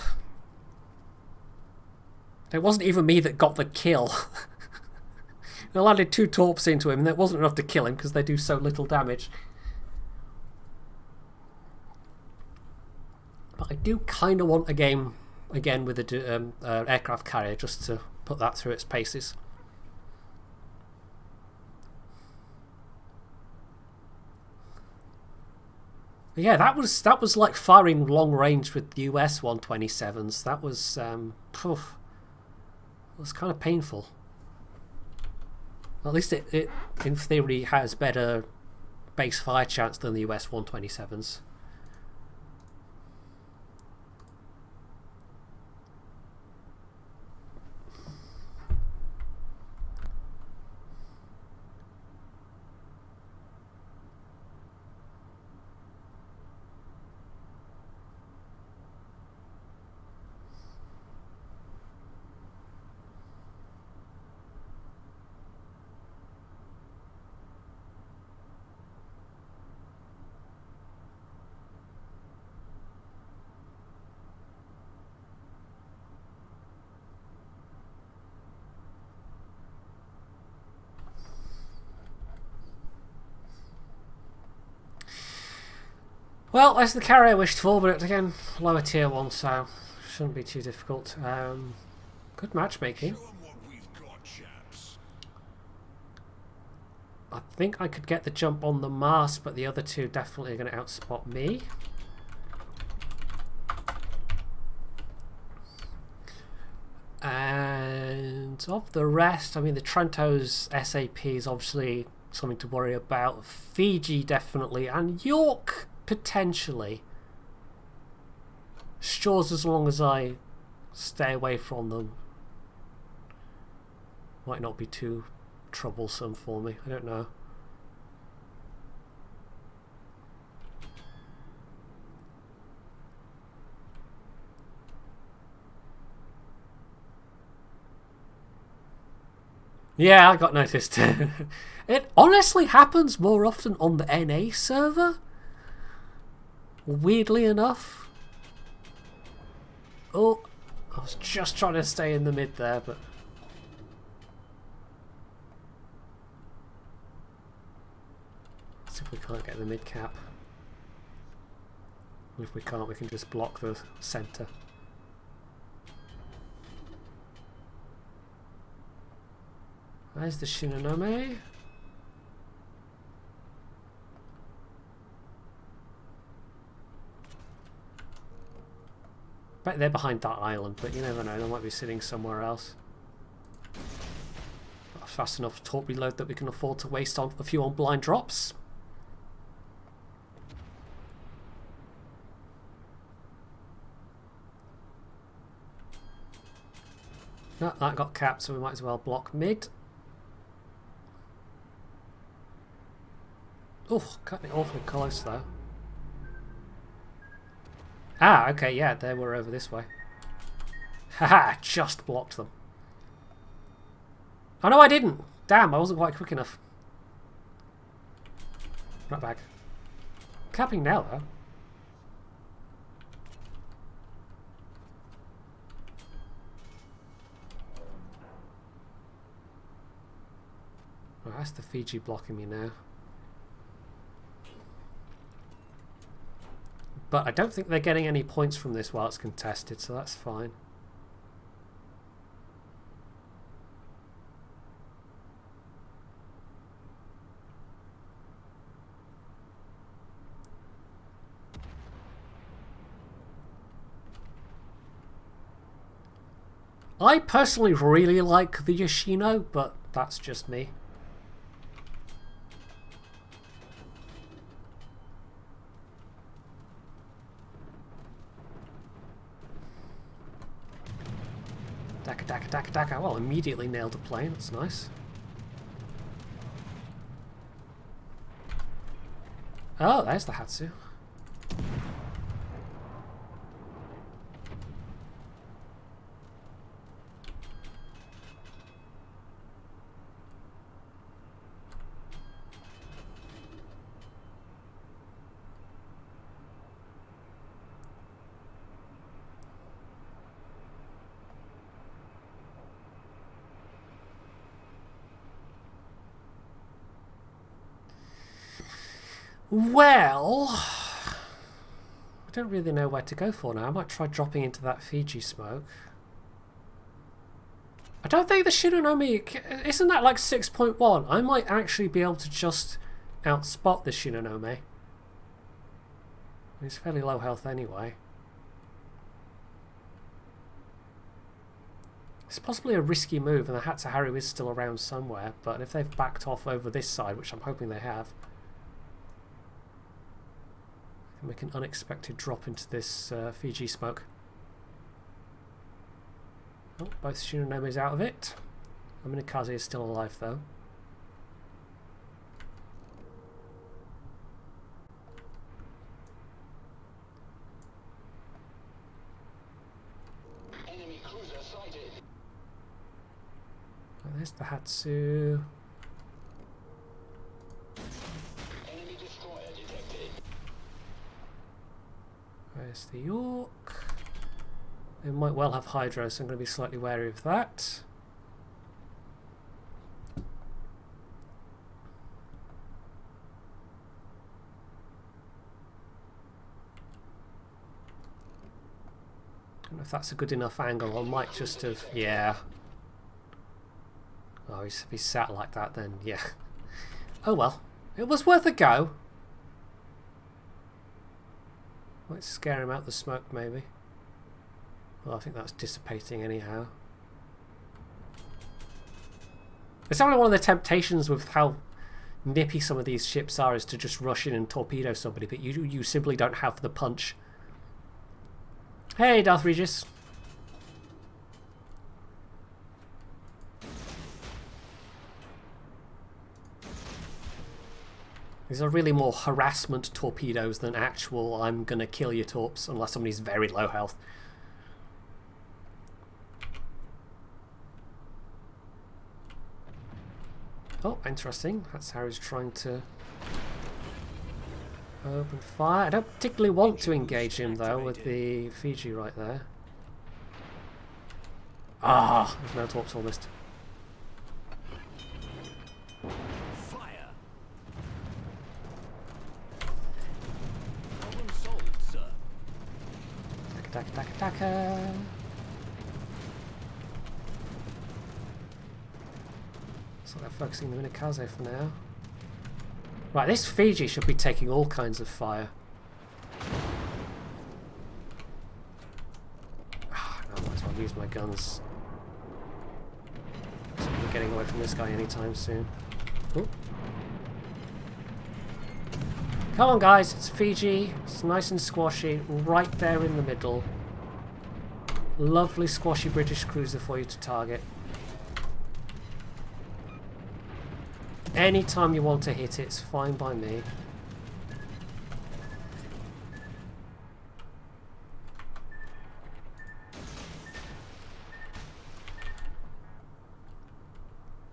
It wasn't even me that got the kill. I landed 2 torps into him and that wasn't enough to kill him because they do so little damage. But I do kind of want a game again with an aircraft carrier just to put that through its paces. But yeah, that was like firing long range with US 127s. That was it was kind of painful. At least it in theory has better base fire chance than the US 127s. Well, that's the carry I wished for, but again, lower tier 1, so shouldn't be too difficult. Good matchmaking. Show 'em what we've got, chaps. I think I could get the jump on the mast, but the other two definitely are going to outspot me. And of the rest, I mean, the Trento's SAP is obviously something to worry about. Fiji definitely, and York potentially. Shores, as long as I stay away from them, might not be too troublesome for me. I don't know. Yeah, I got noticed. It honestly happens more often on the NA server. Weirdly enough. Oh, I was just trying to stay in the mid there, but... Let's see if we can't get the mid cap. If we can't, we can just block the centre. Where's the Shinonome? Bet they're behind that island, but you never know, they might be sitting somewhere else. Got a fast enough torp reload that we can afford to waste on a few on blind drops. No, that got capped, so we might as well block mid. Oh, cutting it awfully close though. Ah, okay, yeah, they were over this way. Haha, just blocked them. Oh no, I didn't! Damn, I wasn't quite quick enough. Right back. Capping now though. Well, that's the Fiji blocking me now. But I don't think they're getting any points from this while it's contested, so that's fine. I personally really like the Yoshino, but that's just me. Daka, daka, daka, daka. Well, immediately nailed a plane. That's nice. Oh, there's the Hatsu. Well, I don't really know where to go for now. I might try dropping into that Fiji smoke. I don't think the Shinonome... Isn't that like 6.1? I might actually be able to just outspot the Shinonome. He's fairly low health anyway. It's possibly a risky move, and the Hatsuharu is still around somewhere, but if they've backed off over this side, which I'm hoping they have, I can make an unexpected drop into this Fiji smoke. Oh, both Shinonemi's out of it. Aminakaze is still alive, though. Enemy cruiser sighted. Oh, there's the Hatsu. Enemy destroyer detected. Where's the York? They might well have Hydro, so I'm going to be slightly wary of that. I don't know if that's a good enough angle. I might just have... yeah. Oh, if he's sat like that, then yeah. Oh well. It was worth a go. Might scare him out the smoke, maybe. Well, I think that's dissipating anyhow. It's only one of the temptations with how nippy some of these ships are is to just rush in and torpedo somebody, but you simply don't have the punch. Hey, Darth Regis. These are really more harassment torpedoes than actual I'm gonna kill your torps, unless somebody's very low health. Oh, interesting. That's how he's trying to open fire. I don't particularly want to engage him, though, with the Fiji right there. Ah, there's no torps almost. Fire. Problem solved, sir. Taka, taka, taka, taka. So they're focusing the Minakaze for now. Right, this Fiji should be taking all kinds of fire. I might as well use my guns. So we're getting away from this guy anytime soon. Ooh. Come on, guys, it's Fiji. It's nice and squashy, right there in the middle. Lovely squashy British cruiser for you to target. Anytime you want to hit it, it's fine by me.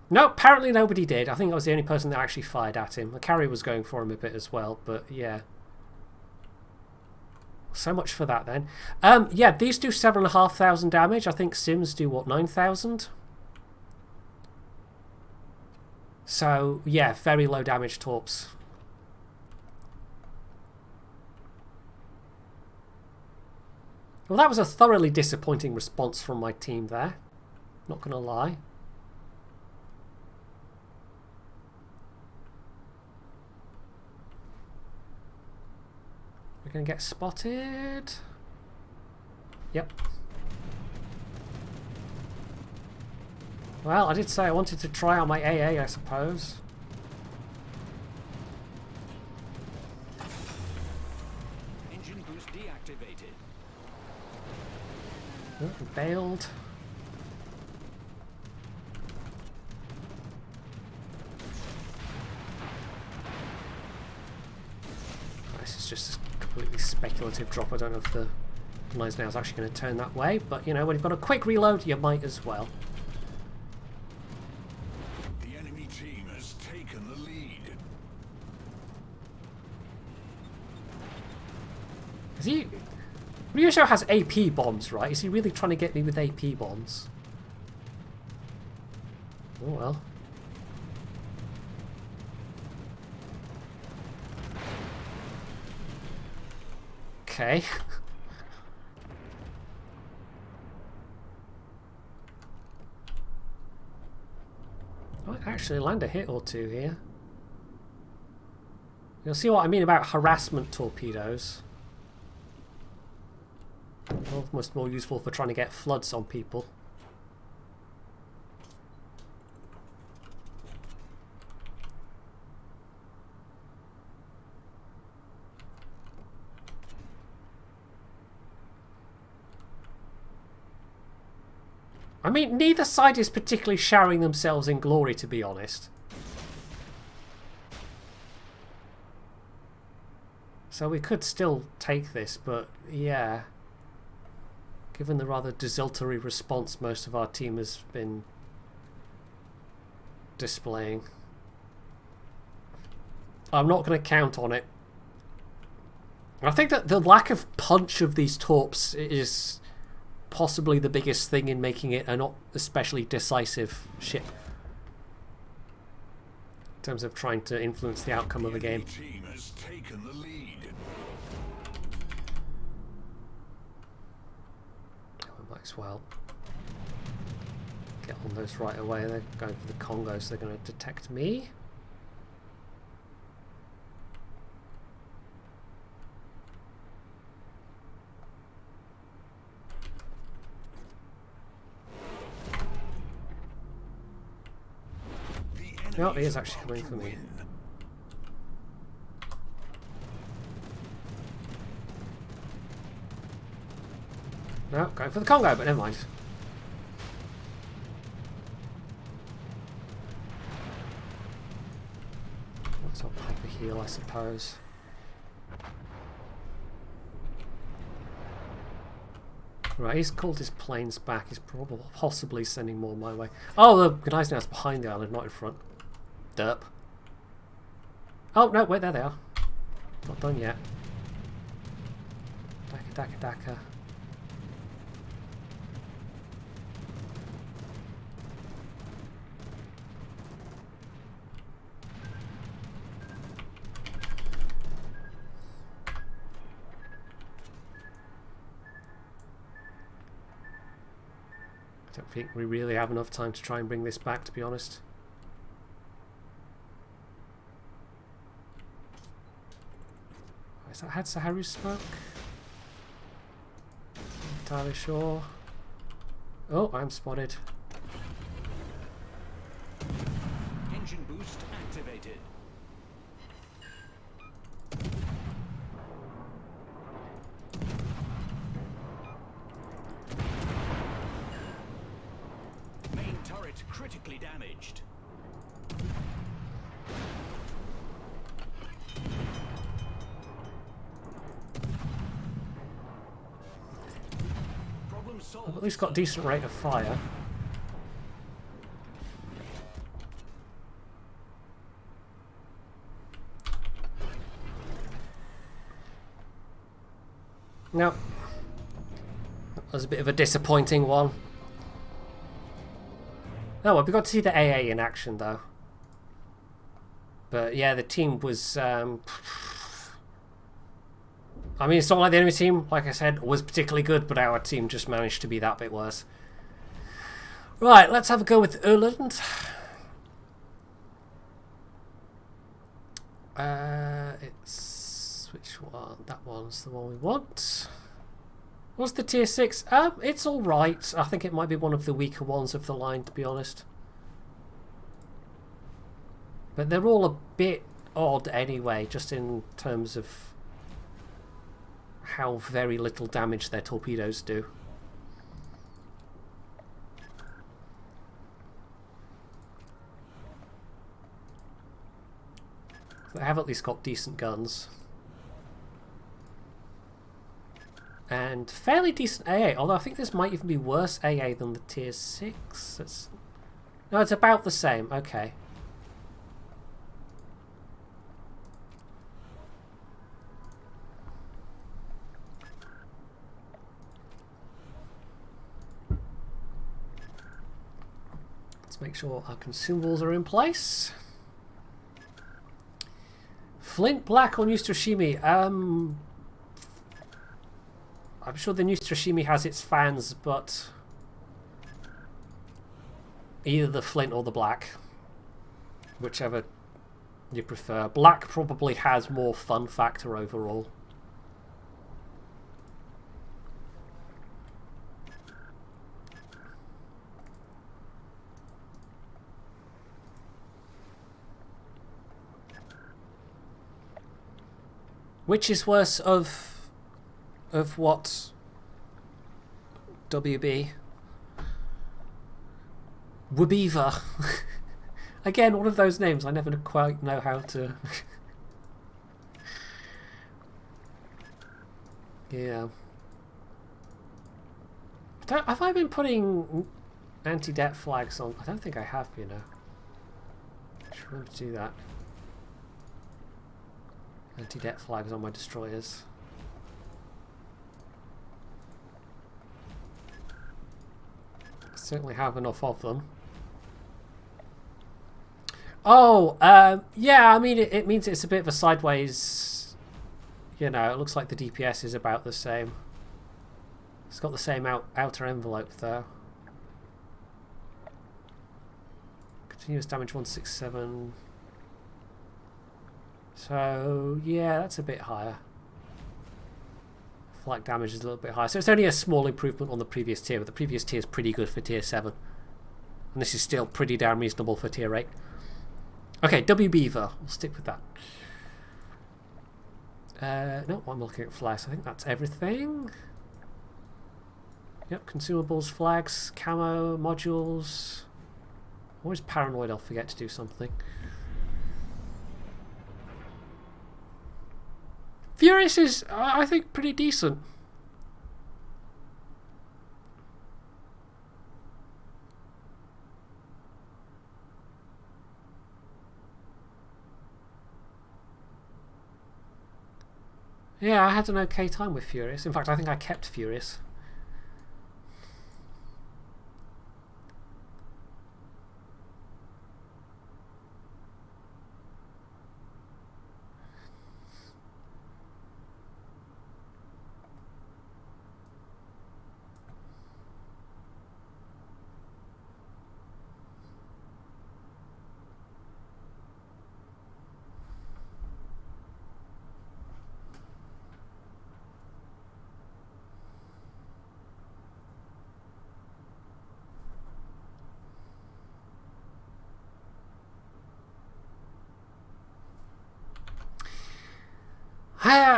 No, apparently nobody did. I think I was the only person that actually fired at him. The carrier was going for him a bit as well, but yeah. So much for that then. Yeah, these do 7,500 damage. I think Sims do, what, 9,000? So, yeah, very low damage torps. Well, that was a thoroughly disappointing response from my team there. Not gonna lie. We're gonna get spotted. Yep. Well, I did say I wanted to try out my AA, I suppose. Engine boost deactivated. Oh, bailed. This is just a completely speculative drop. I don't know if the Knives now is actually going to turn that way, but you know, when you've got a quick reload, you might as well. The enemy team has taken the lead. Is he... Ryusho has AP bombs, right? Is he really trying to get me with AP bombs? Oh well. Okay. I might actually land a hit or two here. You'll see what I mean about harassment torpedoes. Almost more useful for trying to get floods on people. I mean, neither side is particularly showering themselves in glory, to be honest. So we could still take this, but yeah. Given the rather desultory response most of our team has been displaying, I'm not going to count on it. I think that the lack of punch of these torps is possibly the biggest thing in making it a not especially decisive ship in terms of trying to influence the outcome of a game. The team has taken the lead. We might as well get on those right away. They're going for the Congo, so they're going to detect me. No, he is actually coming for me. No, going for the Congo, but never mind. Let's pop a heal, I suppose. Right, he's called his planes back. He's probably possibly sending more my way. Oh, the guy's now behind the island, not in front. Derp. Oh, no, wait, there they are. Not done yet. Daka, daka, daka. I don't think we really have enough time to try and bring this back, to be honest. Is that had Saharu smoke? Not entirely sure. Oh, I'm spotted. Engine boost activated. Main turret critically damaged. I've at least got a decent rate of fire. No. That was a bit of a disappointing one. Oh, well, we got to see the AA in action, though. But yeah, the team was... I mean, it's not like the enemy team, like I said, was particularly good, but our team just managed to be that bit worse. Right, let's have a go with Öland. It's... which one? That one's the one we want. What's the tier 6? It's alright. I think it might be one of the weaker ones of the line, to be honest. But they're all a bit odd anyway, just in terms of how very little damage their torpedoes do. They have at least got decent guns. And fairly decent AA, although I think this might even be worse AA than the tier 6. No, it's about the same, okay. Make sure our consumables are in place. Flint Black or Neustrashimi? I'm sure the Neustrashimi has its fans, but either the Flint or the Black, whichever you prefer. Black probably has more fun factor overall. Which is worse of what? WB? Wabiva. Again, one of those names I never quite know how to... Yeah. Have I been putting anti-det flags on? I don't think I have, you know. I should remember to do that. Anti-det flags on my destroyers. Certainly have enough of them. Oh, yeah, I mean, it means it's a bit of a sideways, you know, it looks like the DPS is about the same. It's got the same outer envelope, though. Continuous damage 167. So, yeah, that's a bit higher. Flight damage is a little bit higher. So it's only a small improvement on the previous tier, but the previous tier is pretty good for tier 7. And this is still pretty damn reasonable for tier 8. Okay, W Beaver. We'll stick with that. No, I'm looking at flags. I think that's everything. Yep, consumables, flags, camo, modules. I'm always paranoid I'll forget to do something. Furious is, I think, pretty decent. Yeah, I had an okay time with Furious. In fact, I think I kept Furious.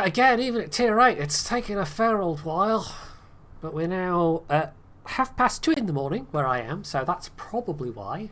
Again, even at tier 8, it's taken a fair old while. But we're now at 2:30 in the morning, where I am, so that's probably why.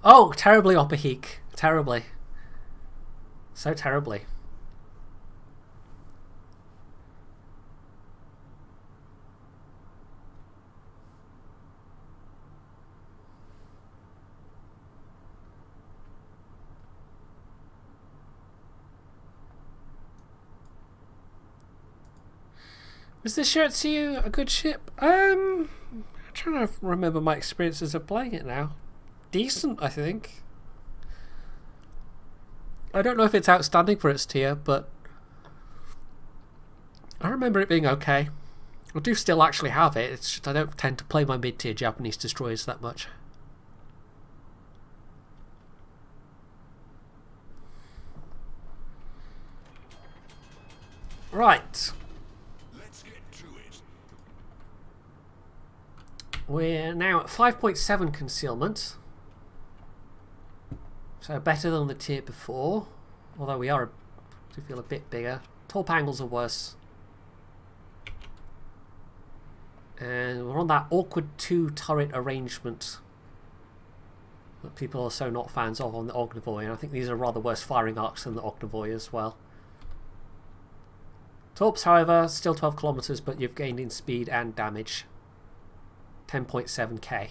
Oh, terribly, Opahik. Terribly. So terribly. Was this shirt to you a good ship? I'm trying to remember my experiences of playing it now. Decent, I think. I don't know if it's outstanding for its tier, but I remember it being okay. I do still actually have it, it's just I don't tend to play my mid-tier Japanese destroyers that much. Right. Let's get to it. We're now at 5.7 concealment. So better than the tier before, although we do feel a bit bigger. Torp angles are worse. And we're on that awkward 2 turret arrangement that people are so not fans of on the Ognivoy, and I think these are rather worse firing arcs than the Ognivoy as well. Torps, however, still 12 kilometers, but you've gained in speed and damage. 10.7k.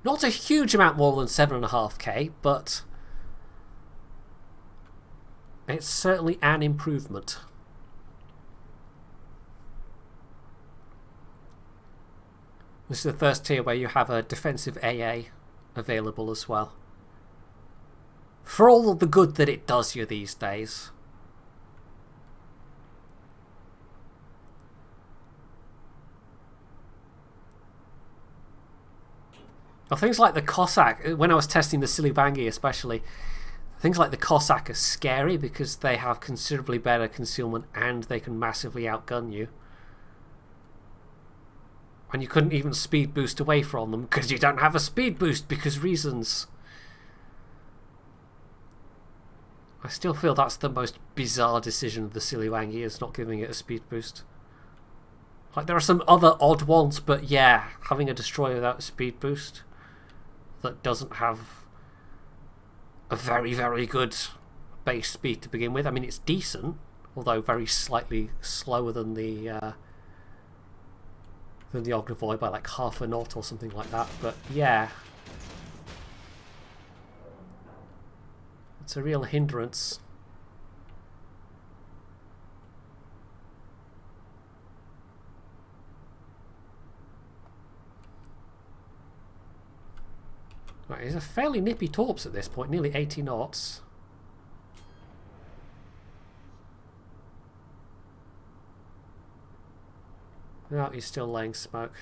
Not a huge amount more than 7.5k, but it's certainly an improvement. This is the first tier where you have a defensive AA available as well. For all of the good that it does you these days. Well, things like the Cossack, when I was testing the Silivangi especially, things like the Cossack are scary because they have considerably better concealment and they can massively outgun you. And you couldn't even speed boost away from them because you don't have a speed boost because reasons. I still feel that's the most bizarre decision of the Silivangi, is not giving it a speed boost. Like, there are some other odd ones, but yeah, having a destroyer without a speed boost that doesn't have a very, very good base speed to begin with. I mean, it's decent, although very slightly slower than the Ognivoy by like half a knot or something like that. But yeah, it's a real hindrance. Right, he's a fairly nippy torps at this point, nearly 80 knots. No, he's still laying smoke.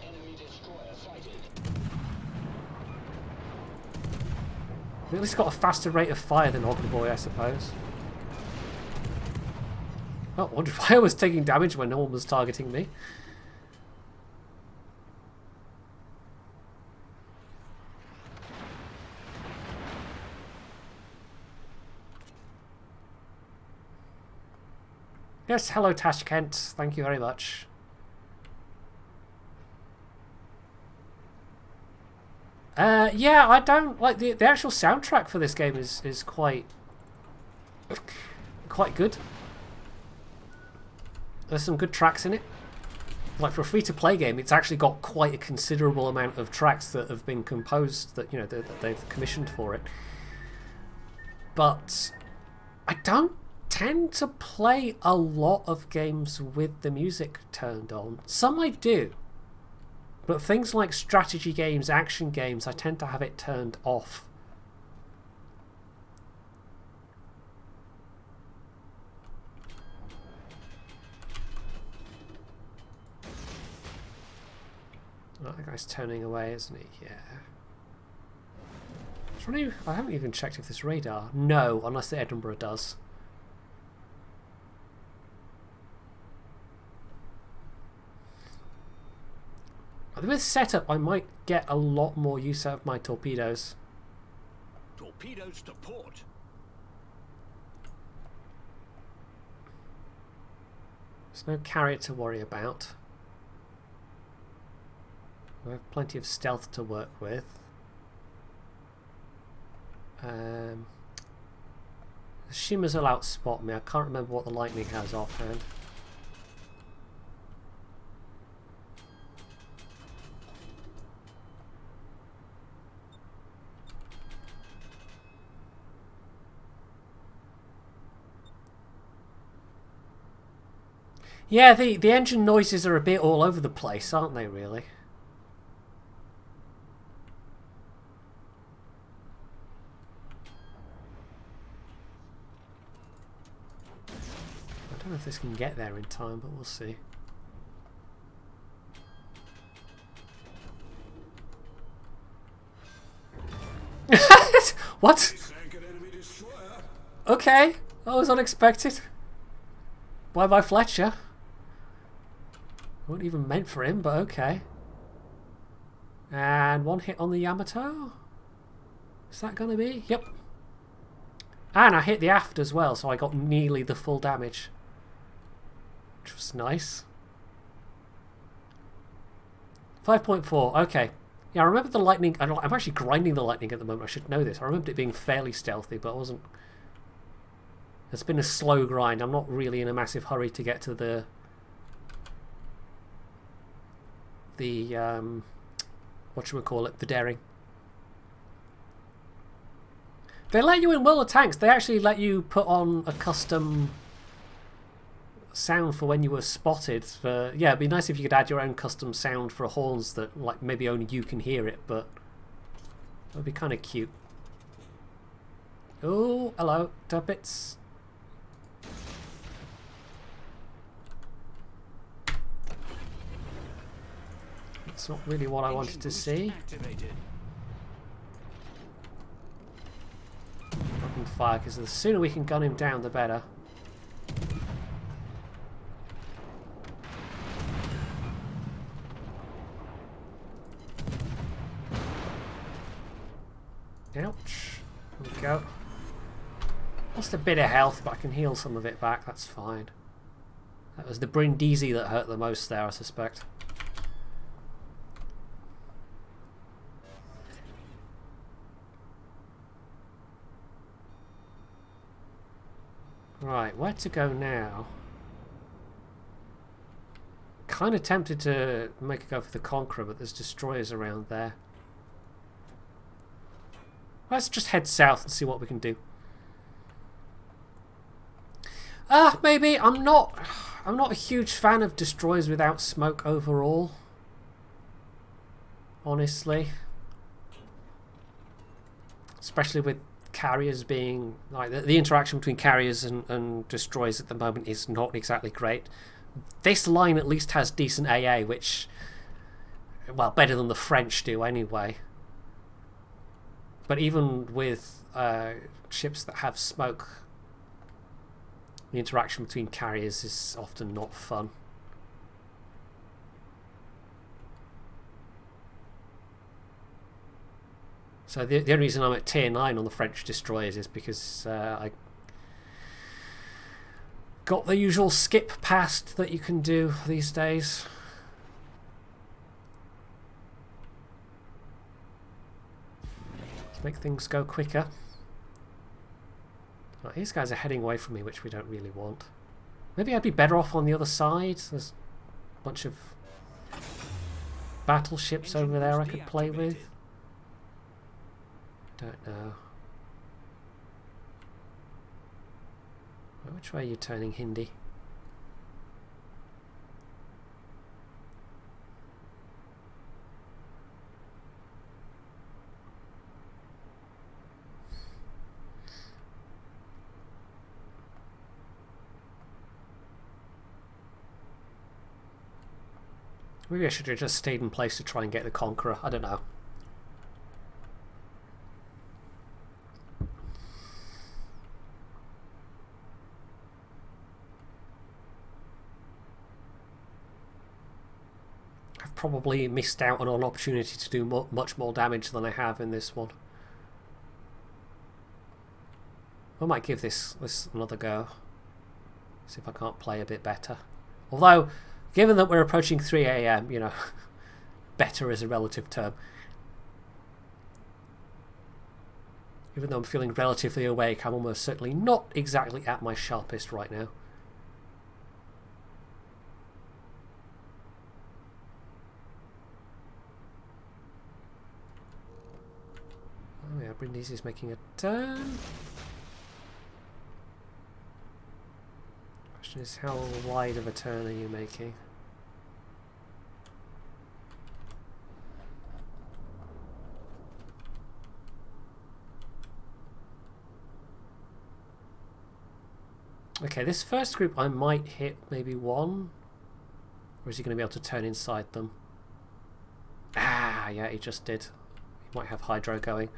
Enemy destroyer sighted. At least got a faster rate of fire than Ognivoy, I suppose. Oh, I wondered why I was taking damage when no one was targeting me. Yes, hello Tashkent, thank you very much. Yeah, I don't like the actual soundtrack for this game is quite good. There's some good tracks in it. Like, for a free-to-play game, it's actually got quite a considerable amount of tracks that have been composed that, you know, that they've commissioned for it. But I don't tend to play a lot of games with the music turned on. Some I do. But things like strategy games, action games, I tend to have it turned off. Oh, that guy's turning away, isn't he? Yeah. I haven't even checked if this radar. No, unless the Edinburgh does. With setup, I might get a lot more use out of my torpedoes. Torpedoes to port. There's no carrier to worry about. We have plenty of stealth to work with. The shimmers will outspot me. I can't remember what the lightning has offhand. Yeah, the engine noises are a bit all over the place, aren't they, really? I don't know if this can get there in time, but we'll see. What? Okay, that was unexpected. Bye bye, Fletcher. Wasn't even meant for him, but okay. And one hit on the Yamato. Is that going to be? Yep. And I hit the aft as well, so I got nearly the full damage. Which was nice. 5.4, okay. Yeah, I remember the lightning. I'm actually grinding the lightning at the moment. I should know this. I remembered it being fairly stealthy, but I wasn't. It's been a slow grind. I'm not really in a massive hurry to get to the what should we call it? The daring. They let you in World of Tanks. They actually let you put on a custom sound for when you were spotted. Yeah, it'd be nice if you could add your own custom sound for horns that, like, maybe only you can hear it, but that would be kind of cute. Oh, hello, Tuppets. That's not really what I wanted to see. Activated. Open fire, because the sooner we can gun him down, the better. Ouch. There we go. Lost a bit of health, but I can heal some of it back. That's fine. That was the Brindisi that hurt the most there, I suspect. Right, where to go now? Kind of tempted to make a go for the Conqueror, but there's destroyers around there. Let's just head south and see what we can do. Maybe. I'm not a huge fan of destroyers without smoke overall. Honestly. Especially with carriers being like the interaction between carriers and destroyers at the moment is not exactly great. This line at least has decent AA, which, well, better than the French do anyway. But even with ships that have smoke, the interaction between carriers is often not fun. So the only reason I'm at tier 9 on the French destroyers is because I got the usual skip past that you can do these days. Let's make things go quicker. Right, these guys are heading away from me, which we don't really want. Maybe I'd be better off on the other side. There's a bunch of battleships over there I could play with. Don't know. Which way are you turning, Hindi? Maybe I should have just stayed in place to try and get the Conqueror. I don't know. I've probably missed out on an opportunity to do much more damage than I have in this one. I might give this another go. See if I can't play a bit better. Although, given that we're approaching 3 AM, you know, better is a relative term. Even though I'm feeling relatively awake, I'm almost certainly not exactly at my sharpest right now. Oh yeah, Brindisi's making a turn. Question is, how wide of a turn are you making? Okay, this first group I might hit maybe one. Or is he going to be able to turn inside them? Ah, yeah, he just did. He might have hydro going.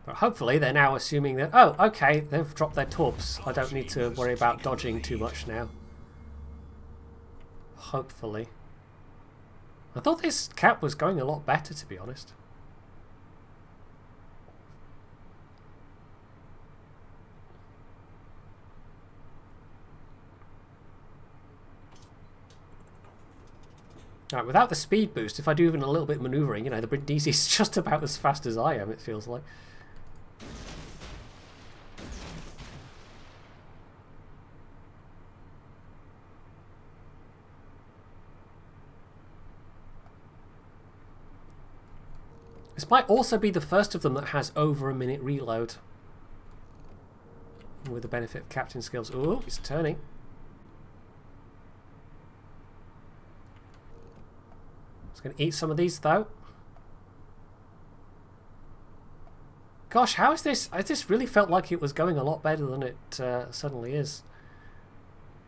But hopefully they're now assuming that, oh, okay, they've dropped their torps. I don't need to worry about dodging too much now. Hopefully. I thought this cap was going a lot better, to be honest. Right, without the speed boost, if I do even a little bit of manoeuvring, you know, the Brindisi is just about as fast as I am, it feels like. This might also be the first of them that has over a minute reload. With the benefit of captain skills. Ooh, he's turning. It's going to eat some of these though. Gosh, how is this? I just really felt like it was going a lot better than it suddenly is.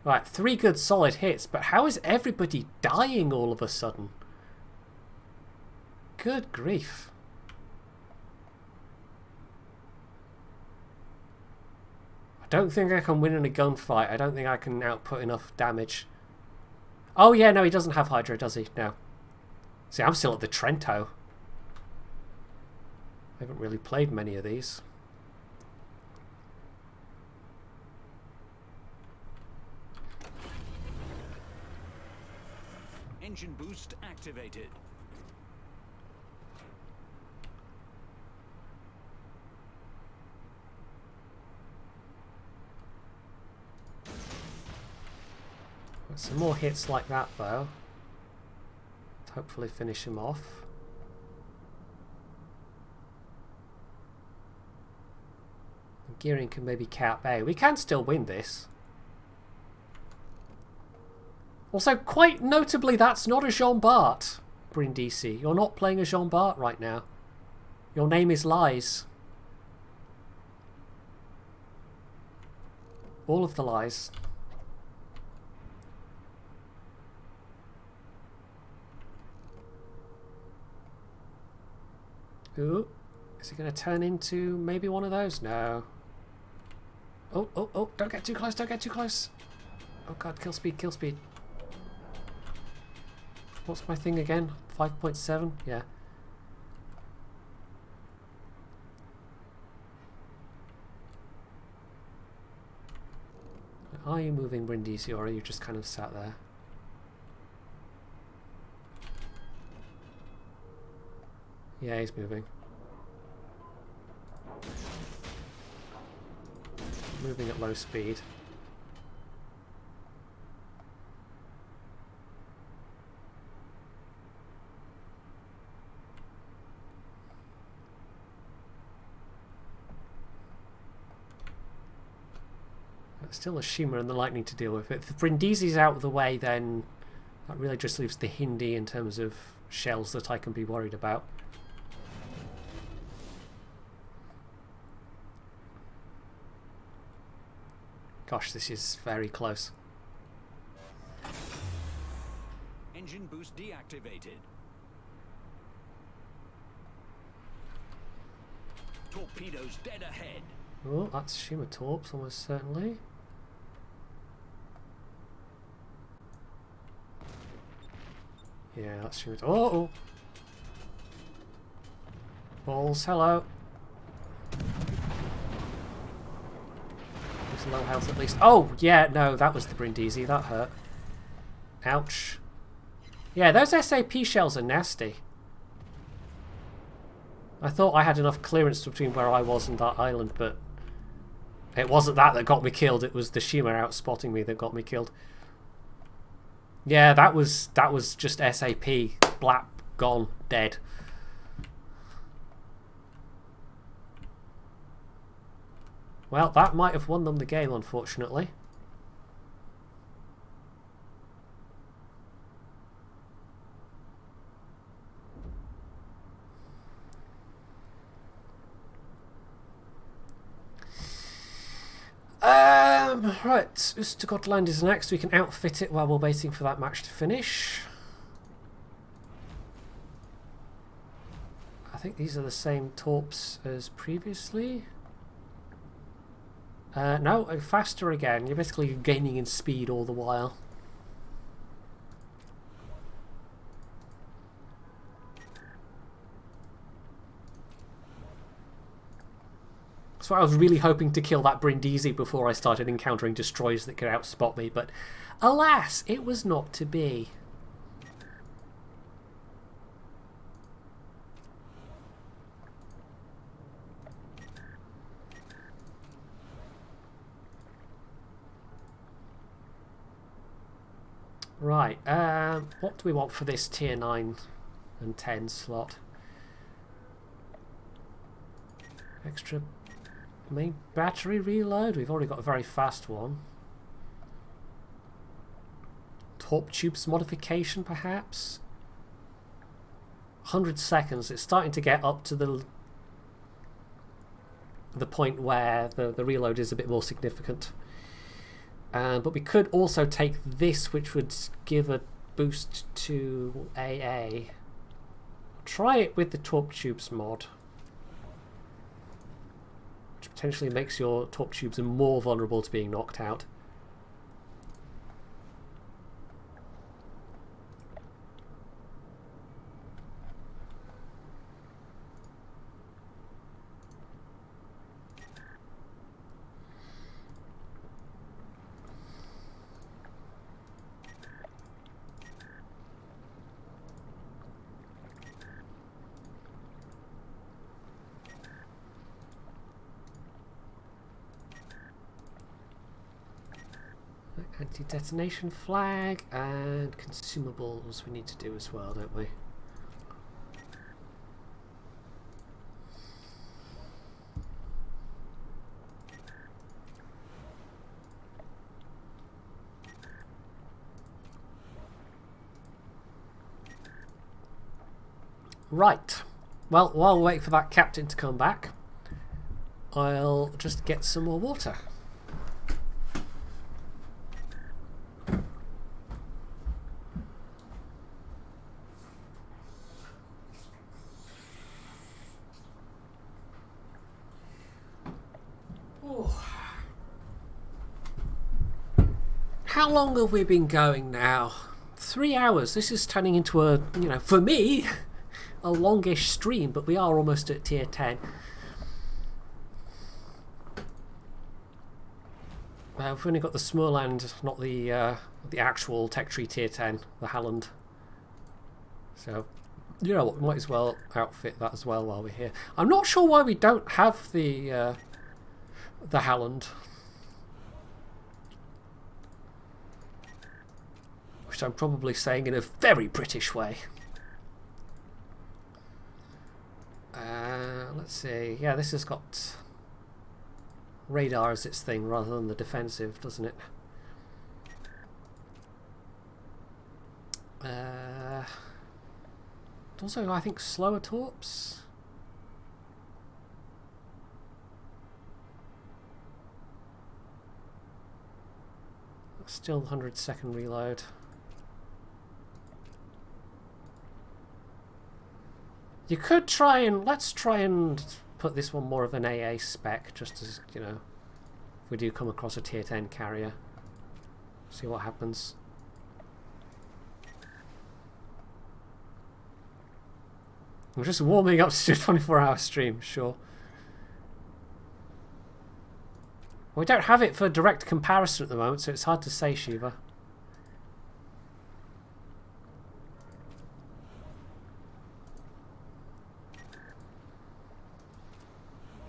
Right, 3 good solid hits, but how is everybody dying all of a sudden? Good grief. I don't think I can win in a gunfight. I don't think I can output enough damage. Oh yeah, no, he doesn't have Hydra, does he? No. See, I'm still at the Trento. I haven't really played many of these. Engine boost activated. Got some more hits like that though. To hopefully finish him off. Gearing can maybe cap A. We can still win this. Also, quite notably, that's not a Jean Bart, Brindisi. You're not playing a Jean Bart right now. Your name is Lies. All of the lies. Ooh. Is it going to turn into maybe one of those? No. Oh, oh, oh, don't get too close, don't get too close. Oh god, kill speed, kill speed. What's my thing again? 5.7? Yeah. Are you moving, Brindisi, or are you just kind of sat there? Yeah, he's moving. Moving at low speed. Still a Shimmer and the Lightning to deal with. If Brindisi's out of the way, then that really just leaves the Hindi in terms of shells that I can be worried about. Gosh, this is very close. Engine boost deactivated. Torpedoes dead ahead. Oh, that's Shimmer Torps, almost certainly. Yeah, that's Shimmer Torps. Oh, oh! Balls, hello. Low health at least. Oh, yeah, no, that was the Brindisi. That hurt. Ouch. Yeah, those SAP shells are nasty. I thought I had enough clearance between where I was and that island, but it wasn't that got me killed. It was the Shimmer outspotting me that got me killed. Yeah, that was just SAP. Blap, gone, dead. Well, that might have won them the game, unfortunately. Right, Östergötland is next. We can outfit it while we're waiting for that match to finish. I think these are the same torps as previously. No, faster again. You're basically gaining in speed all the while. So I was really hoping to kill that Brindisi before I started encountering destroyers that could outspot me, but alas, it was not to be. Right, what do we want for this tier 9 and 10 slot? Extra main battery reload? We've already got a very fast one. Torp tubes modification, perhaps? 100 seconds. It's starting to get up to the point where the reload is a bit more significant. But we could also take this, which would give a boost to AA. Try it with the torp tubes mod, which potentially makes your torp tubes more vulnerable to being knocked out. Anti-detonation flag and consumables we need to do as well, don't we? Right. Well, while we wait for that captain to come back, I'll just get some more water. How long have we been going now? 3 hours. This is turning into a, you know, for me, a longish stream, but we are almost at tier 10. We've only got the Smurland, not the actual tech tree tier 10, the Halland. So, you know what, we might as well outfit that as well while we're here. I'm not sure why we don't have the Halland. Which I'm probably saying in a very British way. Let's see. Yeah, this has got radar as its thing rather than the defensive, doesn't it? Also, I think slower torps. Still 100-second reload. You could try and, let's try and put this one more of an AA spec, just as, you know, if we do come across a tier 10 carrier. See what happens. I'm just warming up to a 24-hour stream, sure. We don't have it for direct comparison at the moment, so it's hard to say, Shiva.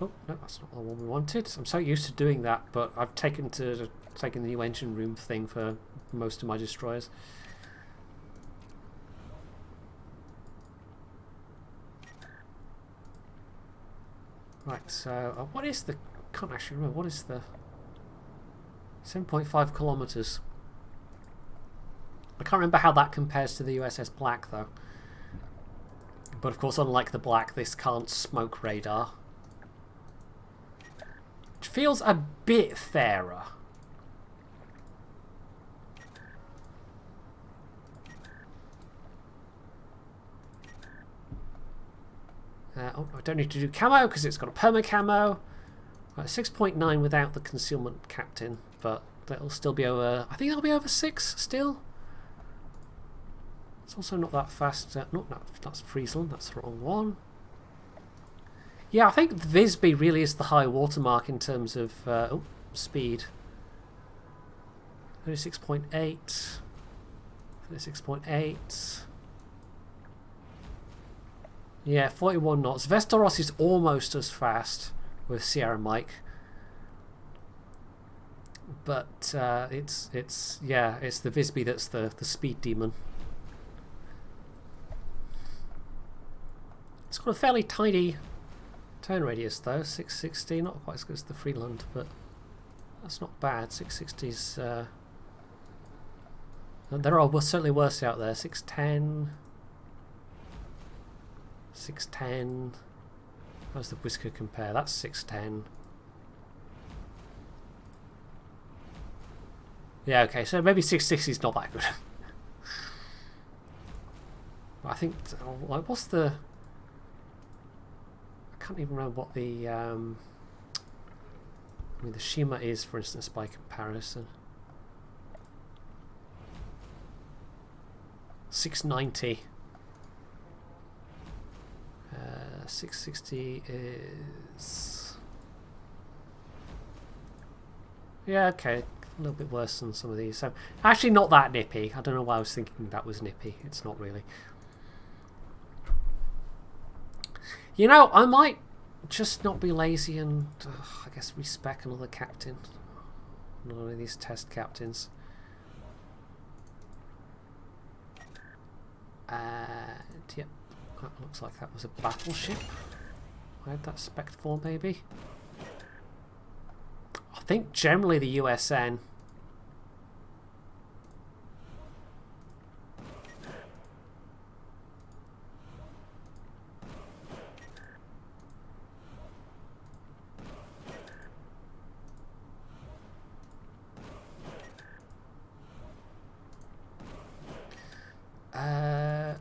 Oh, no, that's not the one we wanted. I'm so used to doing that, but I've taken the new engine room thing for most of my destroyers. Right, so what is the... can't actually remember. What is the... 7.5 kilometers. I can't remember how that compares to the USS Black, though. But of course, unlike the Black, this can't smoke radar. Which feels a bit fairer. Oh, I don't need to do camo because it's got a perma camo. 6.9 without the concealment captain, but that'll still be over. I think that'll be over 6 still. It's also not that fast. That's Friesland. That's the wrong one. Yeah, I think Visby really is the high watermark in terms of speed. 36.8. 36.8. Yeah, 41 knots. Vesteros is almost as fast with Sierra Mike, but it's the Visby that's the speed demon. It's got a fairly tiny turn radius though, 660, not quite as good as the Freeland, but that's not bad. 660's there are certainly worse out there. 610. 610. How's the whisker compare? That's 610. Yeah, okay, so maybe 660 is not that good. I think, like, what's the... I can't even remember what the... I mean, the Shima is, for instance, by comparison. 690. 660 is... Yeah, okay. A little bit worse than some of these. So, actually not that nippy. I don't know why I was thinking that was nippy. It's not really. You know, I might just not be lazy and, I guess, respec another captain. One of these test captains. Yep, that looks like that was a battleship. I had that spec for, maybe. I think generally the USN.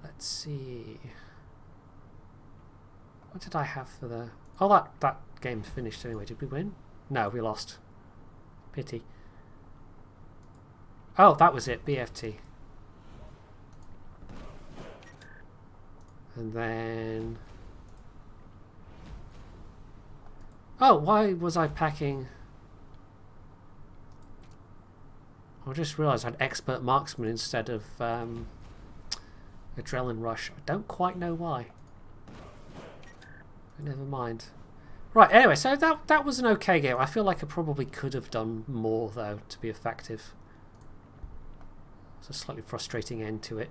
Let's see. What did I have for the... Oh, that game's finished anyway. Did we win? No, we lost. Pity. Oh, that was it. BFT. And then... Oh, why was I packing... I just realised I had Expert Marksman instead of Adrenaline Rush. I don't quite know why. But never mind. Right, anyway, so that was an okay game. I feel like I probably could have done more, though, to be effective. It's a slightly frustrating end to it.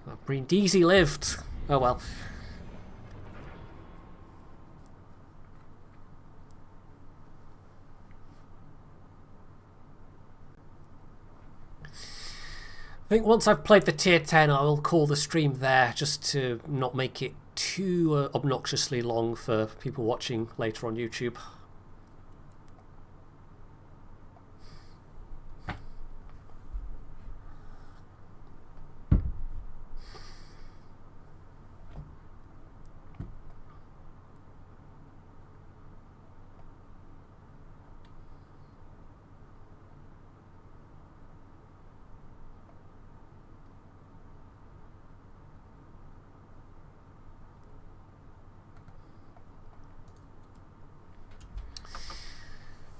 Oh, Brindisi lived! Oh well. I think once I've played the tier 10, I will call the stream there, just to not make it too obnoxiously long for people watching later on YouTube.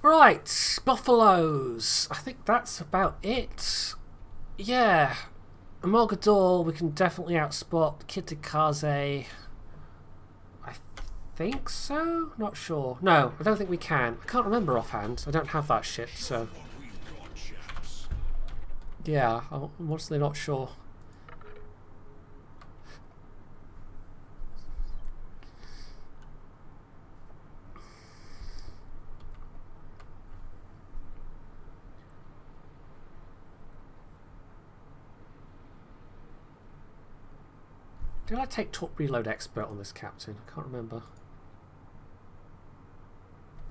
Right, Buffaloes. I think that's about it. Yeah, Mogador, we can definitely outspot Kitakaze. I think so? Not sure. No, I don't think we can. I can't remember offhand. I don't have that shit, so... Yeah, I'm honestly not sure. Did I take Torp Reload Expert on this captain? I can't remember.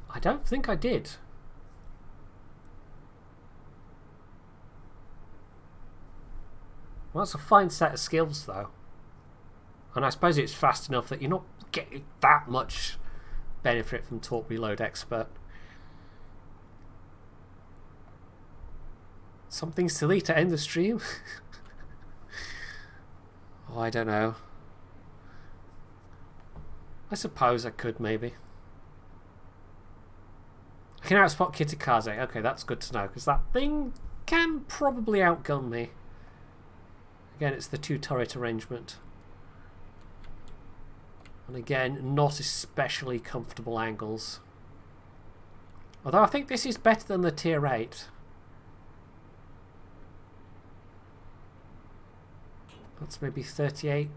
I don't think I did. Well, that's a fine set of skills, though. And I suppose it's fast enough that you're not getting that much benefit from Torp Reload Expert. Something silly to end the stream? Oh, I don't know. I suppose I could, maybe. I can outspot Kitakaze. Okay, that's good to know, because that thing can probably outgun me. Again, it's the two-turret arrangement. And again, not especially comfortable angles. Although I think this is better than the tier 8. That's maybe 38,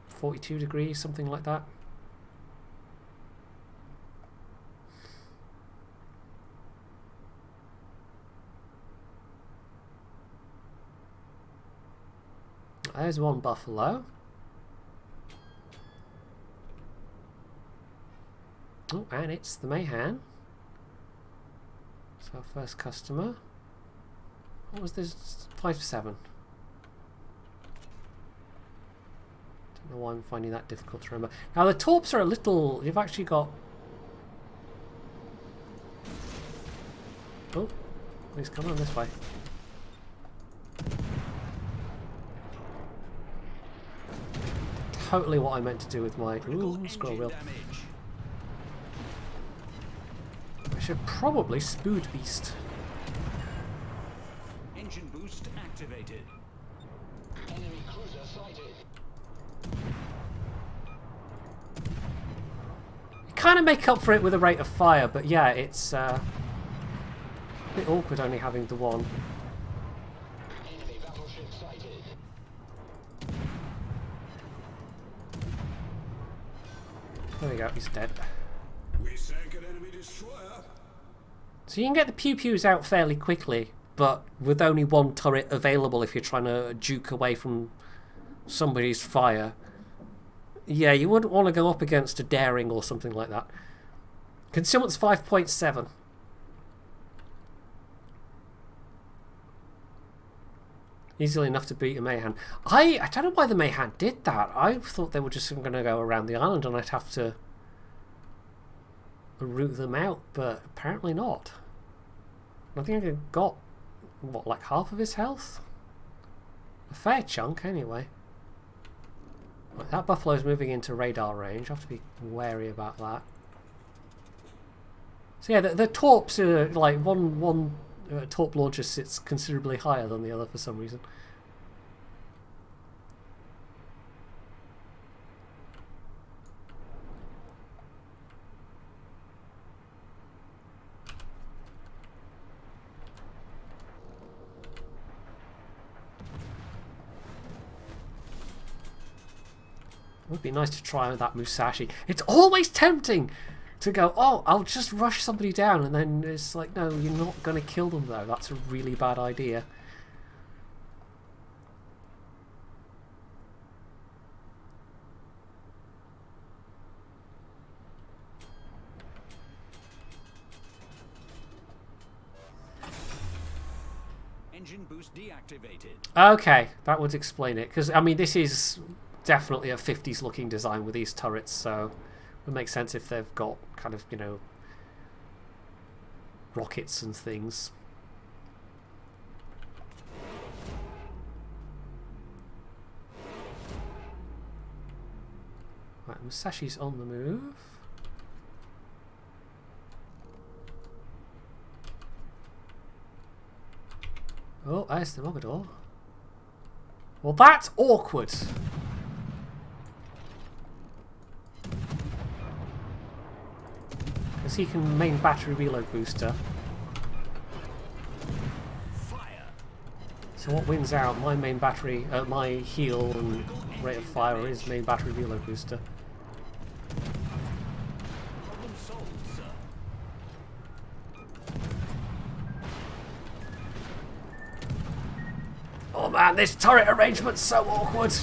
42 degrees, something like that. there's one buffalo. Oh, and it's the Mayhan. So first customer. What was this? 5-7. Don't know why I'm finding that difficult to remember. Now the torps are a little... You've actually got... Oh, please come on this way. Totally what I meant to do with my... Ooh, scroll wheel. I should probably Spood Beast. Engine boost activated. Enemy cruiser sighted. You kind of make up for it with a rate of fire, but yeah, it's a bit awkward only having the one. Enemy battleship sighted. There we go, he's dead. We sank an enemy destroyer. So you can get the pew-pews out fairly quickly, but with only one turret available if you're trying to juke away from somebody's fire. Yeah, you wouldn't want to go up against a Daring or something like that. Concealment's 5.7. Easily enough to beat a Mayhan. I don't know why the Mayhan did that. I thought they were just going to go around the island and I'd have to root them out, but apparently not. I think I got, what, like half of his health? A fair chunk, anyway. Right, that buffalo's moving into radar range. I have to be wary about that. So yeah, the torps are like one torp launcher sits considerably higher than the other for some reason. It would be nice to try that Musashi. It's always tempting to go, oh, I'll just rush somebody down, and then it's like, no, you're not going to kill them though. That's a really bad idea. Engine boost deactivated. Okay, that would explain it. Because, I mean, this is definitely a 50s looking design with these turrets, so it would make sense if they've got kind of, you know, rockets and things. Right, Musashi's on the move. Oh, there's the Mogador. Well, that's awkward. Because he can main battery reload booster. Fire. So what wins out? My main battery, my heal and rate of fire, or his main battery reload booster? Problem solved, sir. Oh man, this turret arrangement's so awkward.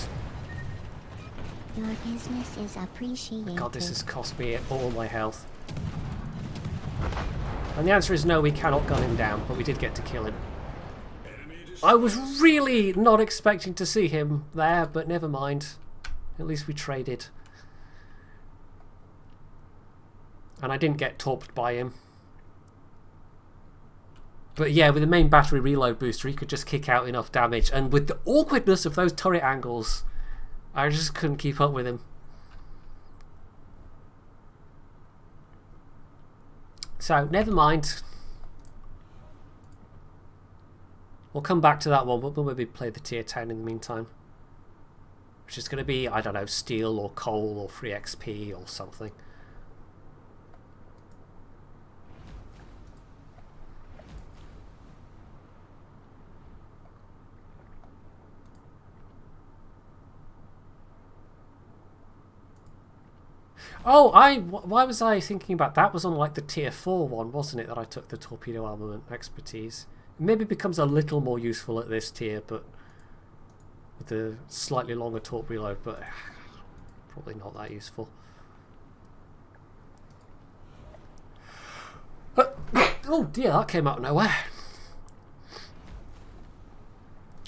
Your business is appreciated. God, this has cost me all my health. And the answer is no, we cannot gun him down, but we did get to kill him. I was really not expecting to see him there, but never mind. At least we traded. And I didn't get torped by him. But yeah, with the main battery reload booster, he could just kick out enough damage. And with the awkwardness of those turret angles, I just couldn't keep up with him. So, never mind. We'll come back to that one, but we'll maybe play the tier 10 in the meantime. Which is going to be, I don't know, steel or coal or free XP or something. Oh, why was I thinking about that? Was on like the tier 4 one, wasn't it, that I took the torpedo armament expertise? It maybe becomes a little more useful at this tier, but with the slightly longer torque reload, but probably not that useful. Oh dear, that came out of nowhere.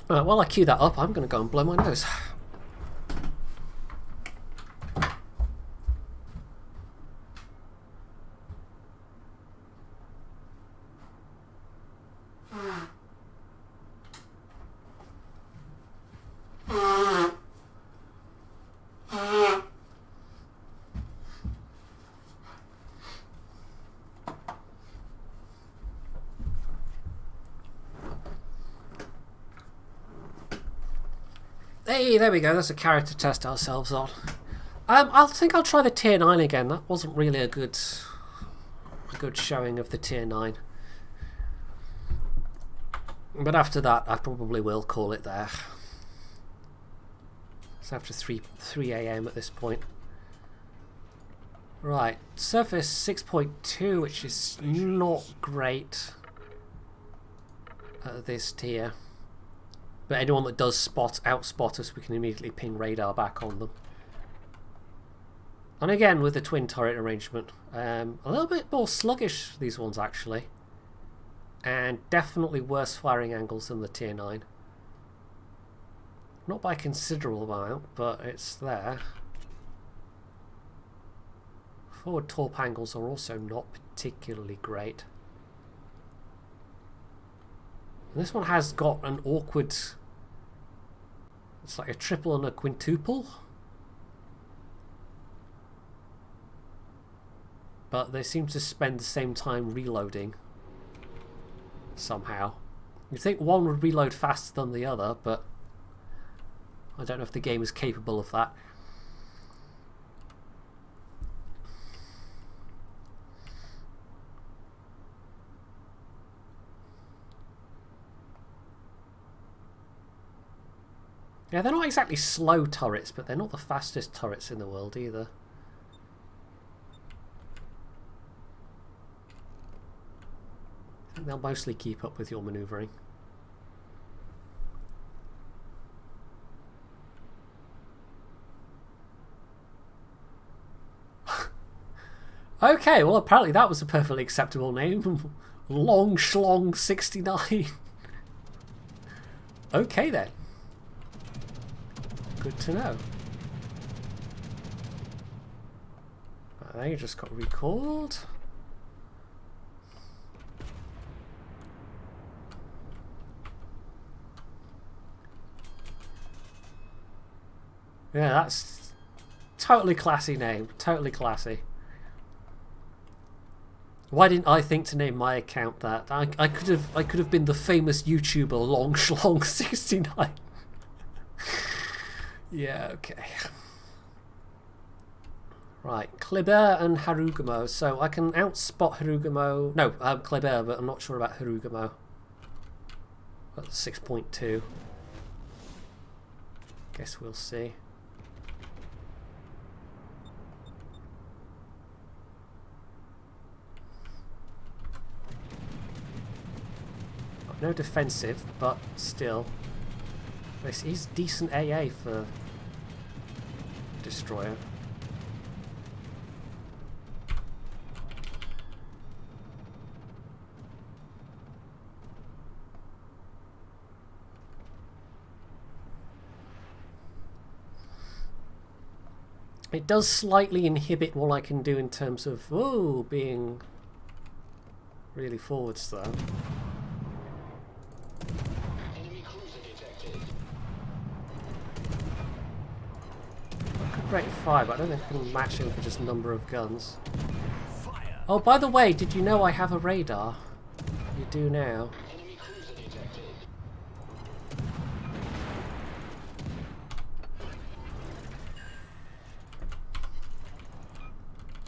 Alright, while I queue that up, I'm going to go and blow my nose. Hey, there we go. That's a character to test ourselves on. I think I'll try the tier 9 again. That wasn't really a good showing of the tier 9. But after that, I probably will call it there. It's after 3 AM at this point. Right, surface 6.2, which is not great at this tier. But anyone that does outspot us, we can immediately ping radar back on them. And again, with the twin turret arrangement, a little bit more sluggish, these ones actually. And definitely worse firing angles than the tier 9. Not by a considerable amount, but it's there. Forward torp angles are also not particularly great. And this one has got an awkward... It's like a triple and a quintuple. But they seem to spend the same time reloading. Somehow. You'd think one would reload faster than the other, but... I don't know if the game is capable of that. Yeah, they're not exactly slow turrets, but they're not the fastest turrets in the world either. I think they'll mostly keep up with your manoeuvring. Okay, well apparently that was a perfectly acceptable name. Long Schlong 69. Okay then. Good to know. They just got recalled. Yeah, that's totally classy name. Totally classy. Why didn't I think to name my account that? I could have been the famous YouTuber Long Schlong 69. Yeah, okay. Right, Kleber and Harugumo. So I can outspot Harugumo. No, Kleber, but I'm not sure about Harugumo. That's 6.2. Guess we'll see. No defensive, but still. This is decent AA for Destroyer. It does slightly inhibit what I can do in terms of being really forwards though. Rate of fire, but I don't think I can match him for just number of guns. Fire. Oh, by the way, did you know I have a radar? You do now. Enemy cruiser detected.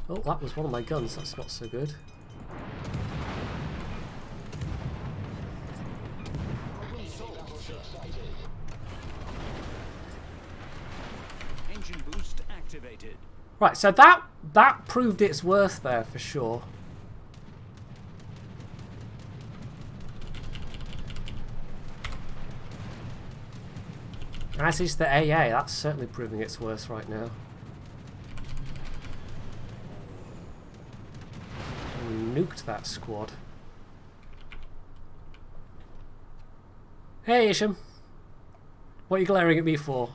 Oh, that was one of my guns. That's not so good. Battleship sighted. Engine boost activated. Right, so that proved its worth there for sure. As is the AA. That's certainly proving its worth right now. Nuked that squad. Hey Isham, what are you glaring at me for?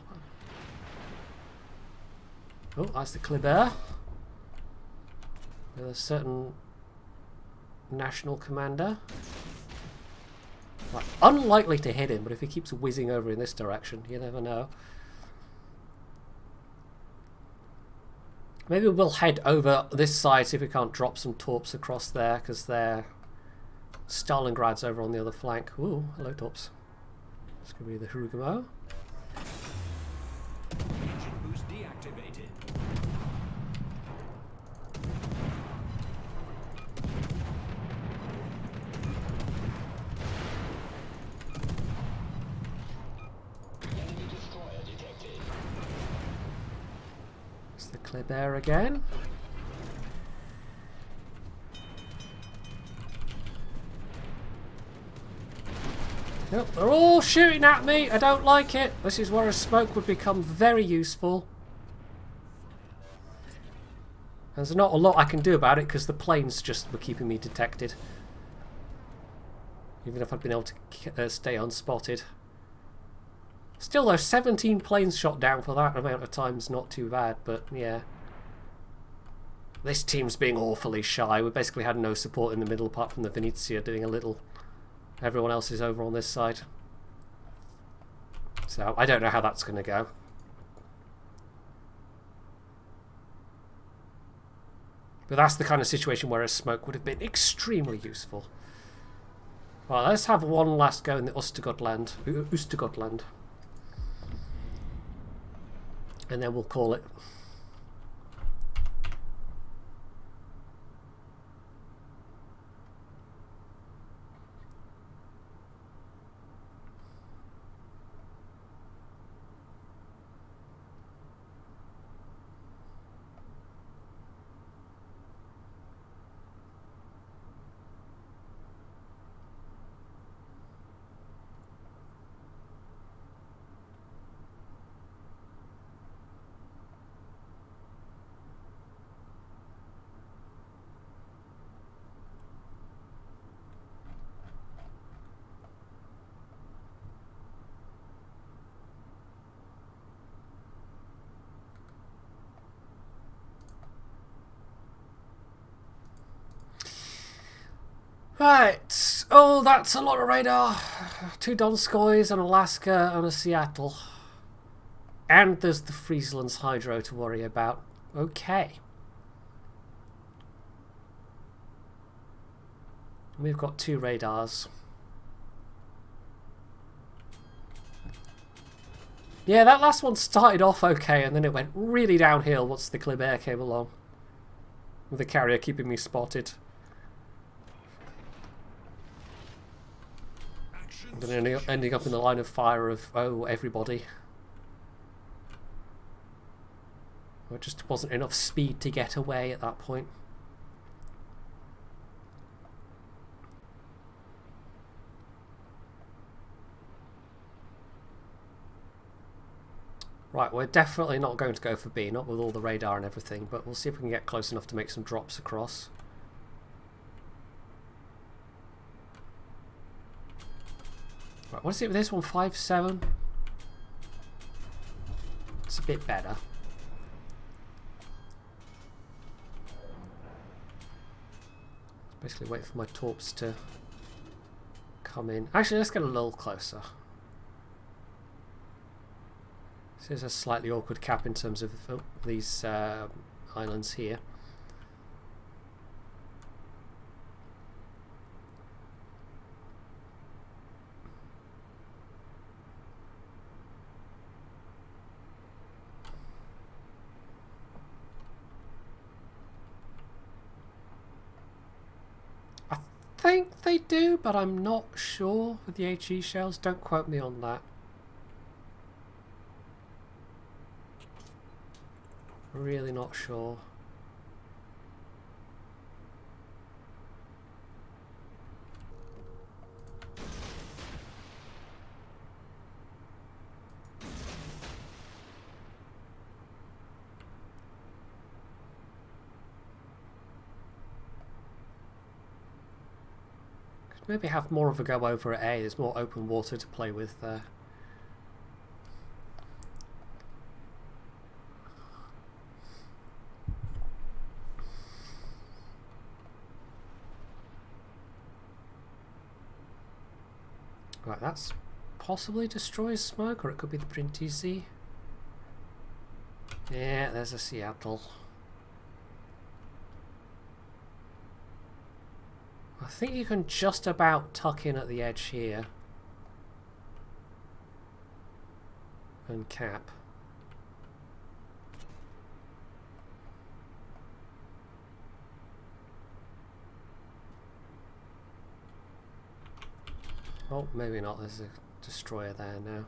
Oh, that's the Kleber. With a certain national commander. Right, unlikely to hit him, but if he keeps whizzing over in this direction, you never know. Maybe we'll head over this side, see if we can't drop some torps across there, because their Stalingrad's over on the other flank. Ooh, hello torps. This could be the Hurugamo. Engine boost deactivated. Enemy destroyer detected. It's the Kleber again. Yep, they're all shooting at me. I don't like it. This is where a smoke would become very useful. There's not a lot I can do about it because the planes just were keeping me detected. Even if I'd been able to stay unspotted. Still though, 17 planes shot down for that amount of time is not too bad, but yeah. This team's being awfully shy. We basically had no support in the middle apart from the Venezia doing a little. Everyone else is over on this side. So I don't know how that's going to go. But that's the kind of situation where a smoke would have been extremely useful. Right, let's have one last go in the Oostergotland. And then we'll call it. Right. Oh, that's a lot of radar. 2 Donskoys, an Alaska, and a Seattle. And there's the Friesland's Hydro to worry about. Okay. We've got 2 radars. Yeah, that last one started off okay, and then it went really downhill once the Kleber came along. With the carrier keeping me spotted. And then ending up in the line of fire of, oh, everybody. There just wasn't enough speed to get away at that point. Right, we're definitely not going to go for B, not with all the radar and everything, but we'll see if we can get close enough to make some drops across. Right, what is it with this one? 5.7? It's a bit better. Basically wait for my torps to come in. Actually, let's get a little closer. This is a slightly awkward cap in terms of these islands here. I think they do, but I'm not sure with the HE shells. Don't quote me on that. Really not sure. Maybe have more of a go over at A. There's more open water to play with there. Right, that's possibly Destroyer's smoke, or it could be the Brindisi. Yeah, there's a Seattle. I think you can just about tuck in at the edge here. And cap. Oh, maybe not. There's a destroyer there now.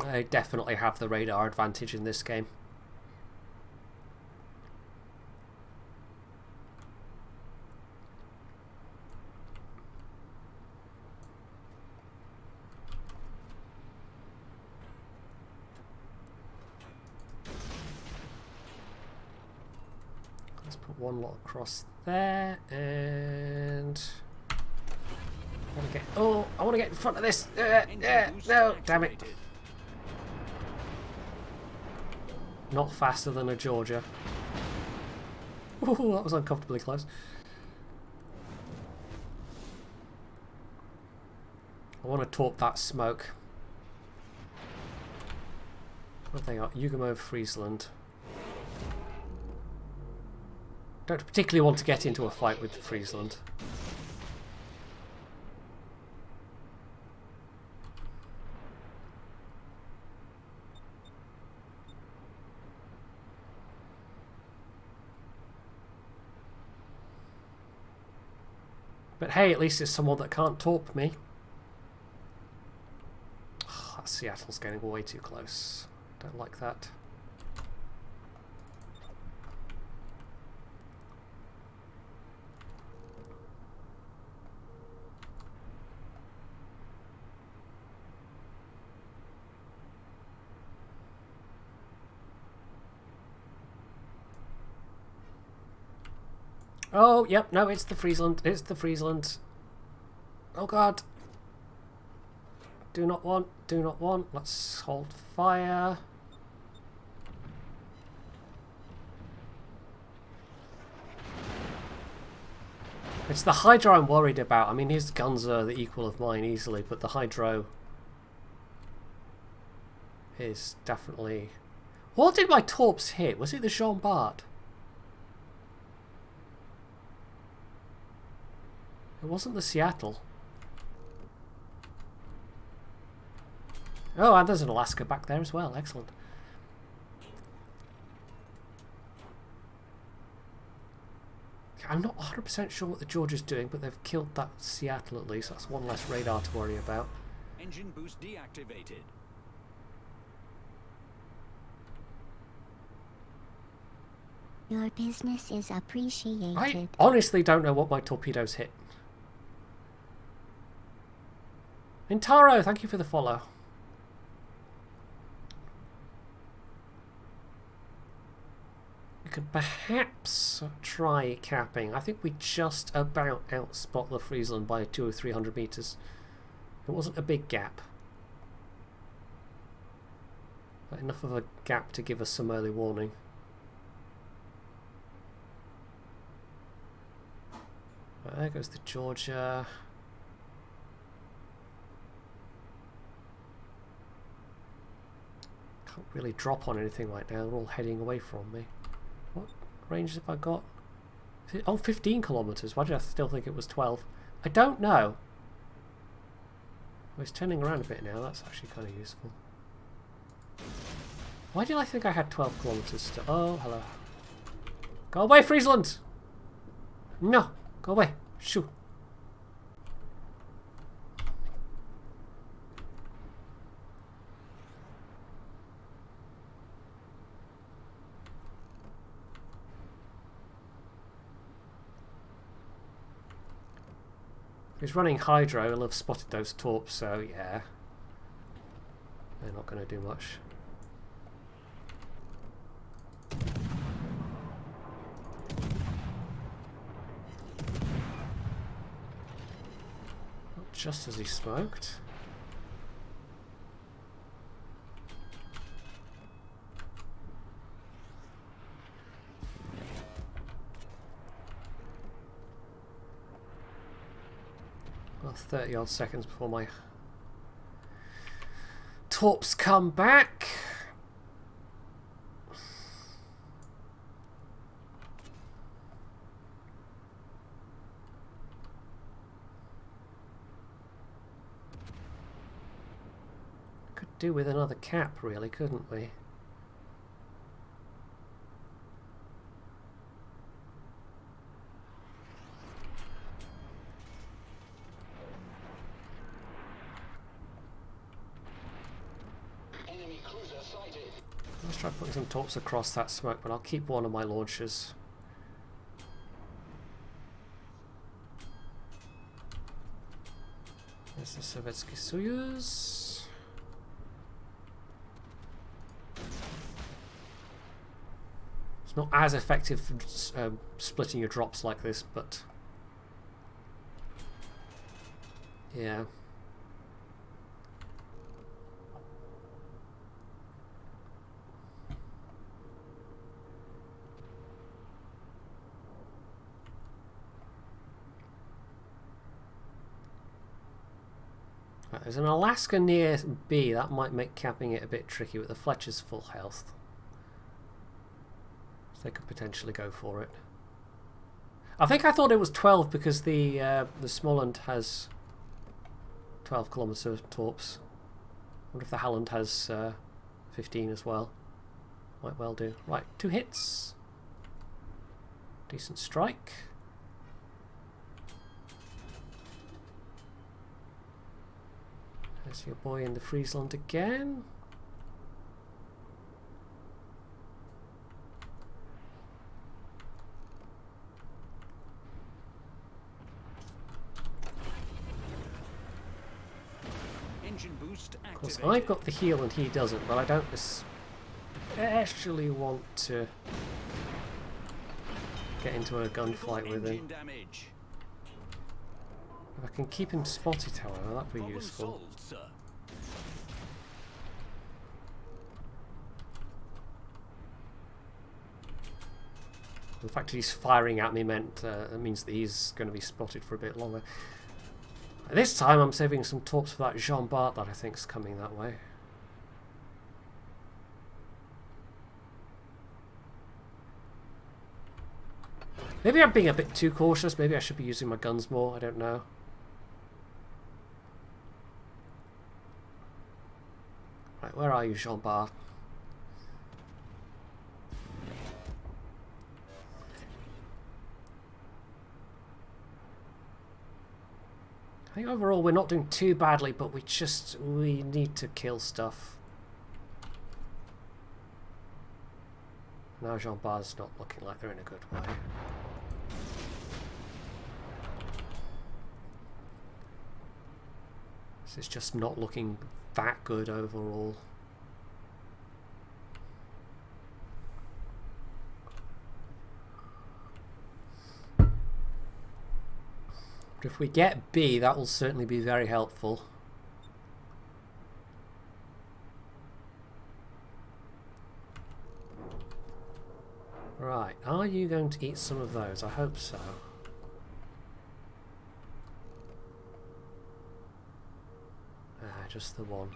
I definitely have the radar advantage in this game. One lot across there, and I want to get in front of this. No, damn it! Not faster than a Georgia. Ooh, that was uncomfortably close. I want to torp that smoke. What have they got? Yugomo, Friesland. Don't particularly want to get into a fight with Friesland. But hey, at least it's someone that can't torp me. Oh, that Seattle's getting way too close. Don't like that. Oh, yep, no, it's the Friesland. It's the Friesland. Oh, God. Do not want, do not want. Let's hold fire. It's the Hydro I'm worried about. I mean, his guns are the equal of mine easily, but the Hydro is definitely... What did my torps hit? Was it the Jean Bart? It wasn't the Seattle. Oh, and there's an Alaska back there as well. Excellent. I'm not 100% sure what the Georgia's doing, but they've killed that Seattle at least. That's one less radar to worry about. Engine boost deactivated. Your business is appreciated. I honestly don't know what my torpedoes hit. Intaro, thank you for the follow. We could perhaps try capping. I think we just about outspot the Friesland by 200 or 300 meters. It wasn't a big gap, but enough of a gap to give us some early warning. Right, there goes the Georgia. Can't really drop on anything right now. They're all heading away from me. What range have I got? Oh, 15 kilometers. Why did I still think it was 12? I don't know. Oh, it's turning around a bit now. That's actually kind of useful. Why did I think I had 12 kilometers still? Oh, hello. Go away, Friesland! No! Go away. Shoo. If he's running Hydro, he'll have spotted those torps, so yeah. They're not going to do much. just as he smoked. Well, 30 odd seconds before my torps come back. Could do with another cap, really, couldn't we? Enemy cruiser sighted. Let's try putting some torps across that smoke, but I'll keep one of my launchers. There's the Sovietsky Soyuz. It's not as effective for splitting your drops like this, but yeah. There's an Alaska near B. That might make capping it a bit tricky, but the Fletcher's full health. So they could potentially go for it. I think I thought it was 12 because the Småland has 12 kilometer torps. I wonder if the Halland has 15 as well. Might well do. Right, 2 hits. Decent strike. There's your boy in the Friesland again. Engine boost Of course, activated. I've got the heal and he doesn't, but I don't especially want to get into a gunfight with him. Engine damage. If I can keep him spotted, however, that'd be Problem useful. solved, sir. The fact that he's firing at me means that he's going to be spotted for a bit longer. This time I'm saving some torps for that Jean Bart that I think's coming that way. Maybe I'm being a bit too cautious. Maybe I should be using my guns more. I don't know. Right, where are you, Jean Bart? I think overall we're not doing too badly, but we need to kill stuff. Now Jean Bart's not looking like they're in a good way. This is just not looking that good overall. But if we get B, that will certainly be very helpful. Right, are you going to eat some of those? I hope so. Just the one.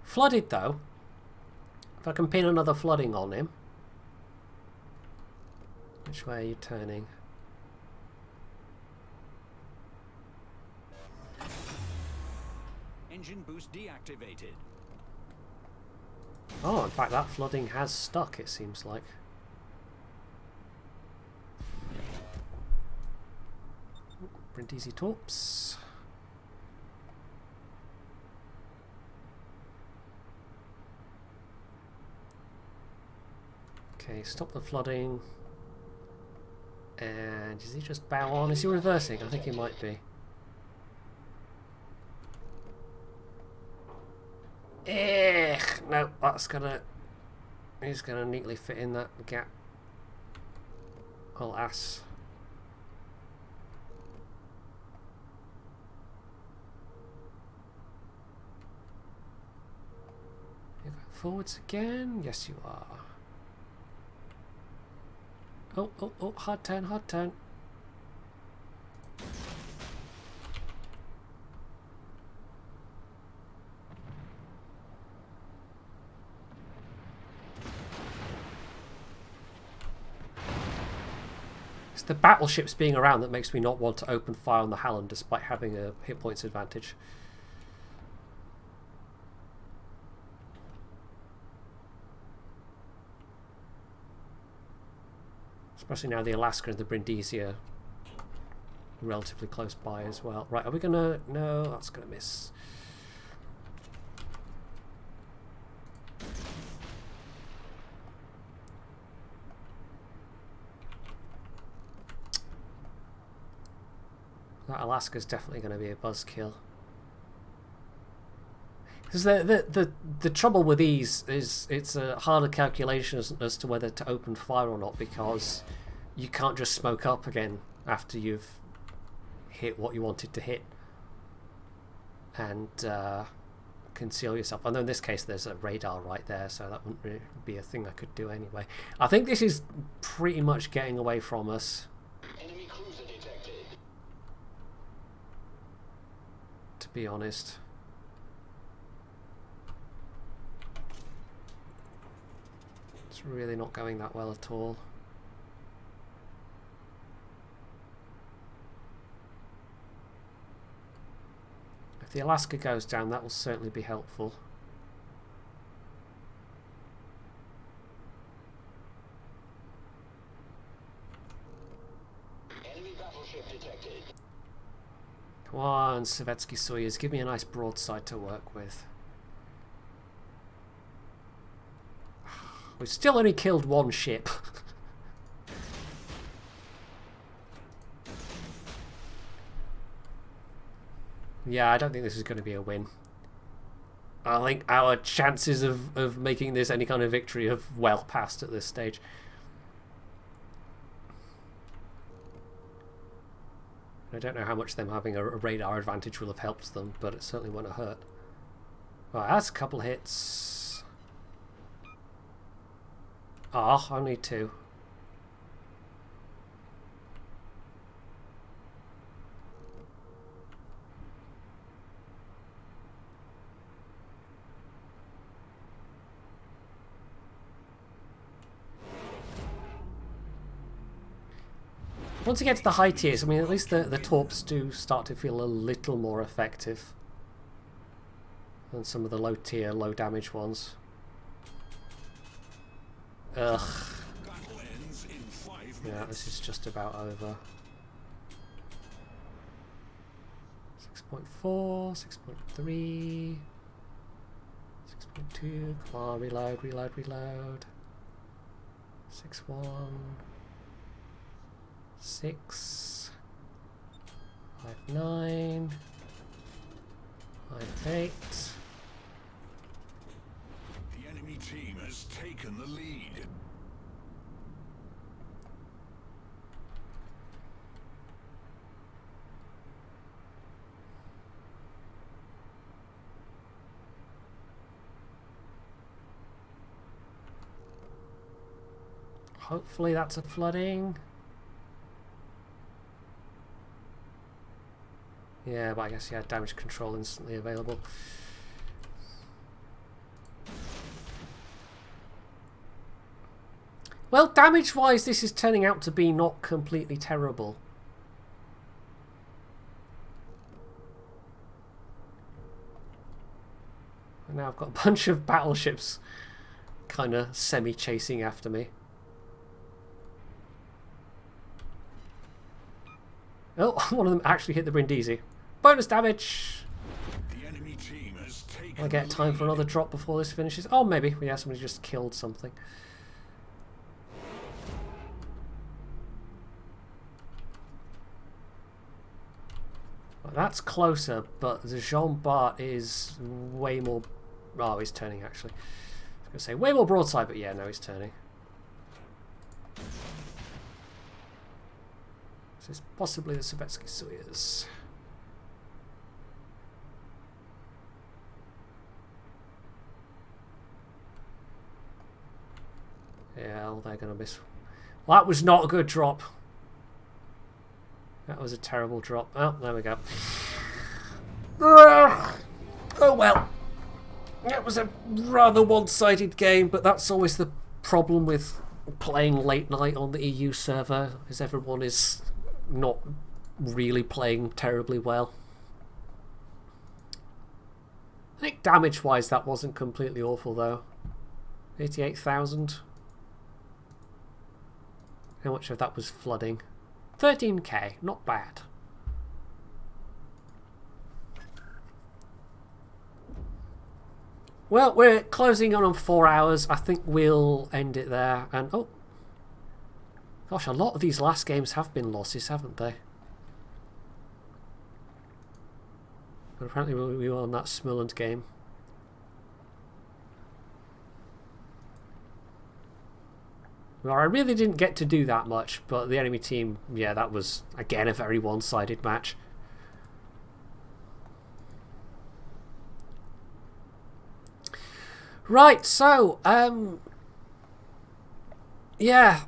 Flooded though. If I can pin another flooding on him. Which way are you turning? Engine boost deactivated. Oh, in fact that flooding has stuck, it seems like. Brindisi torps. Okay, stop the flooding. And is he just bow on? Is he reversing? I think he might be. No, that's gonna... He's gonna neatly fit in that gap. Alas. forwards again? Yes, you are. Oh, oh, oh, hard turn, hard turn. It's the battleships being around that makes me not want to open fire on the Halland despite having a hit points advantage. Especially now the Alaska and the Brindisi are relatively close by as well. Right, are we gonna... No, that's gonna miss. That Alaska's definitely going to be a buzzkill. Because the trouble with these is it's a harder calculation as to whether to open fire or not, because you can't just smoke up again after you've hit what you wanted to hit and conceal yourself. I know in this case there's a radar right there, so that wouldn't really be a thing I could do anyway. I think this is pretty much getting away from us. Enemy cruiser detected. To be honest. It's really not going that well at all. If the Alaska goes down, that will certainly be helpful. Enemy battleship detected. Come on, Sovietsky Soyuz, give me a nice broadside to work with. We've still only killed one ship. Yeah, I don't think this is going to be a win. I think our chances of making this any kind of victory have well passed at this stage. I don't know how much them having a radar advantage will have helped them, but it certainly won't have hurt. Right, that's a couple hits. Ah, only two. Once you get to the high tiers, I mean, at least the torps do start to feel a little more effective than some of the low tier, low damage ones. Ugh. Battle ends in 5 Yeah, minutes. this is just about over. 6.4, 6.3, 6.2, come on, reload, reload, reload. 6.1, 6, 5.9, 5.8. The enemy team has taken the lead. Hopefully that's a flooding. Yeah, but I guess, yeah, damage control instantly available. Well, damage-wise, this is turning out to be not completely terrible. And now I've got a bunch of battleships kind of semi-chasing after me. Oh, one of them actually hit the Brindisi. Bonus damage! The enemy team has taken I get the time lead. for another drop before this finishes. Oh, maybe. Yeah, somebody just killed something. Well, that's closer, but the Jean Bart is way more... Oh, he's turning, actually. I was going to say way more broadside, but yeah, no, he's turning. This is possibly the Sovietsky Soyuz. Yeah, well, they're going to miss. Well, that was not a good drop. That was a terrible drop. Oh, there we go. Oh well. It was a rather one-sided game, but that's always the problem with playing late night on the EU server, is everyone is not really playing terribly well. I think damage-wise that wasn't completely awful though. 88,000. How much of that was flooding? 13k, not bad. Well, we're closing on 4 hours. I think we'll end it there. And oh, gosh, a lot of these last games have been losses, haven't they? But apparently we were on that Smolensk game. Well, I really didn't get to do that much, but the enemy team, yeah, that was, again, a very one-sided match. Right, so, yeah,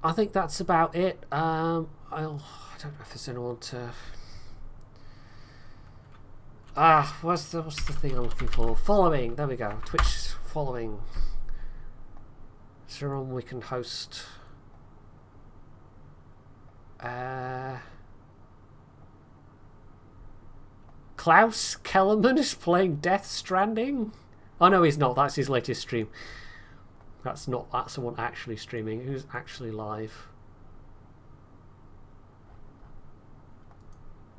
I think that's about it. I don't know if there's anyone to... what's the thing I'm looking for? Following, there we go, Twitch following. Is there one we can host? Klaus Kellerman is playing Death Stranding? Oh no, he's not. That's his latest stream. That's someone actually streaming. Who's actually live?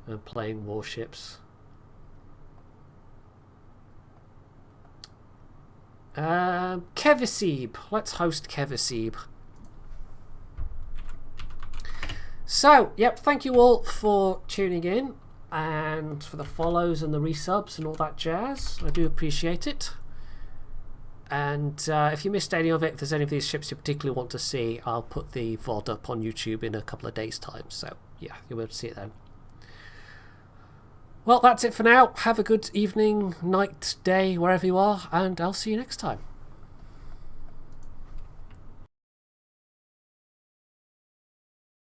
And playing warships. Kevisib. Let's host Kevisib. So, yep, thank you all for tuning in and for the follows and the resubs and all that jazz. I do appreciate it. And if you missed any of it, if there's any of these ships you particularly want to see, I'll put the VOD up on YouTube in a couple of days' time. So, yeah, you'll be able to see it then. Well, that's it for now. Have a good evening, night, day, wherever you are, and I'll see you next time.